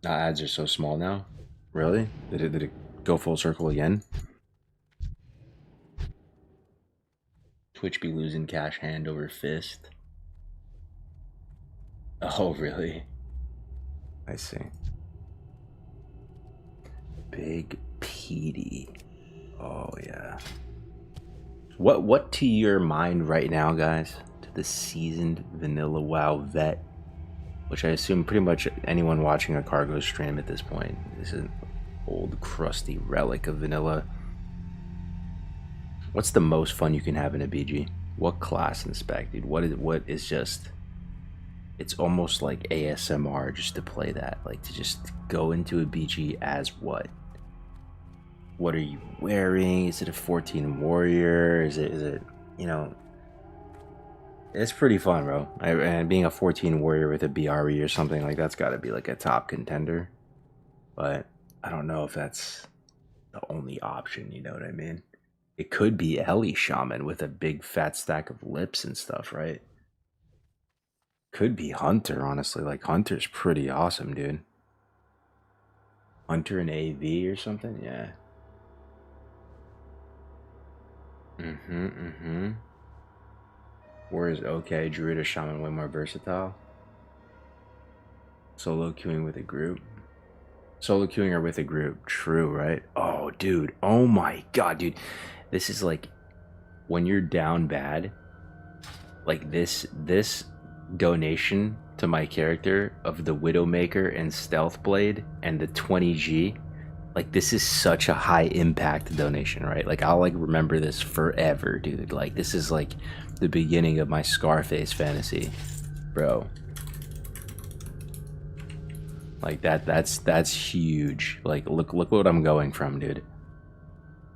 Ads are so small now. Really? Did it go full circle again? Twitch be losing cash hand over fist. Oh, really? I see. Big Petey. Oh, yeah. What to your mind right now, guys? To the seasoned vanilla WoW vet, which I assume pretty much anyone watching a cargo stream at this point. This is an old crusty relic of vanilla. What's the most fun you can have in a BG? What class and spec, dude? What is just... It's almost like ASMR just to play that. Like to just go into a BG as what? What are you wearing? Is it a 14 warrior? Is it, you know... It's pretty fun, bro. And being a 14 warrior with a BRE or something, like that's got to be like a top contender. But I don't know if that's the only option, you know what I mean? It could be Ellie Shaman with a big fat stack of lips and stuff, right? Could be Hunter, honestly. Like Hunter's pretty awesome, dude. Hunter and AV or something, yeah. Whereas okay, Druid or Shaman way more versatile. Solo queuing with a group. Solo queuing or with a group. True, right? Oh, dude. Oh my god, dude. This is like when you're down bad. Like this donation to my character of the Widowmaker and Stealth Blade and the 20G. Like this is such a high impact donation, right? Like I'll like remember this forever, dude. Like this is like the beginning of my Scarface fantasy, bro. Like that's huge. Like look what I'm going from, dude.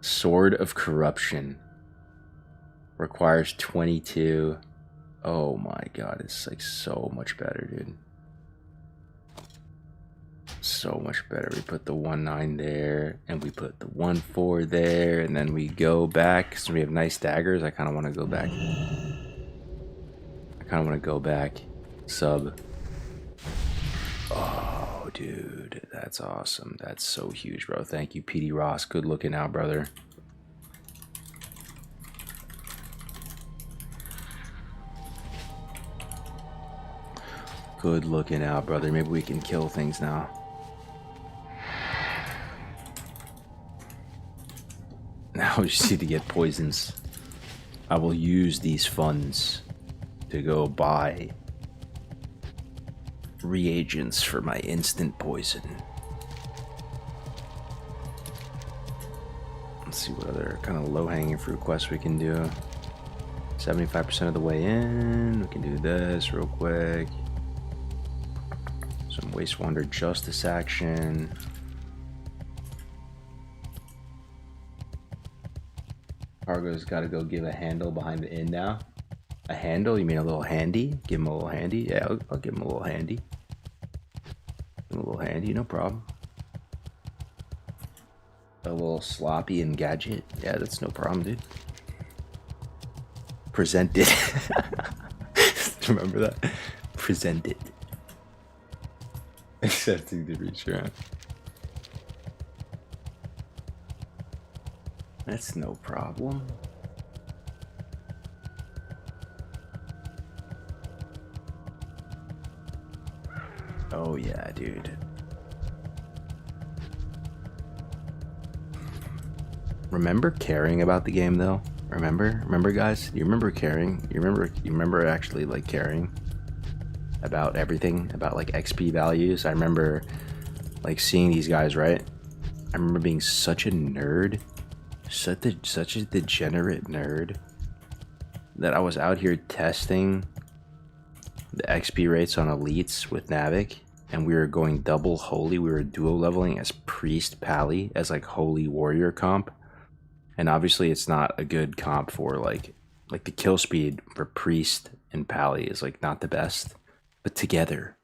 Sword of Corruption requires 22. Oh my god, it's like so much better, dude. So much better. We put the 1-9 there, and we put the 1-4 there, and then we go back. So we have nice daggers. I kind of want to go back. Sub. Oh, dude, that's awesome. That's so huge, bro. Thank you, PD Ross. Good looking out, brother. Good looking out, brother. Maybe we can kill things now. Now we just need to get poisons. I will use these funds to go buy reagents for my instant poison. Let's see what other kind of low-hanging fruit quests we can do. 75% of the way in. We can do this real quick. Some Waste Wonder Justice action. Cargo's got to go give a handle behind the inn now. A handle? You mean a little handy? Give him a little handy? Yeah, I'll give him a little handy. Give him a little handy, no problem. A little sloppy and gadget. Yeah, that's no problem, dude. Present it. Remember that? Present it. Accepting the reach around. That's no problem. Oh yeah, dude. Remember caring about the game though? Remember guys? You remember caring? You remember actually like caring about everything, about like XP values? I remember like seeing these guys, right? I remember being such a nerd, such a degenerate nerd, that I was out here testing the XP rates on elites with Navic, and we were going double holy. We were duo leveling as priest pally as like holy warrior comp. And obviously it's not a good comp for like the kill speed for priest and pally is like not the best. But together,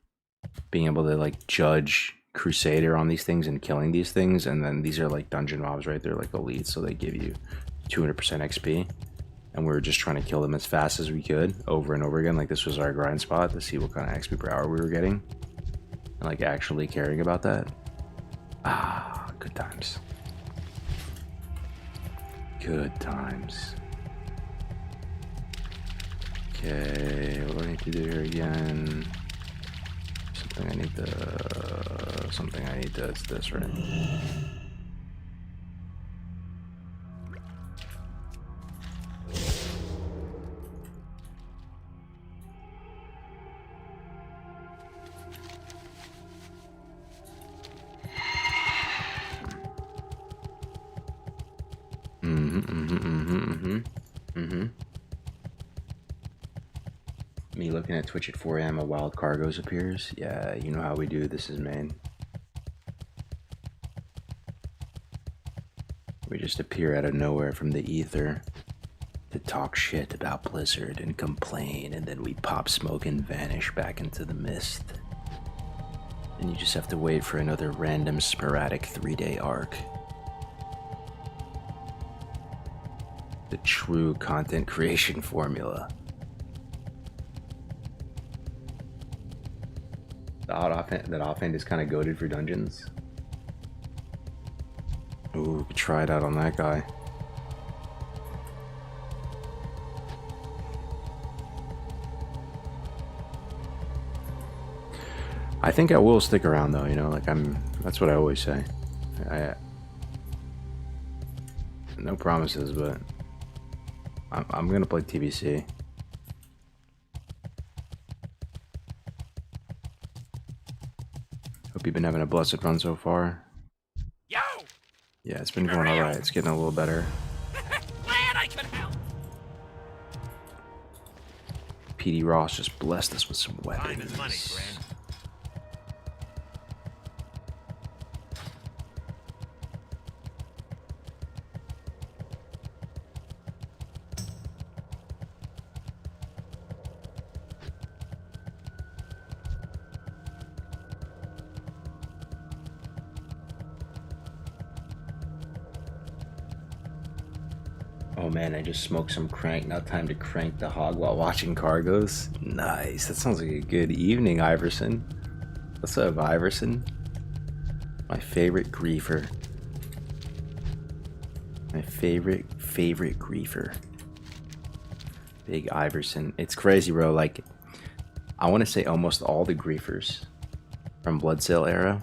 being able to like judge crusader on these things and killing these things, and then these are like dungeon mobs, right? They're like elites, so they give you 200% XP. And we were just trying to kill them as fast as we could over and over again. Like this was our grind spot to see what kind of XP per hour we were getting. And like actually caring about that. Ah, good times. Good times. Okay, what do I need to do here again? Something I need to, it's this, right? Me looking at Twitch at 4 AM, a wild cargoes appears. Yeah, you know how we do. This is main. We just appear out of nowhere from the ether to talk shit about Blizzard and complain, and then we pop smoke and vanish back into the mist. And you just have to wait for another random sporadic 3-day arc. The true content creation formula. That offhand is kind of goated for dungeons. Ooh, we could try it out on that guy. I think I will stick around though, you know, like that's what I always say. No promises, but I'm gonna play TBC. Hope you've been having a blessed run so far. Yo! Yeah, it's been going alright. It's getting a little better. Glad I could help. PD Ross just blessed us with some weapons. Time is money, friend. Oh man, I just smoked some crank. Now time to crank the hog while watching cargoes. Nice. That sounds like a good evening, Iverson. What's up, Iverson? My favorite griefer. My favorite griefer. Big Iverson. It's crazy, bro. Like, I want to say almost all the griefers from Bloodsail era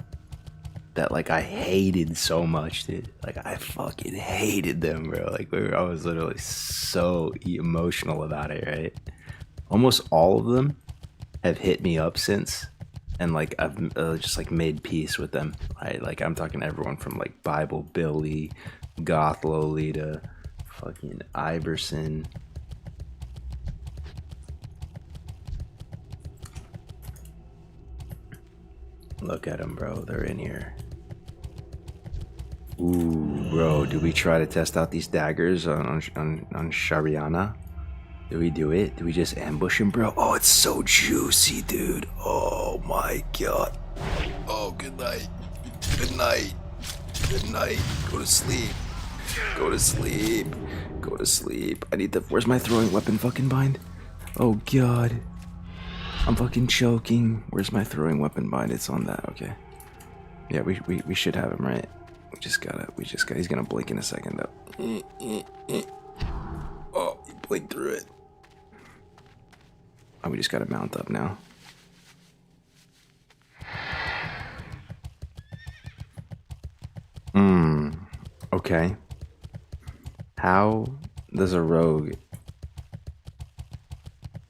that like I hated so much, dude. Like I fucking hated them, bro. Like I was literally so emotional about it, right? Almost all of them have hit me up since, and like I've just like made peace with them, right? Like I'm talking everyone from like Bible Billy, Goth Lolita, fucking Iverson. Look at them, bro. They're in here. Ooh, bro. Do we try to test out these daggers on Shariana? Do we do it? Do we just ambush him, bro? Oh, it's so juicy, dude. Oh my god. Oh, good night. Good night. Good night. Go to sleep. Go to sleep. Go to sleep. I need the... Where's my throwing weapon fucking bind? Oh god. I'm fucking choking. Where's my throwing weapon bind? It's on that. Okay. Yeah, we should have him, right? He's gonna blink in a second though. Oh, he blinked through it. Oh, we just gotta mount up now. Okay. How does a rogue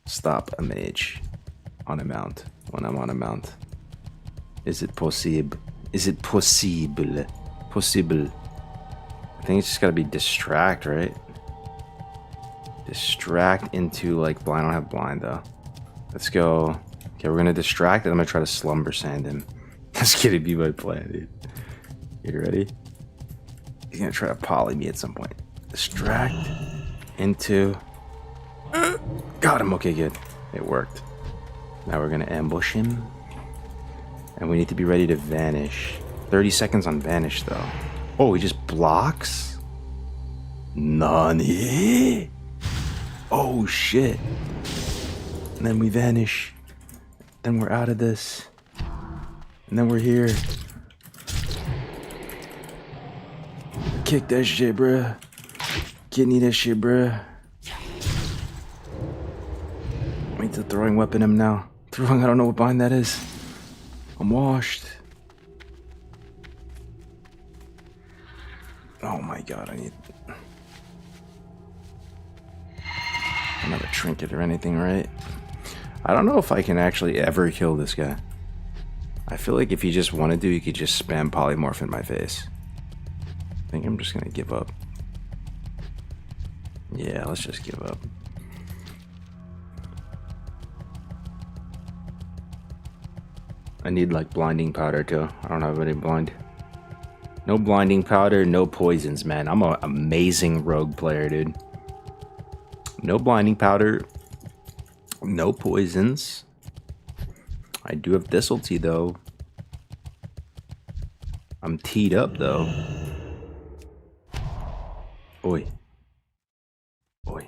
stop a mage on a mount when I'm on a mount? Is it possible? Is it possible? Possible. I think it's just gotta be distract, right? Distract into like blind. I don't have blind though. Let's go. Okay, we're gonna distract and I'm gonna try to slumber sand him. That's gonna be my plan, dude. You ready? He's gonna try to poly me at some point. Distract into. Got him. Okay, good. It worked. Now we're gonna ambush him. And we need to be ready to vanish. 30 seconds on vanish though. Oh, he just blocks? Nani? Oh shit. And then we vanish. Then we're out of this. And then we're here. Kick that shit, bruh. Kidney that shit, bruh. I need to throwing weapon him now. Throwing, I don't know what bind that is. I'm washed. Oh my god, I need... another trinket or anything, right? I don't know if I can actually ever kill this guy. I feel like if he just wanted to, he could just spam polymorph in my face. I think I'm just gonna give up. Yeah, let's just give up. I need like blinding powder too. I don't have any blind. No blinding powder, no poisons, man. I'm an amazing rogue player, dude. No blinding powder, no poisons. I do have Thistlety though. I'm teed up though. Oi. Oi.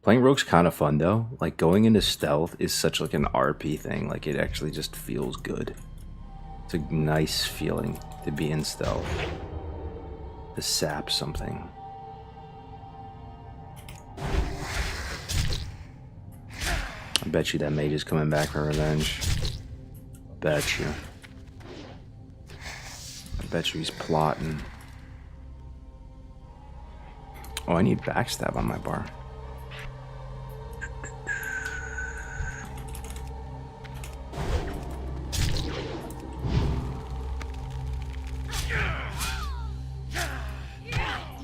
Playing rogue's kind of fun though. Like going into stealth is such like an RP thing. Like it actually just feels good. It's a nice feeling to be in stealth. To sap something. I bet you that mage is coming back for revenge. Bet you. I bet you he's plotting. Oh, I need backstab on my bar.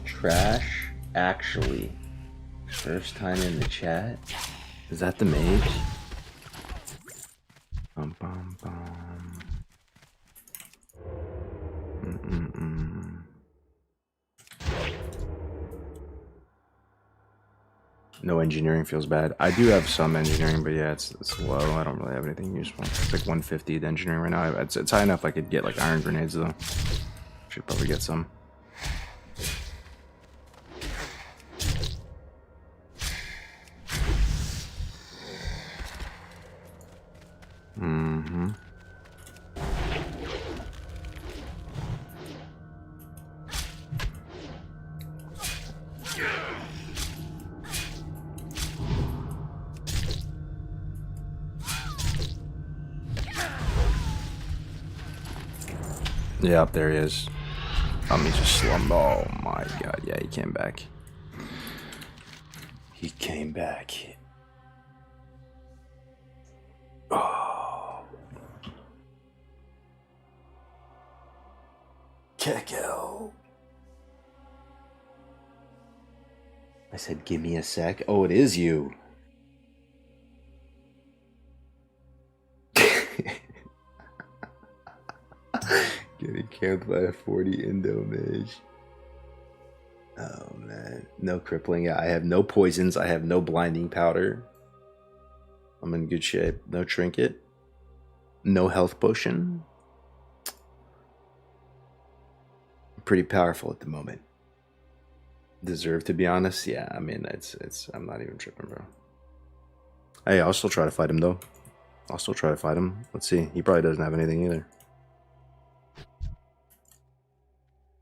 Trash, actually. First time in the chat. Is that the mage? Bum bum bum. No engineering feels bad. I do have some engineering, but yeah, it's low. I don't really have anything useful. It's like 150 the engineering right now. It's high enough I could get like iron grenades though. Should probably get some. Yeah, there he is. He just slummed. Oh my god, yeah, he came back. He came back. Oh. Keko. I said, give me a sec. Oh, it is you. Camped by a 40 Indo mage. Oh man, no crippling. I have no poisons. I have no blinding powder. I'm in good shape. No trinket. No health potion. Pretty powerful at the moment. Deserve to be honest. Yeah, I mean it's. I'm not even tripping, bro. Hey, I'll still try to fight him though. I'll still try to fight him. Let's see. He probably doesn't have anything either.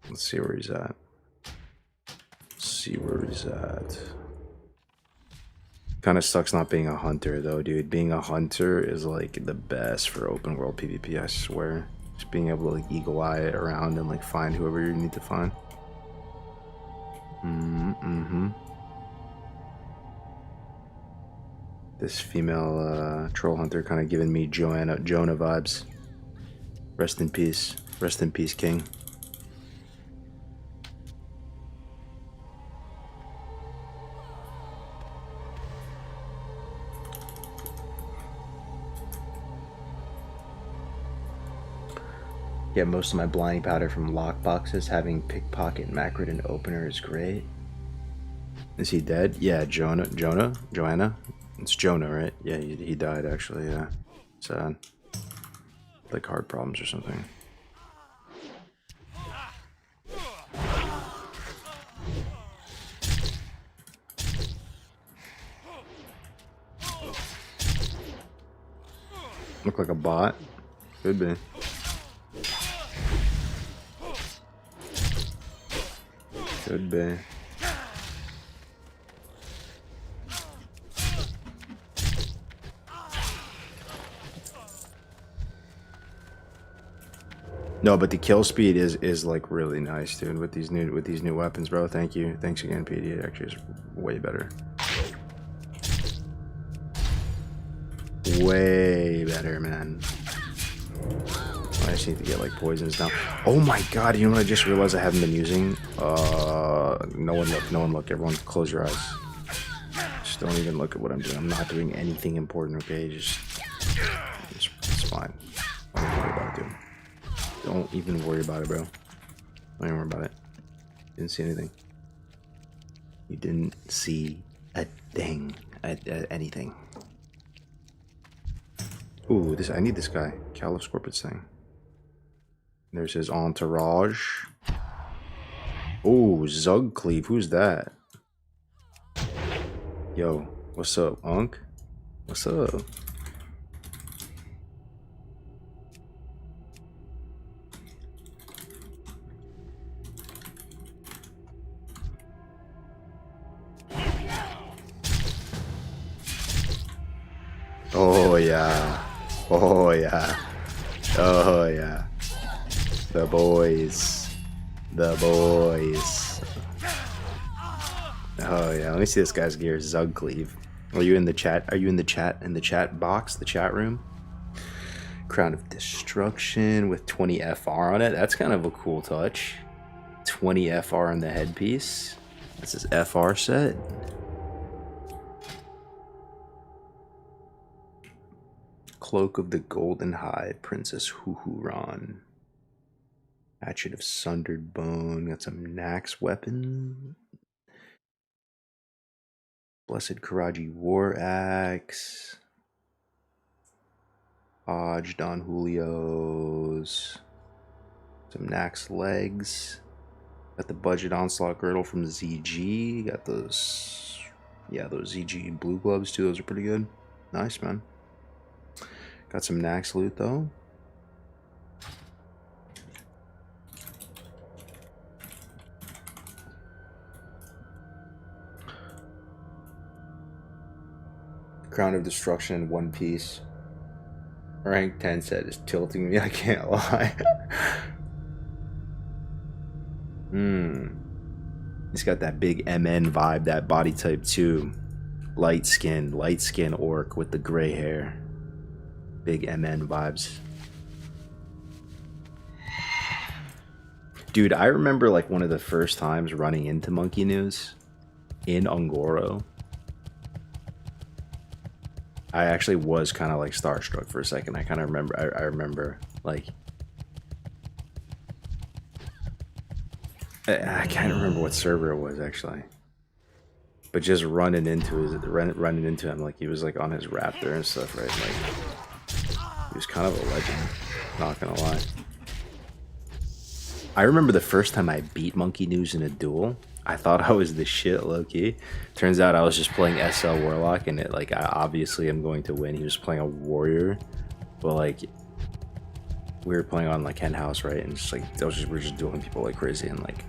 Let's see where he's at. See where he's at. Kind of sucks not being a hunter though, dude. Being a hunter is like the best for open world PvP, I swear. Just being able to like eagle eye it around and like find whoever you need to find. This female troll hunter kind of giving me Jonah vibes. Rest in peace. Rest in peace, King. Get most of my blinding powder from lockboxes. Having pickpocket, macro, and opener is great. Is he dead? Yeah, Joanna? It's Jonah, right? Yeah, he died actually, yeah. Sad. Like heart problems or something. Look like a bot? Could be. Could be. No, but the kill speed is like really nice, dude. With these new weapons, bro. Thank you. Thanks again, PD. It actually is way better. Way better, man. I just need to get like poisons now. Oh my god, you know what I just realized I haven't been using? No one look. Everyone close your eyes. Just don't even look at what I'm doing. I'm not doing anything important, okay? It's fine. Don't worry about it, dude. Don't even worry about it, bro. Don't even worry about it. Didn't see anything. You didn't see a thing. Anything. Ooh, I need this guy. Caliph Scorpius thing. There's his entourage. Ooh, Zugcleave. Who's that? Yo, what's up, Unc? What's up? Oh yeah. Oh yeah. Oh yeah. The boys. The boys. Oh yeah. Let me see this guy's gear. Zugcleave. Are you in the chat? Are you in the chat? In the chat box? The chat room? Crown of Destruction with 20 FR on it. That's kind of a cool touch. 20 FR on the headpiece. This is FR set. Cloak of the Golden Hive, Princess Huhuran. Hatchet of Sundered Bone. Got some Nax weapon. Blessed Karaji War Axe. Hodge Don Julio's. Some Nax legs. Got the Budget Onslaught Girdle from ZG. Got those, yeah, those ZG blue gloves too. Those are pretty good. Nice, man. Got some Nax loot though. Crown of Destruction in one piece. Rank 10 set is tilting me, I can't lie. He's got that big MN vibe, that body type too. Light skin orc with the gray hair. Big MN vibes. Dude, I remember like one of the first times running into Monkey News in Ungoro. I actually was kind of like starstruck for a second. I kind of remember, I remember like I can't remember what server it was actually. But just running into him like he was like on his raptor and stuff, right? Like he was kind of a legend, not gonna lie. I remember the first time I beat Monkey News in a duel. I thought I was the shit, low key. Turns out I was just playing SL Warlock, and it like I obviously am going to win. He was playing a warrior, but like we were playing on like Hen House, right? And just like we're just dueling people like crazy, and like.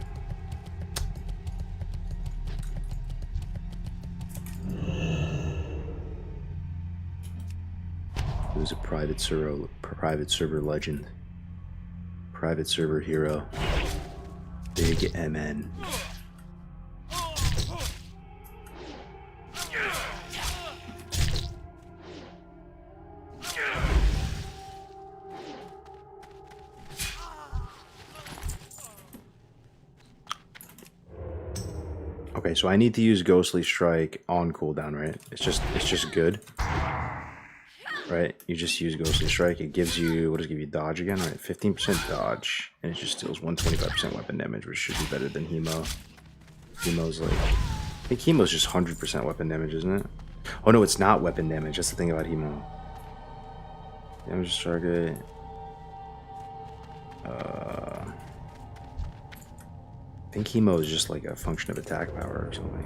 It was a private server legend, private server hero, big MN. Okay, so I need to use Ghostly Strike on cooldown, right? It's just good. Right, you just use Ghostly Strike. It gives you, what does it give you? Dodge again, right? 15% dodge, and it just deals 125% weapon damage, which should be better than Hemo. Hemo's like, I think Hemo's just 100% weapon damage, isn't it? Oh no, it's not weapon damage. That's the thing about Hemo. Damage target. I think Hemo is just like a function of attack power or something.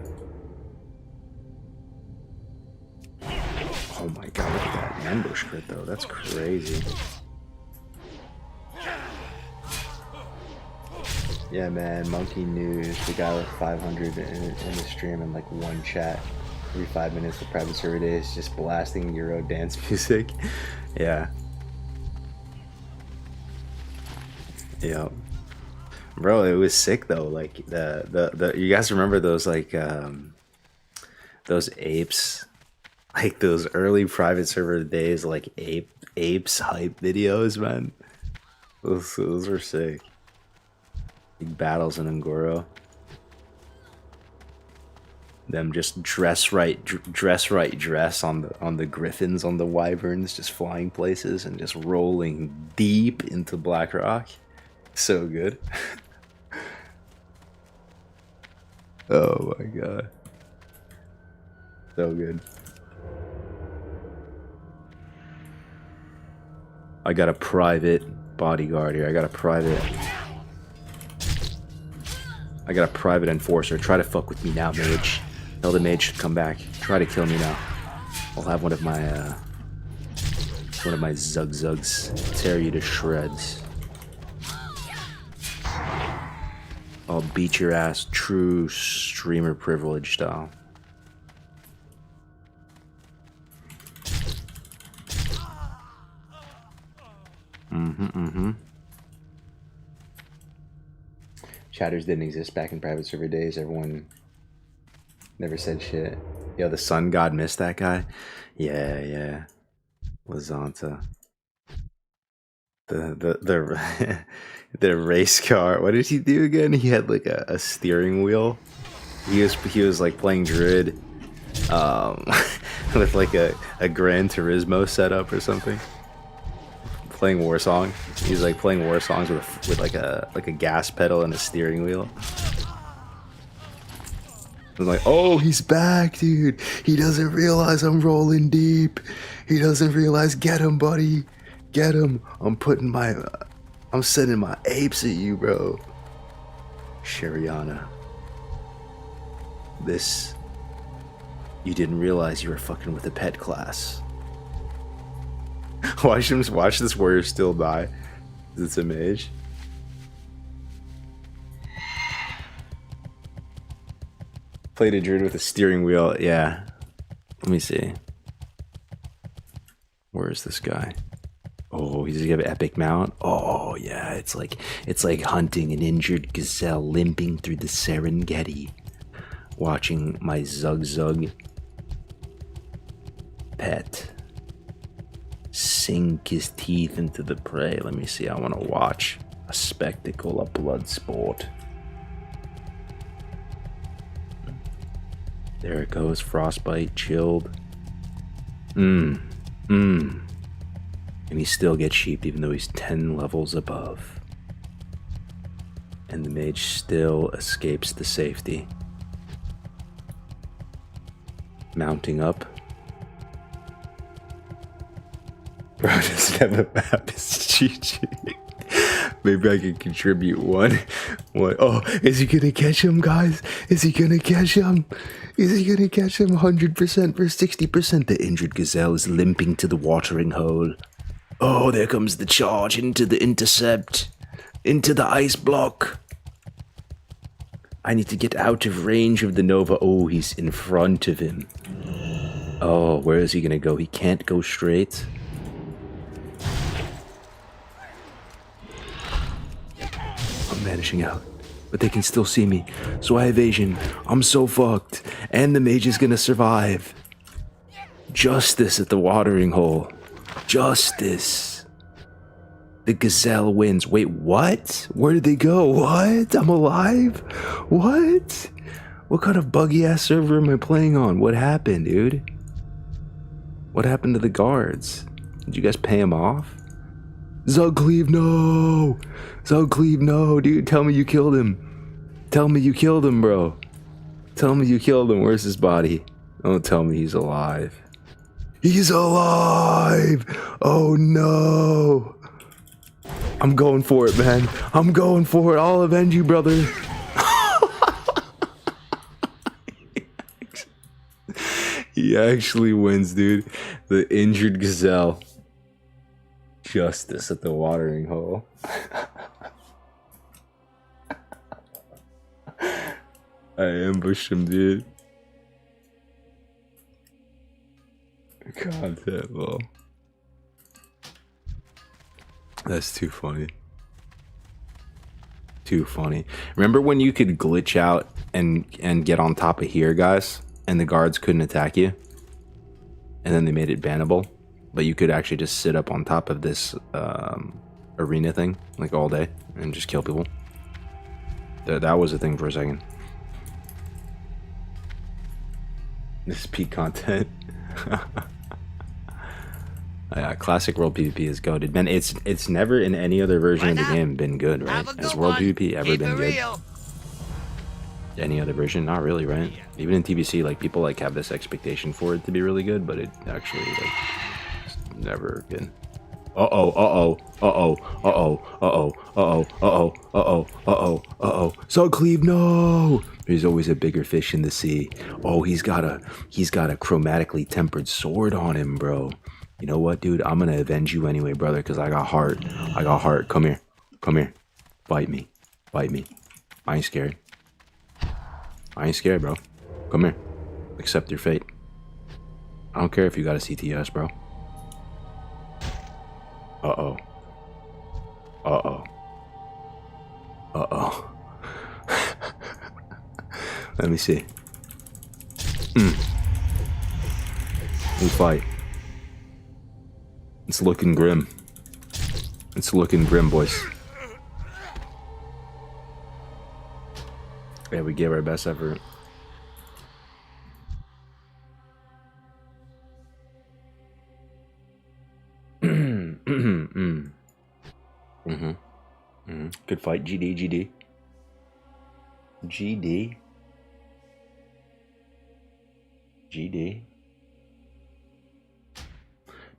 Oh my god, look at that ambush crit though, that's crazy. Yeah man, Monkey News, the guy with 500 in the stream and like one chat every 5 minutes for private server days, just blasting Euro dance music. Yeah. Yep. Bro, it was sick though, like the you guys remember those like those apes? Like those early private server days, like apes hype videos, man. Those were sick. Big battles in Ngoro. Them just dress right on the griffins, on the wyverns, just flying places and just rolling deep into Blackrock. So good. Oh my god. So good. I got a private bodyguard here. I got a private enforcer. Try to fuck with me now, mage. Tell the mage to come back. Try to kill me now. I'll have one of my zugzugs tear you to shreds. I'll beat your ass, true streamer privilege style. Chatters didn't exist back in private server days. Everyone never said shit. Yo, the sun god missed that guy? Yeah. Lazanta. The the race car. What did he do again? He had like a steering wheel. He was like playing Druid with like a Gran Turismo setup or something. Playing war song. He's like playing war songs with like a gas pedal and a steering wheel. I'm like, oh, he's back, dude. He doesn't realize I'm rolling deep. He doesn't realize. Get him, buddy. Get him. I'm sending my apes at you, bro. Shariana. You didn't realize you were fucking with a pet class. Watch this warrior still die. It's a mage. Played a druid with a steering wheel. Yeah. Let me see. Where is this guy? Oh, he's got an epic mount. Oh yeah, it's like hunting an injured gazelle limping through the Serengeti, watching my zug pet sink his teeth into the prey. Let me see. I want to watch a spectacle of blood sport. There it goes. Frostbite, chilled. And he still gets sheeped even though he's 10 levels above. And the mage still escapes the safety. Mounting up. Bro, doesn't have a map. It's GG. Maybe I can contribute one. Oh, is he gonna catch him, guys? Is he gonna catch him? Is he gonna catch him? 100% versus 60%. The injured gazelle is limping to the watering hole. Oh, there comes the charge into the intercept. Into the ice block. I need to get out of range of the Nova. Oh, he's in front of him. Oh, where is he gonna go? He can't go straight. I'm vanishing out, but they can still see me. So I evasion. I'm so fucked. And the mage is gonna survive. Justice at the watering hole. Justice. The gazelle wins. Wait, what? Where did they go? What? I'm alive? What? What kind of buggy ass server am I playing on? What happened, dude? What happened to the guards? Did you guys pay him off? Zugcleave, no! Zugcleave, no, dude. Tell me you killed him. Tell me you killed him, bro. Tell me you killed him. Where's his body? Don't tell me he's alive. He's alive! Oh no! I'm going for it, man. I'm going for it. I'll avenge you, brother. He actually wins, dude. The injured gazelle. Justice at the watering hole. I ambushed him, dude. Content, lol. That's too funny. Too funny. Remember when you could glitch out and get on top of here, guys? And the guards couldn't attack you? And then they made it bannable? But you could actually just sit up on top of this arena thing, like all day, and just kill people. That was a thing for a second. This is peak content. Yeah, classic world PvP is goated. Man, it's never in any other version of the game been good, right? Has world PvP ever been good? Any other version? Not really, right? Even in TBC, like, people like have this expectation for it to be really good, but it actually, like, it's never been. Zugcleave, no! There's always a bigger fish in the sea. Oh, he's got a chromatically tempered sword on him, bro. You know what, dude? I'm gonna avenge you anyway, brother, because I got heart. I got heart. Come here. Come here. Bite me. Bite me. I ain't scared. I ain't scared, bro. Come here. Accept your fate. I don't care if you got a CTS, bro. Uh-oh. Uh-oh. Uh-oh. Let me see. We fight. It's looking grim. It's looking grim, boys. Yeah, we gave our best effort. Good fight, GD, GD. GD. GD.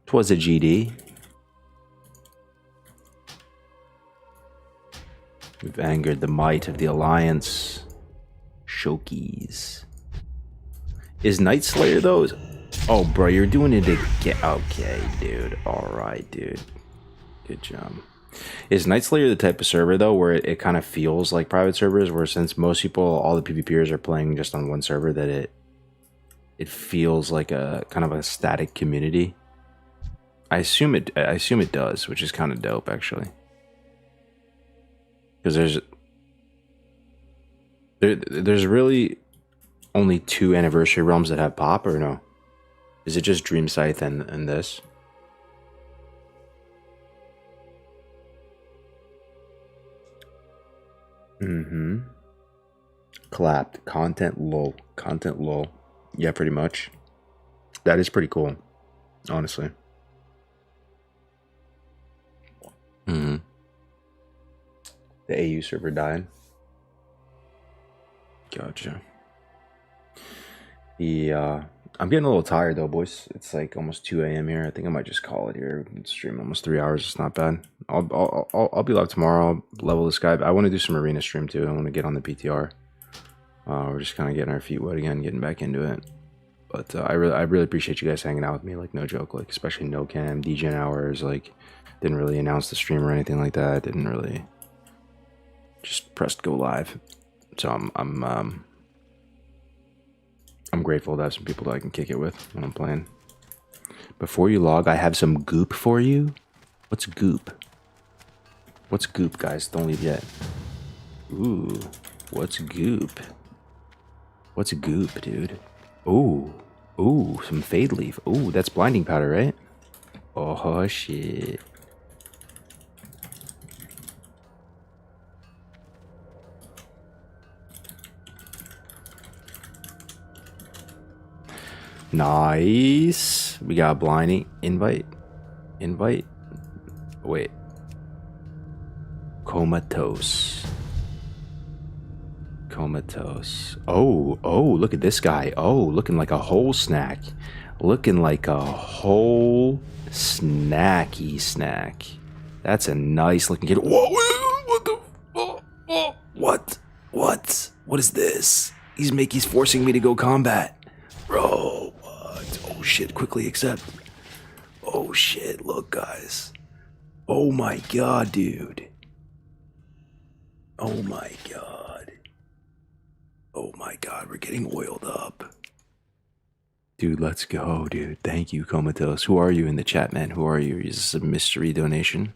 'Twas a GD. We've angered the might of the Alliance. Shokies. Is Nightslayer though? Oh, bro, you're doing it again. Okay, dude. Alright, dude. Good job. Is Nightslayer the type of server though where it kind of feels like private servers, where since most people, all the PvPers are playing just on one server, that it feels like a kind of a static community? I assume it does, which is kind of dope actually. Because there's really only 2 anniversary realms that have pop, or no? Is it just Dream Scythe and this? Clapped. Content low. Content low. Yeah, pretty much. That is pretty cool, honestly. The AU server died. Gotcha. Yeah, I'm getting a little tired though, boys. It's like almost 2 a.m. here. I think I might just call it here. Been streaming almost 3 hours. It's not bad. I'll be live tomorrow. I'll level this guy. I want to do some arena stream too. I want to get on the PTR. We're just kind of getting our feet wet again, getting back into it. But I really appreciate you guys hanging out with me. Like, no joke. Like, especially no cam, DGen hours. Like, didn't really announce the stream or anything like that. Didn't really. Just pressed go live. So I'm grateful to have some people that I can kick it with when I'm playing. Before you log, I have some goop for you. What's goop? What's goop, guys? Don't leave yet. Ooh, what's goop? What's goop, dude? Ooh, ooh, some fade leaf. Ooh, that's blinding powder, right? Oh, shit. Nice. We got a blinding invite. Wait. Comatose. Oh, look at this guy. Oh, looking like a whole snack. Looking like a whole snacky snack. That's a nice looking kid. Whoa, what the? What? What is this? He's forcing me to go combat. Bro, what? Oh shit, quickly accept. Oh shit, look guys. Oh my god, dude. Oh my god. Oh my god, we're getting oiled up. Dude, let's go, dude. Thank you, Comatose. Who are you in the chat, man? Who are you? Is this a mystery donation?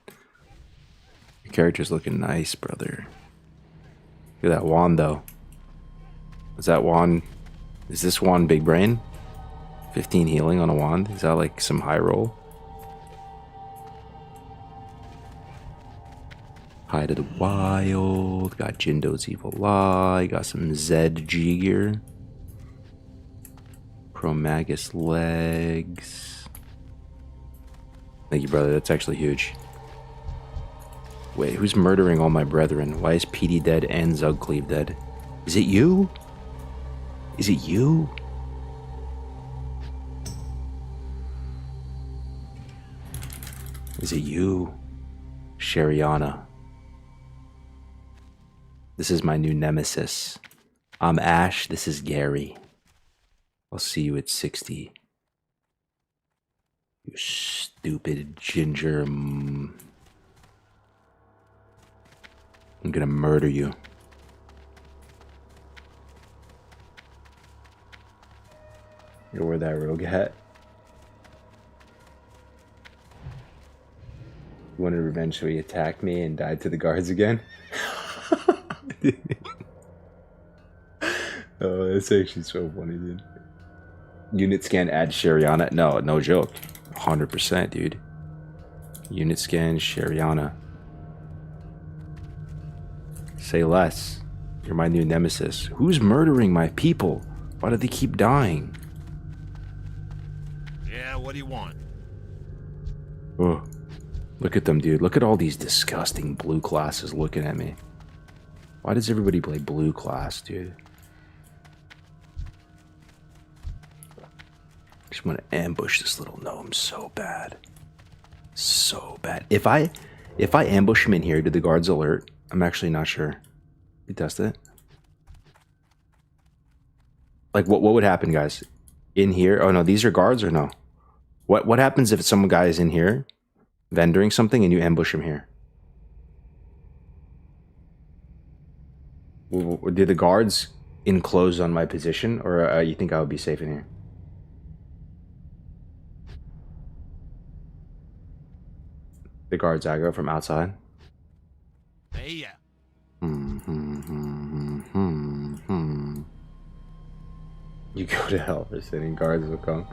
Your character's looking nice, brother. Look at that wand, though. Is that wand... Is this wand big brain? 15 healing on a wand? Is that like some high roll? High to the Wild. Got Jindo's Evil Eye. Got some Zed G-Gear. Chromagus Legs. Thank you, brother. That's actually huge. Wait, who's murdering all my brethren? Why is PD dead and Zugcleave dead? Is it you? Is it you? Is it you? Sheriana. This is my new nemesis. I'm Ash, this is Gary. I'll see you at 60. You stupid ginger. I'm gonna murder you. You wear that rogue hat. You wanted revenge, so he attacked me and died to the guards again? Oh, that's actually so funny, dude. Unit scan add Sheriana. No joke. 100%, dude. Unit scan Sheriana. Say less. You're my new nemesis. Who's murdering my people? Why do they keep dying? Yeah, what do you want? Oh, look at them, dude. Look at all these disgusting blue classes looking at me. Why does everybody play blue class, dude? I just want to ambush this little gnome so bad. So bad. If I ambush him in here, did the guards alert? I'm actually not sure. You test it? Like, what would happen, guys? In here? Oh, no, these are guards or no? What happens if some guy is in here, vendoring something, and you ambush him here? Did the guards enclose on my position, or you think I would be safe in here? The guards aggro from outside? Hey, yeah. You go to hell for sitting, guards will come.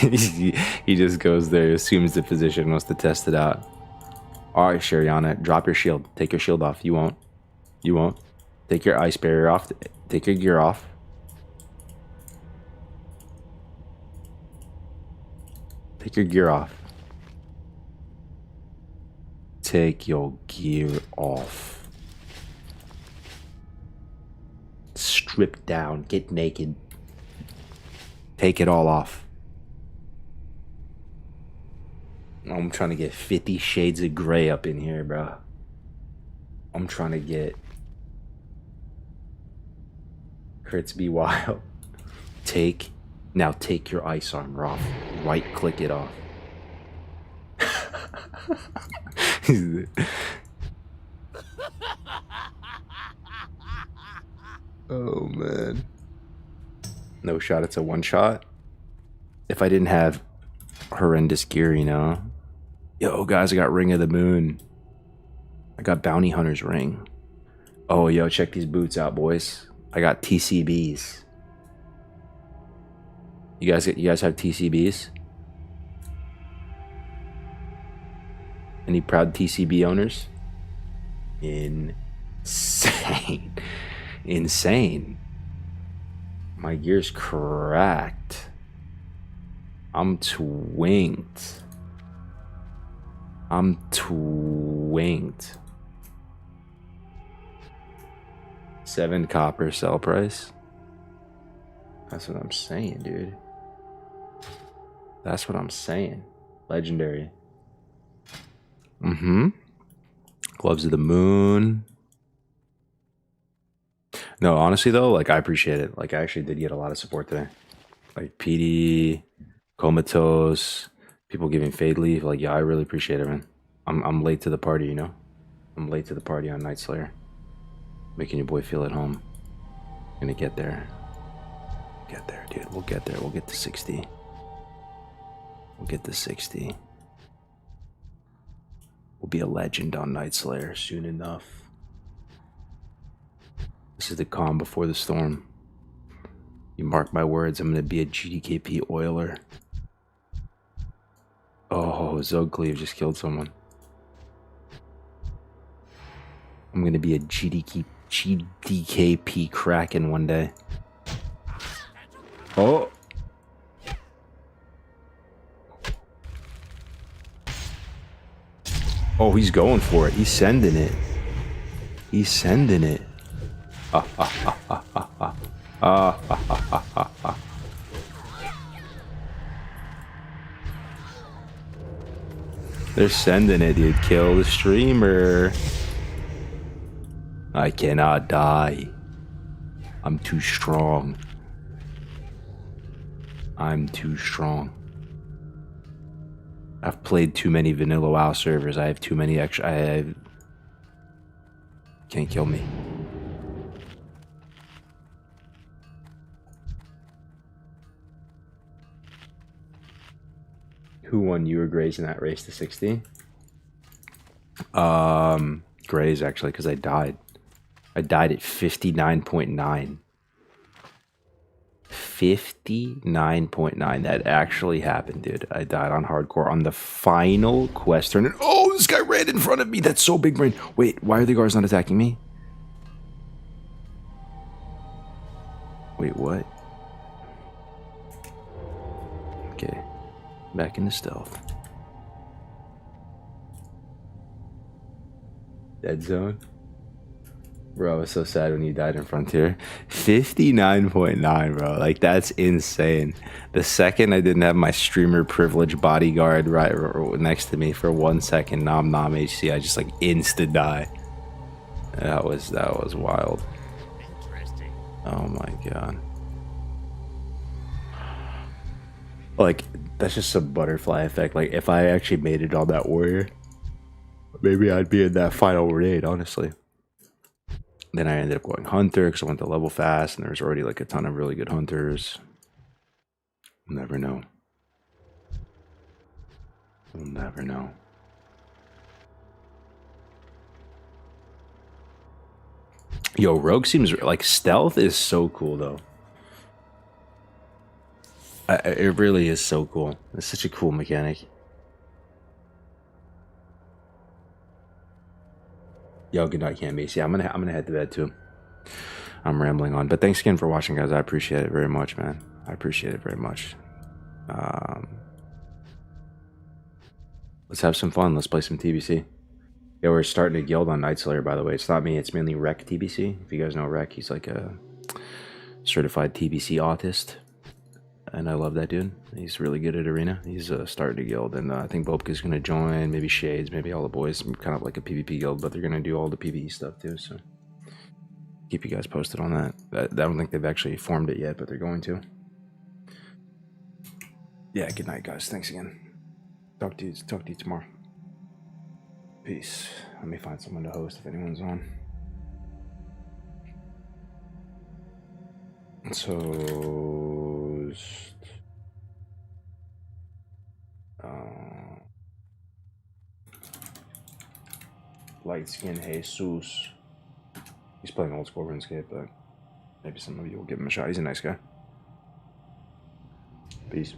He just goes there, assumes the position, wants to test it out. Alright, Sheriana, drop your shield. Take your shield off. You won't. You won't. Take your ice barrier off. Take your gear off. Take your gear off. Take your gear off. strip down, get naked, take it all off. I'm trying to get 50 Shades of Grey up in here, bro. I'm trying to get crits be wild. Now take your ice armor off. Right click it off. Oh man. No shot, it's a one shot. If I didn't have horrendous gear, you know. Yo guys, I got Ring of the Moon. I got Bounty Hunter's ring. Oh yo, check these boots out, boys. I got TCBs. You guys have TCBs? Any proud TCB owners? Insane. Insane. My gear's cracked. I'm twinked. 7 copper sell price. That's what I'm saying, dude. That's what I'm saying. Legendary. Gloves of the Moon. No, honestly though, like I appreciate it. Like I actually did get a lot of support today. Like PD, Comatose, people giving fade leave. Like yeah, I really appreciate it, man. I'm late to the party, you know. I'm late to the party on Nightslayer. Making your boy feel at home. Gonna get there. Get there, dude. We'll get there. We'll get to 60. We'll get to 60. We'll be a legend on Nightslayer soon enough. This is the calm before the storm. You mark my words, I'm gonna be a GDKP oiler. Oh, Zogcleave just killed someone. I'm gonna be a GDKP Kraken one day. Oh! Oh, he's going for it. He's sending it. He's sending it. They're sending it, dude. Kill the streamer. I cannot die. I'm too strong. I'm too strong. I've played too many vanilla WoW servers. I have too many extra. I can't kill me. Who won? You or Grays in that race to 60? Grays actually, because I died. I died at 59.9. 59.9. That actually happened, dude. I died on hardcore on the final quest turn. Oh, this guy ran in front of me. That's so big brain. Wait, why are the guards not attacking me? Wait, what? Okay. Back into stealth. Dead zone. Bro, I was so sad when you died in Frontier. 59.9, bro. Like, that's insane. The second I didn't have my streamer privilege bodyguard right next to me for 1 second, nom HC, I just like insta die. That was wild. Interesting. Oh my god. Like, that's just a butterfly effect. Like, if I actually made it on that warrior, maybe I'd be in that final raid, honestly. Then I ended up going hunter because I went to level fast and there's already like a ton of really good hunters. We'll never know. We'll never know. Yo, rogue seems like stealth is so cool though. It really is so cool. It's such a cool mechanic. Yo, good night, Canbase. Yeah, I'm gonna head to bed too. I'm rambling on, but thanks again for watching, guys. I appreciate it very much, man. I appreciate it very much. Let's have some fun. Let's play some TBC. Yeah, we're starting a guild on Nightslayer, by the way. It's not me. It's mainly Rec TBC. If you guys know Rec, he's like a certified TBC autist, and I love that dude. He's really good at arena. He's started a guild, and I think Bopka's gonna join. Maybe Shades, maybe all the boys. Kind of like a PvP guild, but they're gonna do all the PvE stuff too. So keep you guys posted on that. I don't think they've actually formed it yet, but they're going to. Yeah. Good night, guys. Thanks again. Talk to you tomorrow. Peace. Let me find someone to host if anyone's on. So, light skin Jesus. He's playing old school RuneScape, but maybe some of you will give him a shot. He's a nice guy. Peace.